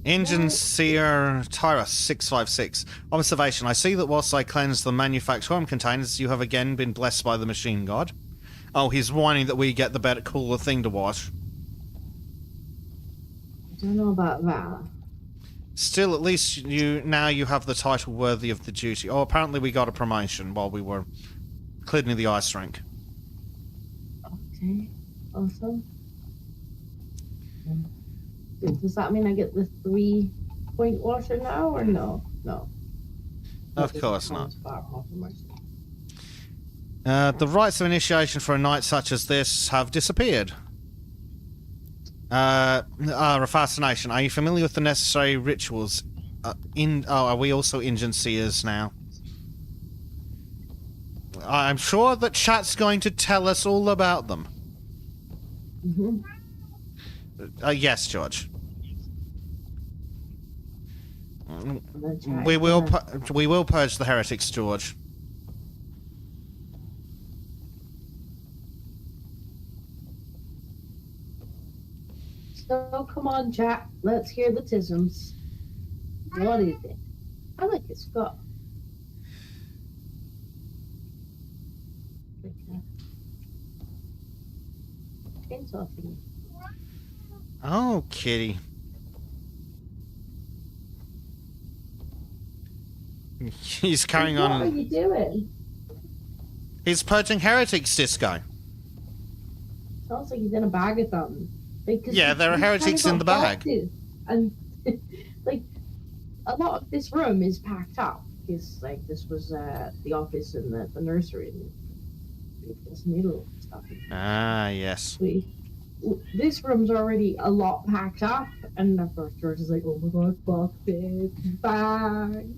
Engine Seer Tyra 656. Observation. I see that whilst I cleanse the manufactured containers, you have again been blessed by the machine god. Oh, he's whining that we get the better, cooler thing to wash. I don't know about that. Still, at least you have the title worthy of the duty. Oh, apparently we got a promotion while we were cleaning the ice rink. Okay, awesome. Does that mean I get the 3-point washer now, or no? No. Of course not. The rites of initiation for a night such as this have disappeared. A fascination. Are you familiar with the necessary rituals? Are we also engine seers now? I'm sure that chat's going to tell us all about them. Yes, George. We will purge the heretics, George. So come on, chat. Let's hear the tisms. What do you think? I like it, Scott. Chainsaw thingy. Oh, kitty. He's carrying on. What are you doing? He's purging heretics, Disco. Sounds like he's in a bag of something. Yeah, there are heretics in the bag. And like a lot of this room is packed up because like this was the office and the nursery and this needle stuff. Ah, yes. This room's already a lot packed up, and of course George is like, "Oh my god, boxes, bag."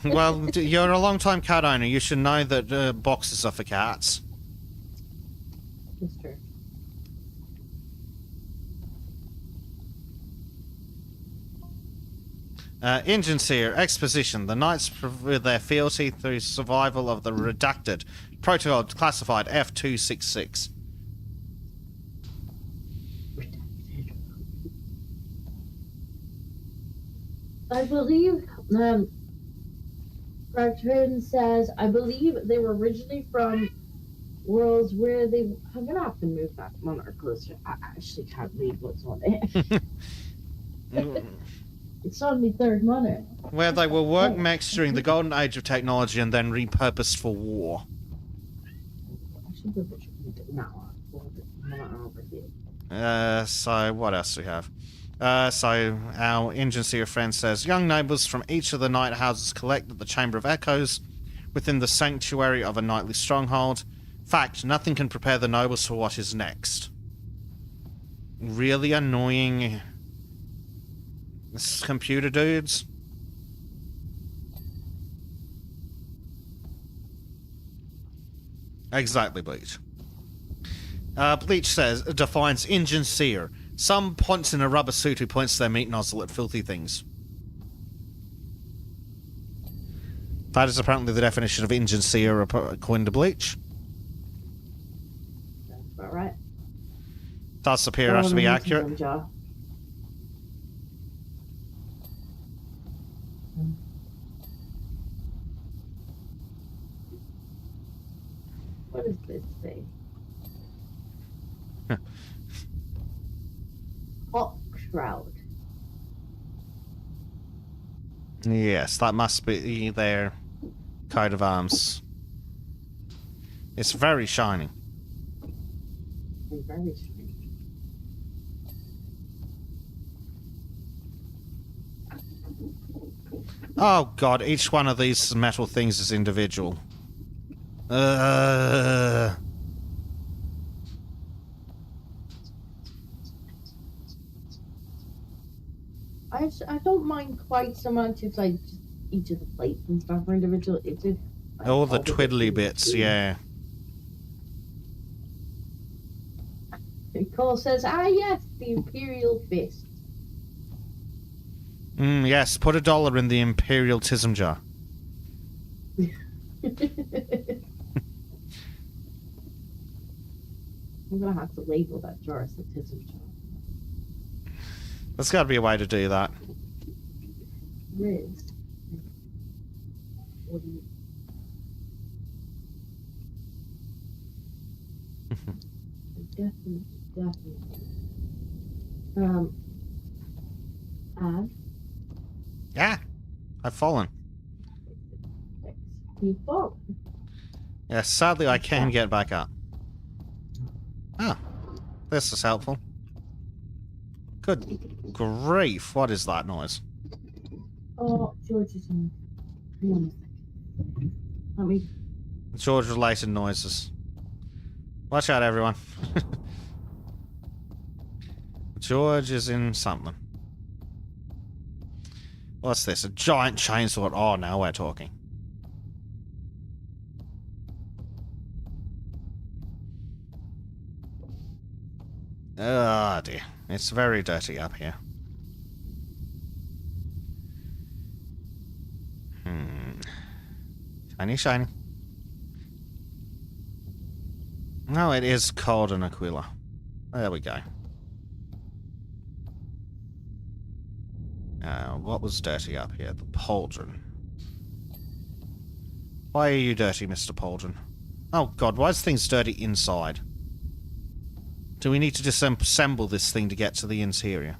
Well, you're a long-time cat owner. You should know that boxes are for cats. That's true. Engine Seer, Exposition. The Knights prove their fealty through survival of the Redacted. Protocol classified F-266. I believe, Cartoon says, I believe they were originally from worlds where they... I'm going to have to move that monarch closer. I actually can't read what's on it. It's on the third monarch. Where they were work mechs during the golden age of technology and then repurposed for war. I should be able to read it now. Over here. So what else do we have? So our agency friend says, young nobles from each of the night houses collect at the Chamber of Echoes within the sanctuary of a nightly stronghold. Fact, nothing can prepare the nobles for what is next. Really annoying computer dudes. Exactly, Bleach. Bleach says, defines ingenseer. Some ponce in a rubber suit who points their meat nozzle at filthy things. That is apparently the definition of ingenseer according to Bleach. That's about right. Does appear to be accurate. What does this say? Hawk shroud. Yes, that must be their coat of arms. It's very shiny. Very shiny. Oh god, each one of these metal things is individual. I don't mind quite so much if like just each of the plates and stuff are individual. It's just like, all the twiddly bits, yeah. Cole says, yes, the Imperial Fist. Yes, put $1 in the Imperial Tism jar. I'm gonna have to label that jar as the Tism jar. There's got to be a way to do that. Riz. What do you... Definitely. Add. Yeah, I've fallen. You fall. Yeah, sadly I can get back up. Oh, this is helpful. Good grief, what is that noise? Oh, George is in. Hang on a second. Let me. George-related noises. Watch out, everyone. George is in something. What's this? A giant chainsaw. Oh, now we're talking. Oh dear. It's very dirty up here. Shiny, shiny. No, it is cold in Aquila. There we go. What was dirty up here? The pauldron. Why are you dirty, Mr. Pauldron? Oh god, why is things dirty inside? Do we need to disassemble this thing to get to the interior?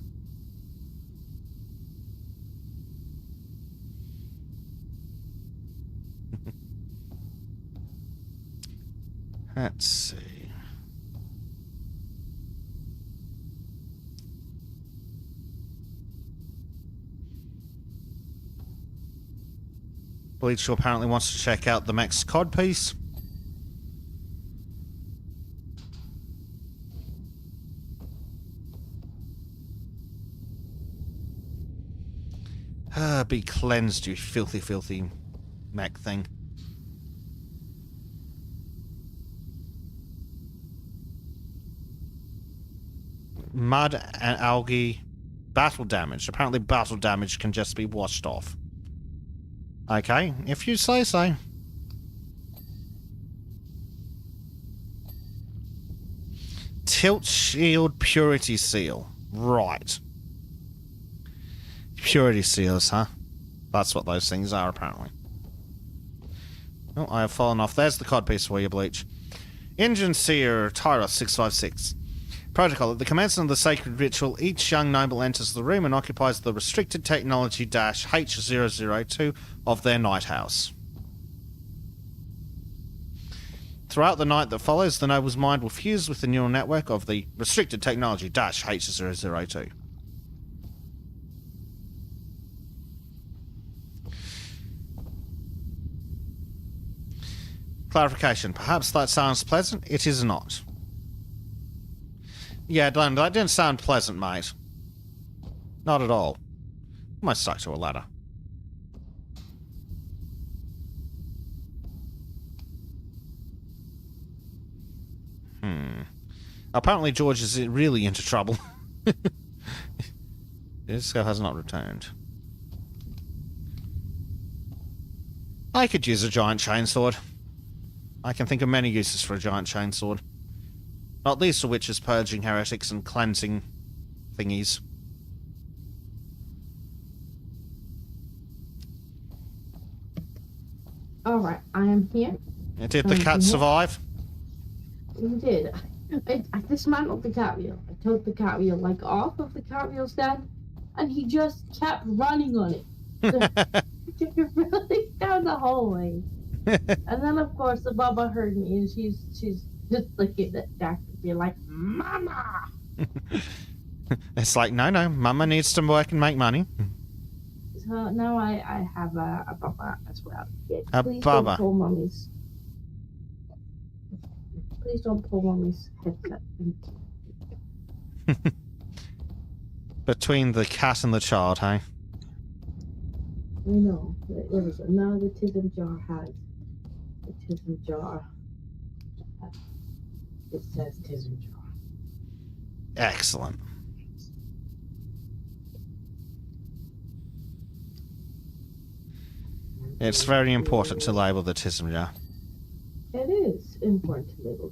Let's see. Bleach apparently wants to check out the Mex cod piece. Be cleansed, you filthy, filthy mech thing. Mud and algae. Battle damage. Apparently battle damage can just be washed off. Okay, if you say so. Tilt shield purity seal. Right. Purity seals, huh? That's what those things are, apparently. Oh, I have fallen off. There's the codpiece for you, Bleach. Engine Seer, Tyros 656. Protocol. At the commencement of the sacred ritual, each young noble enters the room and occupies the restricted technology -H002 of their night house. Throughout the night that follows, the noble's mind will fuse with the neural network of the restricted technology -H002. Clarification. Perhaps that sounds pleasant. It is not. Yeah, Glenn, that didn't sound pleasant, mate. Not at all. I might stuck to a ladder. Apparently George is really into trouble. This guy has not returned. I could use a giant chainsword. I can think of many uses for a giant chainsword. Not least of which is purging heretics and cleansing thingies. Alright, I am here. Did the cat survive? He did. I dismantled the cat wheel. I took the cat wheel like off of the cat wheel stand, and he just kept running on it. So, running down the hallway. And then of course the Baba heard me, and she's just looking at Jack and be like, "Mama." It's like, no, Mama needs to work and make money. So now I have a Baba as well. Yeah, A please Baba. Don't pull Mommy's. Please don't pull Mommy's headset. Between the cat and the child, hey? I know. What is it? Now the tism jar has. The tism jar. It says tism jar. Excellent. It's very important to label the tism jar. It is important to label.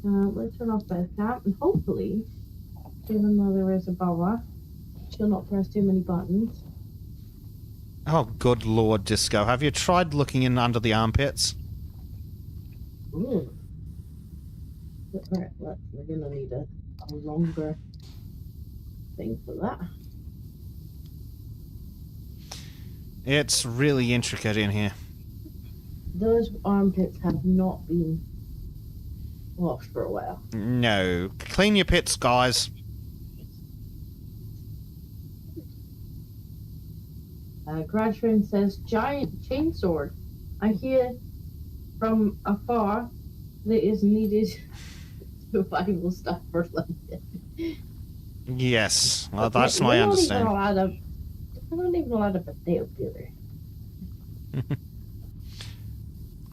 Let's turn off the camp, and hopefully, even though there is a Baba, she'll not press too many buttons. Oh, good lord, Disco. Have you tried looking in under the armpits? Ooh. Alright, we're gonna need a longer thing for that. It's really intricate in here. Those armpits have not been washed for a while. No. Clean your pits, guys. Grashrin says, giant chainsword. I hear from afar that is needed survival stuff for London. Yes, well, that's my understanding. We're not even allowed a potato peeler.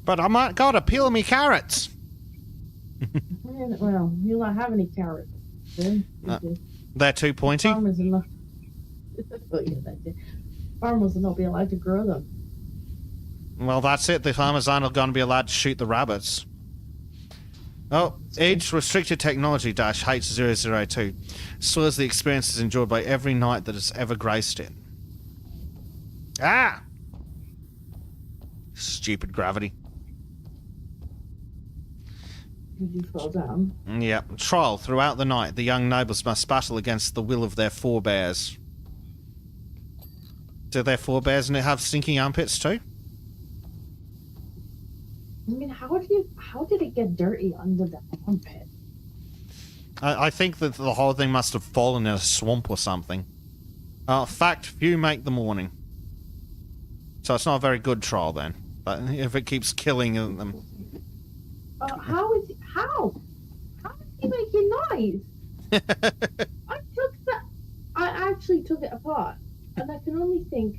But I might gotta peel me carrots. Well, you'll not have any carrots. Then. They're too pointy. Farmers are not. Oh, yeah, that's it. Farmers will not be allowed to grow them. Well, that's it. The farmers aren't going to be allowed to shoot the rabbits. Oh, age restricted technology -H002 stores the experiences endured by every knight that has ever graced it. Ah! Stupid gravity. Did you fall down? Yep. Trial throughout the night. The young nobles must battle against the will of their forebears. Do their forebears have stinking armpits too? I mean, how did it get dirty under the armpit? I think that the whole thing must have fallen in a swamp or something. Fact, few make the morning. So it's not a very good trial then. But if it keeps killing them. How is he making noise? I actually took it apart, and I can only think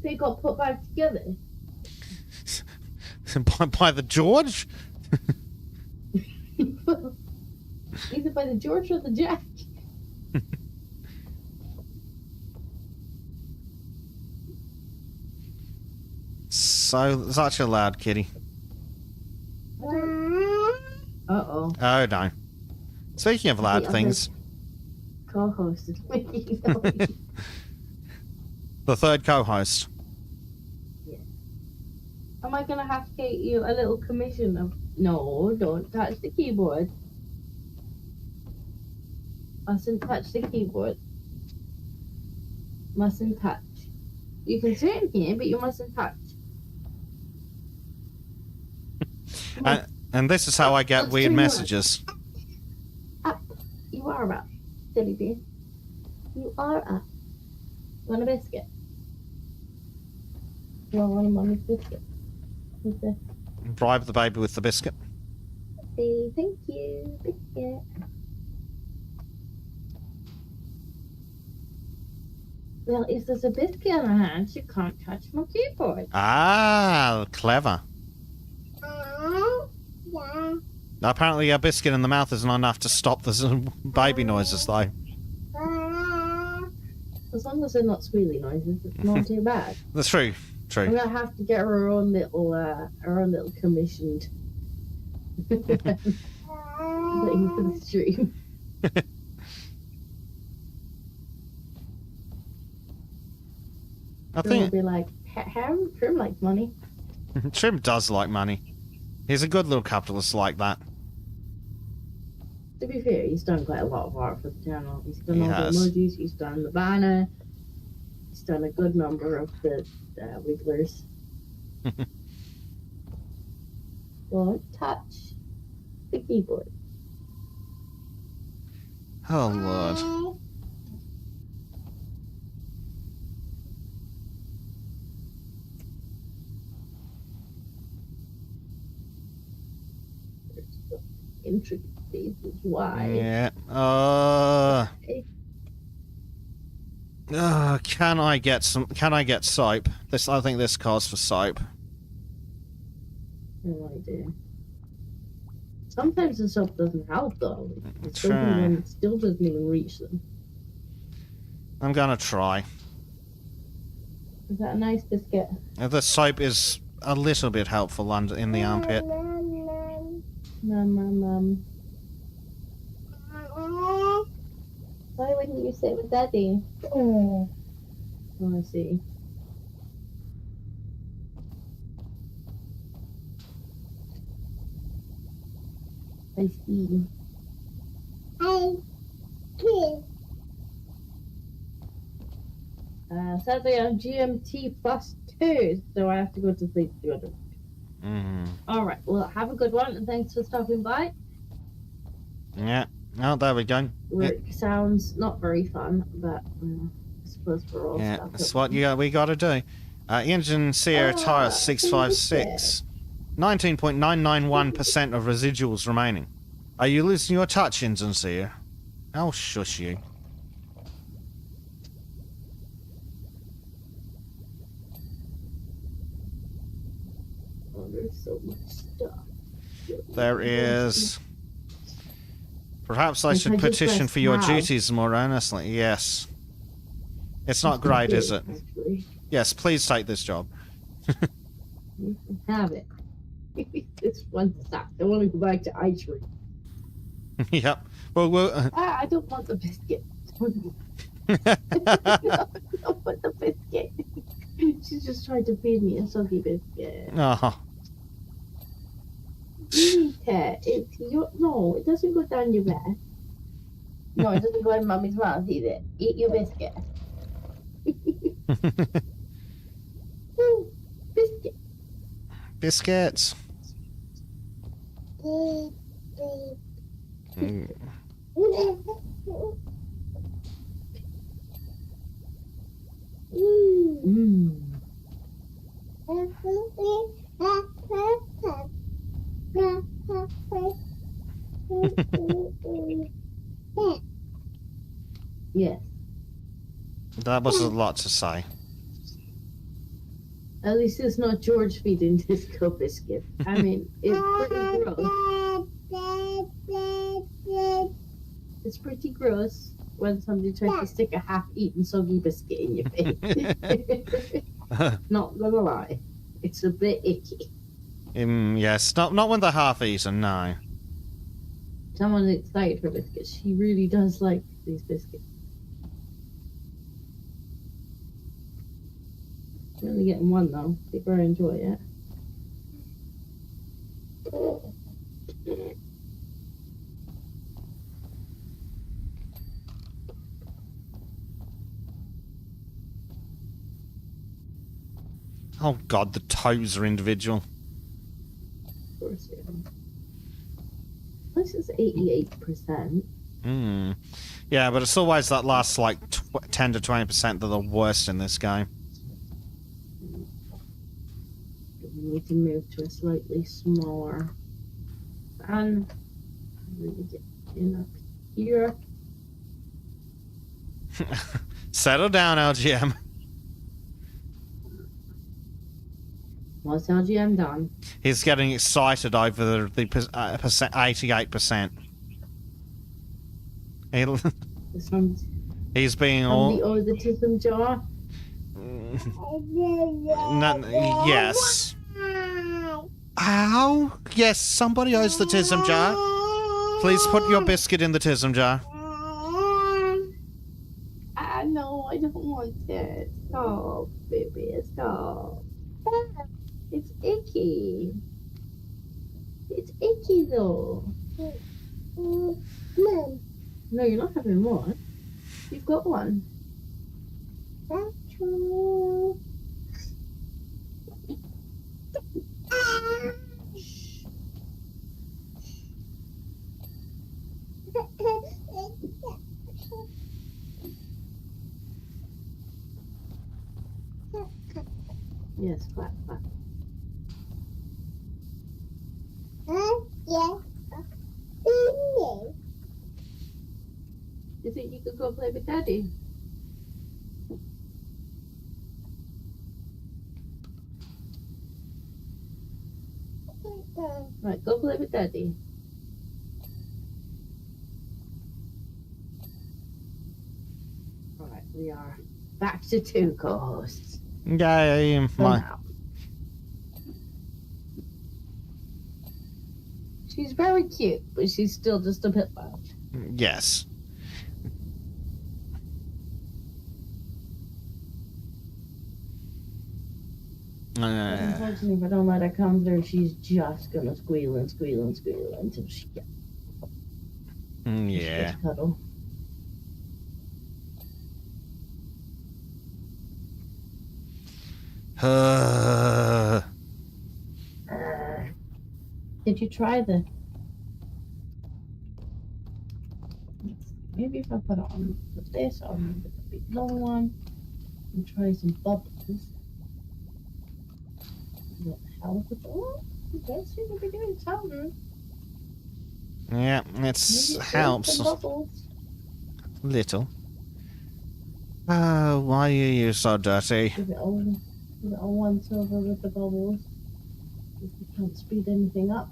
they got put back together. by the George? Either by the George or the Jack. So such a loud kitty. Uh-oh. Oh no. Speaking of loud things. Co-host is making noise. The third co-host. Yeah. Am I gonna have to get you a little commission of... No, don't touch the keyboard. Mustn't touch the keyboard. Mustn't touch. You can sit in here, but you mustn't touch. And this is how I get weird messages. Up. You are up, silly bear. You are up. Want a biscuit? You want one of Mommy's biscuits? Who's this? bribe the baby with the biscuit. Say thank you, biscuit. Well, if there's a biscuit in her hand, she can't touch my keyboard. Ah, clever. Yeah. Apparently a biscuit in the mouth isn't enough to stop the baby noises, though. As long as they're not squealy noises, it's not too bad. That's true. True. I'm gonna have to get her own little commissioned thing for the stream. I think I'll be like, Trim likes money. Trim does like money. He's a good little capitalist like that. To be fair, he's done quite a lot of art for the channel. He's done all the has. emojis, he's done the banner, he's done a good number of the wigglers. Don't touch the keyboard. Oh, Lord. Intricacies is why. Yeah. Can I get soap? I think this calls for soap. No idea. Sometimes the soap doesn't help though. It still doesn't even reach them. I'm gonna try. Is that a nice biscuit? The soap is a little bit helpful in the armpit. Mum. Why wouldn't you sit with Daddy? Oh, I see. I see. Sadly, I'm GMT +2, so I have to go to sleep to go to work. Alright, well, have a good one, and thanks for stopping by. Yeah. Oh, there we go. Work sounds not very fun, but I suppose we're all stuck. That's what we got to do. Engine Sierra Tire 656. 19.991% of residuals remaining. Are you losing your touch, Engine Sierra? I'll shush you. Oh, there's so much stuff. There is. Perhaps I should petition for your duties more earnestly. Yes. It's not great, is it? Actually. Yes, please take this job. You can have it. This one sucks. I want to go back to ice-cream. Yep. Well, I don't want the biscuit. I don't want the biscuit. She's just trying to feed me a soggy biscuit. Oh. Eat it. It's your... No, it doesn't go down your mouth. No, it doesn't go in Mummy's mouth either. Eat your biscuit. Ooh, biscuit. Biscuits. Yes. That was a lot to say. At least it's not George feeding Disco biscuit. I mean, it's pretty gross. It's pretty gross when somebody tries to stick a half-eaten soggy biscuit in your face. Not gonna lie, it's a bit icky. Yes, not when they're half-eaten, no. Someone's excited for biscuits. She really does like these biscuits. I'm only getting one though. They better enjoy it. Oh god, the toes are individual. Of course they are. This is 88%. Yeah, but it's always that last like 10 to 20% that are the worst in this game. need to move to a slightly smaller fan. Really get in up here. Settle down, LGM. What's LGM done? He's getting excited over the 88%. He's being all... the autism jar. Yes. Ow! Yes, somebody owes the tism jar. Please put your biscuit in the tism jar. No, I don't want it. Stop, baby, stop. It's icky. It's icky though. Mom. No, you're not having one. You've got one. That's true. Yes, clap, clap. Yeah. You think you could go play with Daddy? Right, go play with Daddy. Alright, we are back to 2 co-hosts. Yay, She's very cute, but she's still just a bit loud. Yes. Unfortunately, if I don't let her come through, she's just gonna squeal until she gets. Yeah. Cuddle. Did you try the? Maybe if I put on this on the big long one and try some bubbles. What the hell is it? Oh, you guys seem to be doing something. Yeah, it helps. Little. Oh, why are you so dirty? Give it all 1 silver with the bubbles. If you can't speed anything up.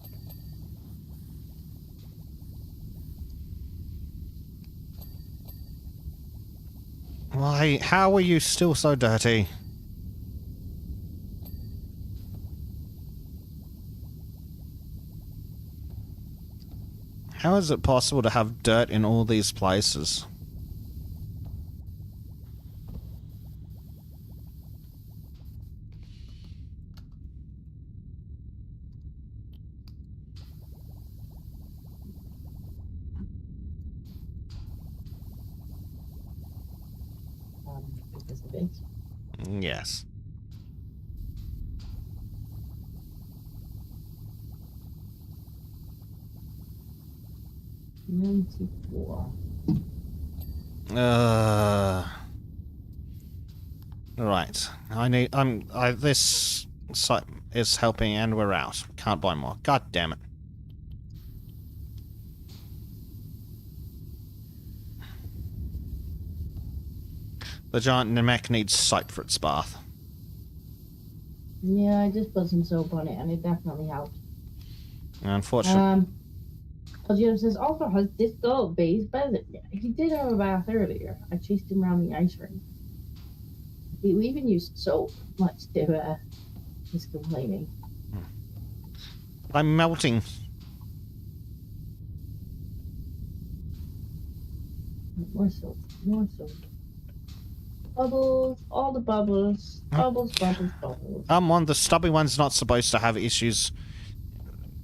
Why? How are you still so dirty? How is it possible to have dirt in all these places? Because of it. Yes. $94. Right. This site is helping and we're out. Can't buy more. God damn it. The giant Namek needs sight for its bath. Yeah, I just put some soap on it and it definitely helped. Unfortunately. Jim says, also, has this dog bathed better? Yeah, he did have a bath earlier. I chased him around the ice rink. We even used soap, much to his complaining. I'm melting. More soap, more soap. Bubbles, all the bubbles. Bubbles, bubbles, bubbles. One, the stubby one's not supposed to have issues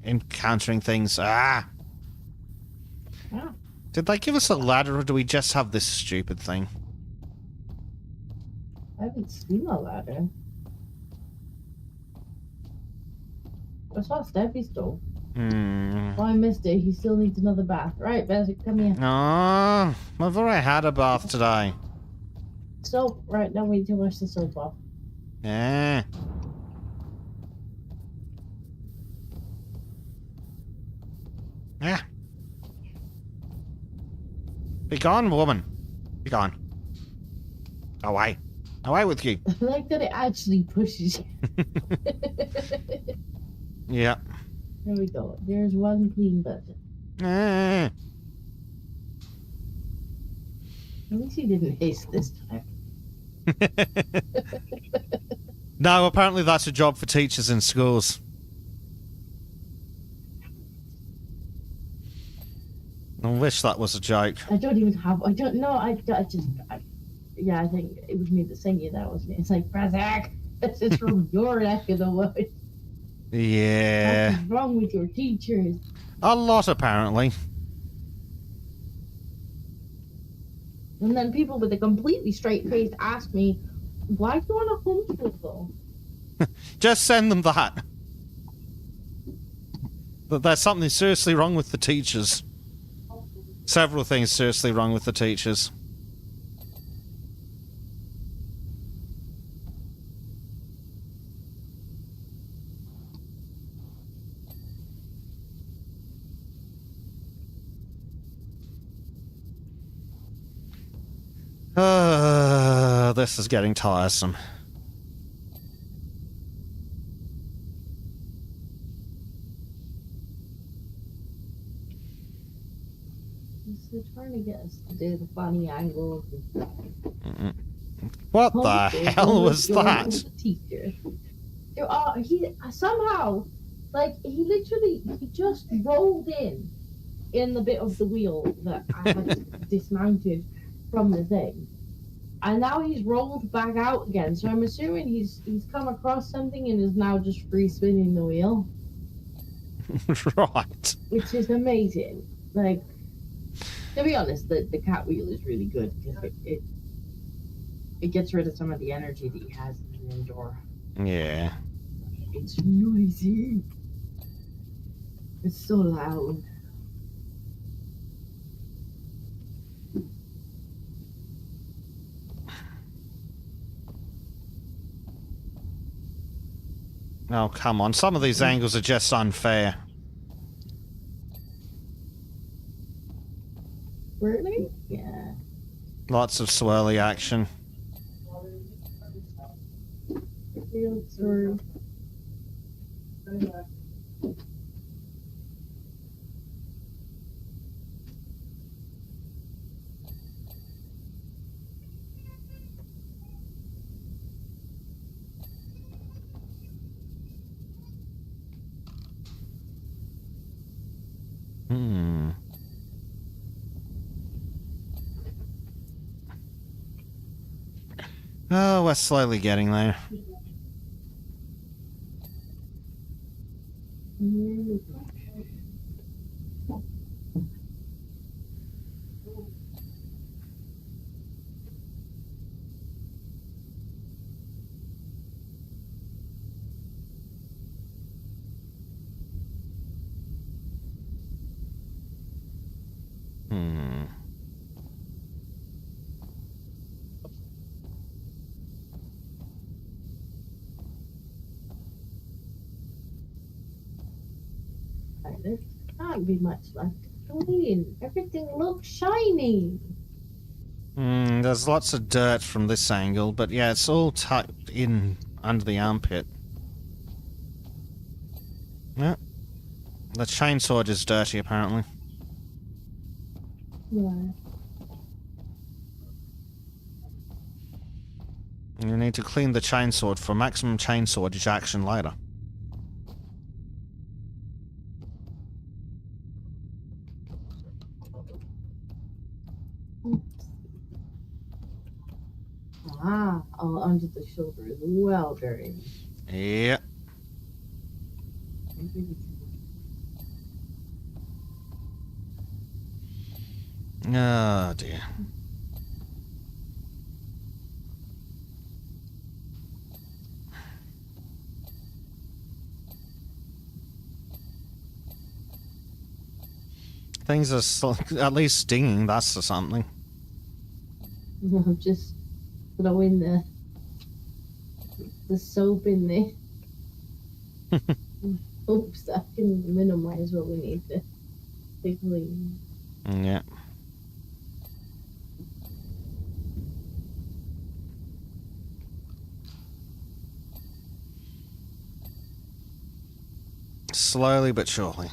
encountering things. Ah! Ah. Did they give us a ladder or do we just have this stupid thing? I haven't seen a ladder. I saw Steffi's stove. Oh, I missed it. He still needs another bath. Right, Basic, come here. Oh, I've already had a bath today. Soap. Right, now we need to wash the soap off. Yeah. Be gone, woman. Be gone. Away. Away with you. I like that it actually pushes you. Yeah. There we go. There's one clean button. Eh. At least he didn't hiss this time. No, apparently that's a job for teachers in schools. I wish that was a joke. I don't know. Yeah, I think it was me that sang you that, wasn't it? It's like, Brazak, this is from your neck of the woods. Yeah. What's wrong with your teachers? A lot, apparently. And then people with a completely straight face ask me, why do you want to homeschool though? Just send them that. That there's something seriously wrong with the teachers. Several things seriously wrong with the teachers. This is getting tiresome. They're trying to get us to do the funny angles. What the hell was that? Teacher. He somehow, like, he just rolled in the bit of the wheel that I had dismounted from the thing. And now he's rolled back out again. So I'm assuming he's come across something and is now just free spinning the wheel. Right. Which is amazing. Like, to be honest, the cat wheel is really good because it gets rid of some of the energy that he has in the indoor. Yeah. It's noisy. It's so loud. Oh, come on. Some of these angles are just unfair. Really? Yeah. Lots of swirly action. Sorry. Oh, we're slowly getting there. There can't be much left to clean. Everything looks shiny. There's lots of dirt from this angle, but yeah, it's all tucked in under the armpit. Yeah. The chainsaw is dirty, apparently. Yeah. You need to clean the chainsaw for maximum chainsaw ejection later. Ah, all under the shoulder is well dirty. Yeah. Oh dear. Things are at least stinging, that's for something. I'm just throwing the soap in there. Oops, that can minimize what we need to clean. Yeah. Slowly but surely.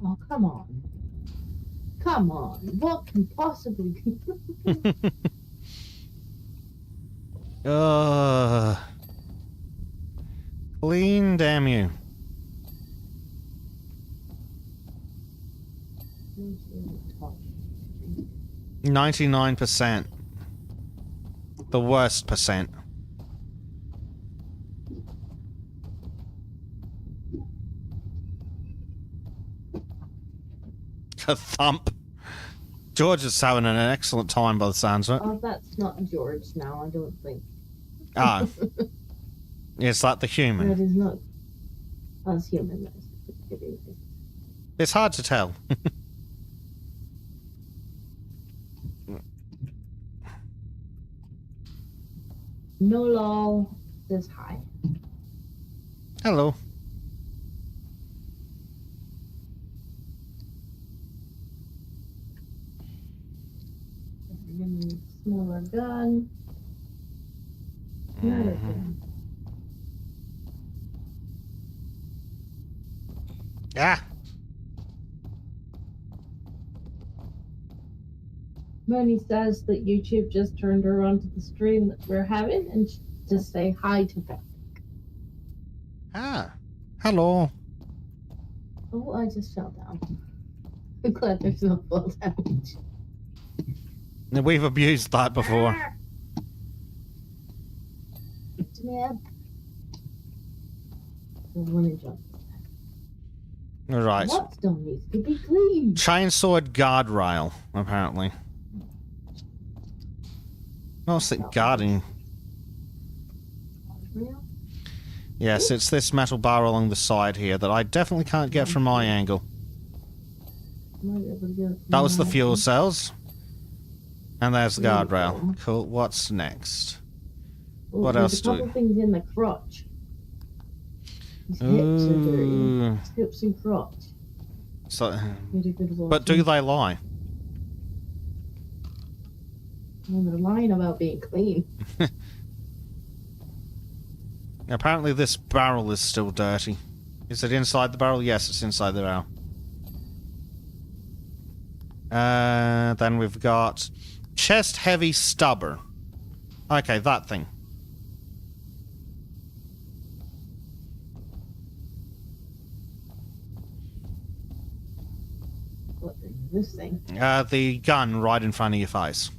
Oh, come on. Come on. What can possibly be? Clean, damn you. 99%. The worst percent. A thump. George is having an excellent time by the sounds of it. Oh, that's not George now, I don't think. Ah. Is that the human? That is not us human. It's hard to tell. No lol says hi. Hello. Smaller gun. Not a gun. Ah. Money says that YouTube just turned her onto the stream that we're having and just say hi to them. Ah. Hello. Oh, I just fell down. I'm glad there's no fall damage. We've abused that before. Lift me up. I want to jump. Right. What still needs to be cleaned? Chainsawed guardrail, apparently. What's it guarding? Yes, it's this metal bar along the side here that I definitely can't get from my angle. That was the fuel cells. And there's the guardrail. Cool. What's next? What else do we... There's a couple things in the crotch. His hips are dirty. His hips and crotch. So, but do they lie? Well, they're lying about being clean. Apparently this barrel is still dirty. Is it inside the barrel? Yes, it's inside the barrel. Then we've got chest heavy stubber. Okay, that thing. What is this thing? The gun right in front of your face.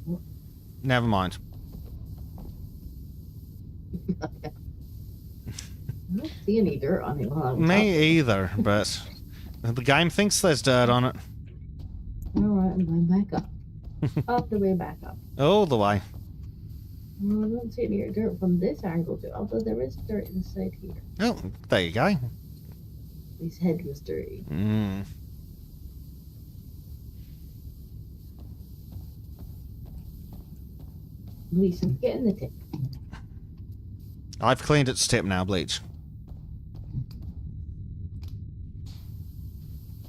What? Never mind. I don't see any dirt on it. Me either, but the game thinks there's dirt on it. Alright, I'm going back up. Up the way back up. All the way. Well, I don't see any dirt from this angle, too. Although there is dirt inside here. Oh, there you go. His head was dirty. Bleach, I'm getting the tip. I've cleaned its tip now, bleach.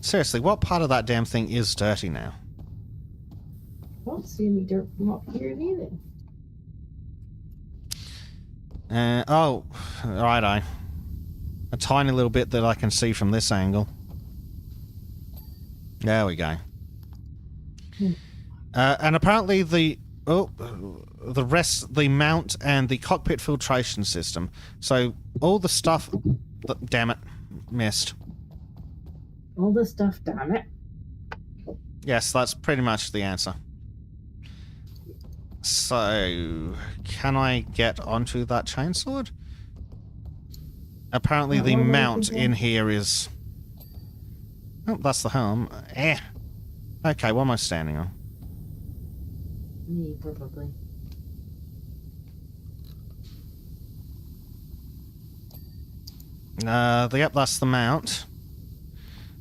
Seriously, what part of that damn thing is dirty now? I don't see any dirt from up here either. Oh, righto. A tiny little bit that I can see from this angle. There we go. And apparently the mount and the cockpit filtration system. So all the stuff... Damn it. Missed. All the stuff, damn it. Yes, that's pretty much the answer. So, can I get onto that chainsword? Apparently the mount in here is... Oh, that's the helm. Okay, what am I standing on? Me, probably. Yep, that's the mount.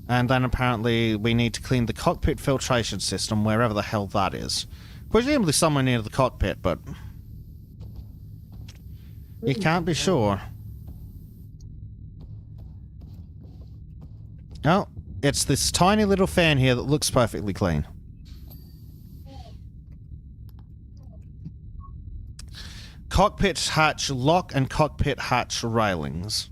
And then apparently we need to clean the cockpit filtration system, wherever the hell that is. Presumably somewhere near the cockpit, but you can't be sure. Oh, it's this tiny little fan here that looks perfectly clean. Cockpit hatch lock and cockpit hatch railings.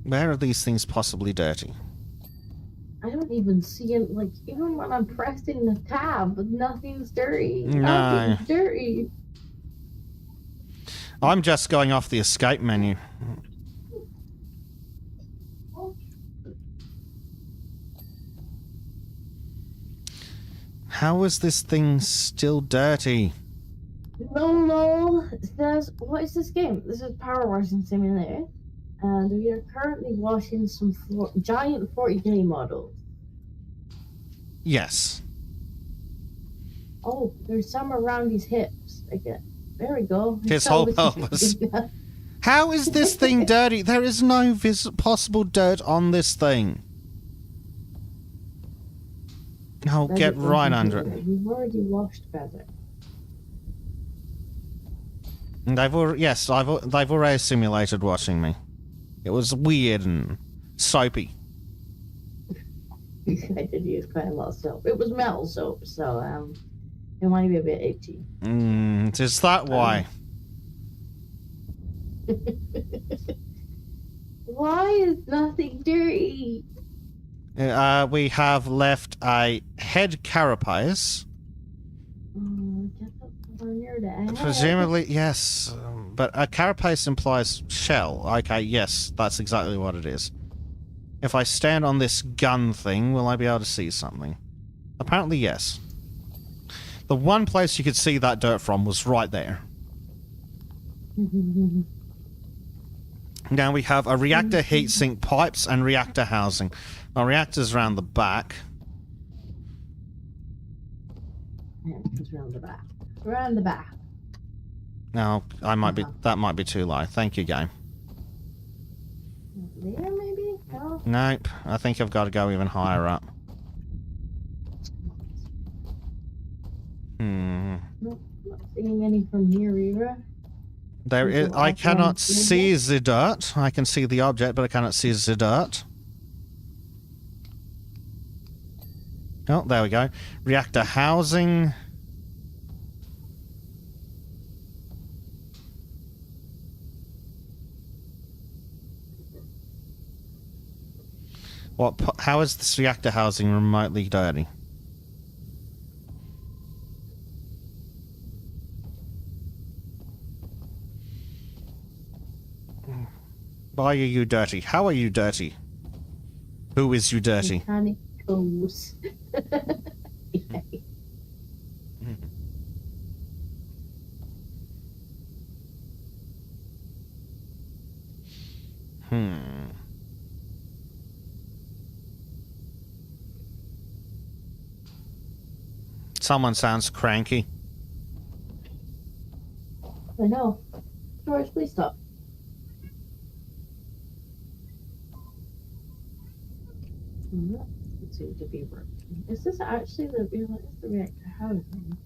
Where are these things possibly dirty? I don't even see it. Like, even when I'm pressing the tab, nothing's dirty. No. Nothing's dirty. I'm just going off the escape menu. How is this thing still dirty? No. It says, what is this game? This is Powerwash Simulator. And we are currently washing some giant 40k models. Yes. Oh, there's some around his hips. Again. There we go. His whole pelvis. How is this thing dirty? There is no possible dirt on this thing. Oh, get right under it. We've already washed better. And they've already simulated watching me. It was weird and soapy. I did use quite a lot of soap. It was metal soap, so it might be a bit itchy. Is that why? Why is nothing dirty? We have left a head carapace. Get up near the head. Presumably, yes. But a carapace implies shell. Okay, yes, that's exactly what it is. If I stand on this gun thing, will I be able to see something? Apparently, yes. The one place you could see that dirt from was right there. Now we have a reactor heatsink pipes and reactor housing. Our reactor's around the back. Yeah, it's around the back. Around the back. Now, that might be too low. Thank you, game. There, maybe? No? Nope. I think I've got to go even higher up. Nope, not seeing any from here either. There is. I cannot see the dirt. I can see the object, but I cannot see the dirt. Oh, there we go. Reactor housing. How is this reactor housing remotely dirty? Why are you dirty? How are you dirty? Who is you dirty? Mechanic toes. Someone sounds cranky. I know. George, please stop. It seems to be working. Is this actually the reactor housing?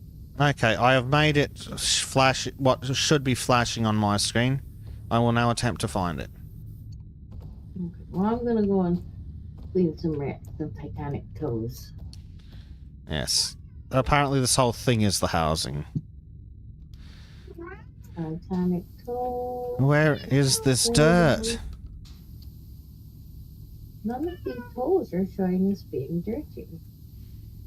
Okay, I have made it flash what should be flashing on my screen. I will now attempt to find it. Okay. Well, I'm gonna go and clean some Titanic toes. Yes. Apparently this whole thing is the housing. Titanic toes. Where is this dirt? None of these toes are showing as being dirty.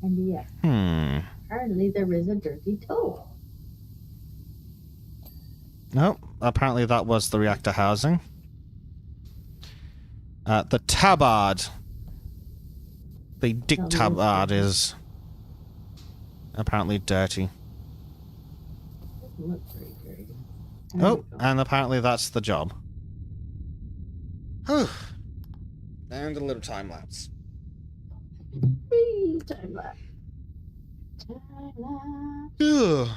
And yet, apparently there is a dirty toe. Nope. Apparently that was the reactor housing. The tabard. The dick tabard is apparently dirty. Doesn't look very dirty. Oh, and apparently that's the job. Whew. And a little time lapse. Time lapse. Time lapse. Ugh.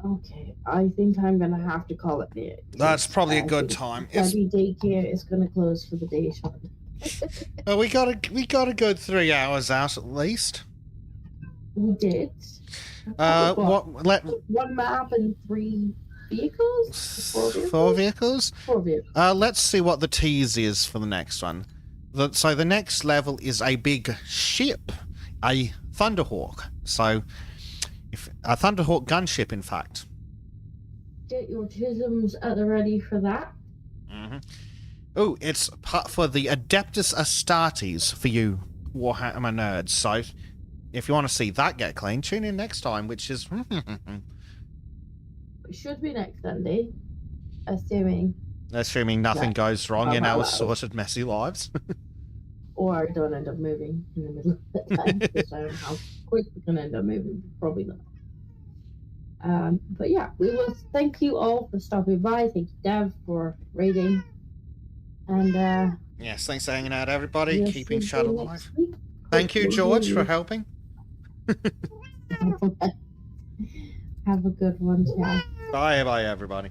Okay, I think I'm gonna have to call it there. That's probably a I good think time. Daddy daycare is gonna close for the day, Sean. Well, we got a good 3 hours out at least. We did. What? Let 1 map and 3 vehicles? 4 vehicles? 4 vehicles. 4 vehicles. Let's see what the tease is for the next one. So the next level is a big ship, a Thunderhawk. So, if a Thunderhawk gunship, in fact. Get your tisms at the ready for that. Mm-hmm. Oh, it's part for the Adeptus Astartes for you Warhammer nerds. So, if you want to see that get clean, tune in next time, which is... It should be next Sunday, assuming nothing goes wrong in our sorted, messy lives. Or I don't end up moving in the middle of the time, because I don't know how quick we're going to end up moving. Probably not. But yeah, we will thank you all for stopping by. Thank you, Dev, for raiding. And yes, thanks for hanging out, everybody. We'll Keeping see Shadow you alive. next week. Thank you, George, for helping. Have a good one, Chad. Bye, everybody.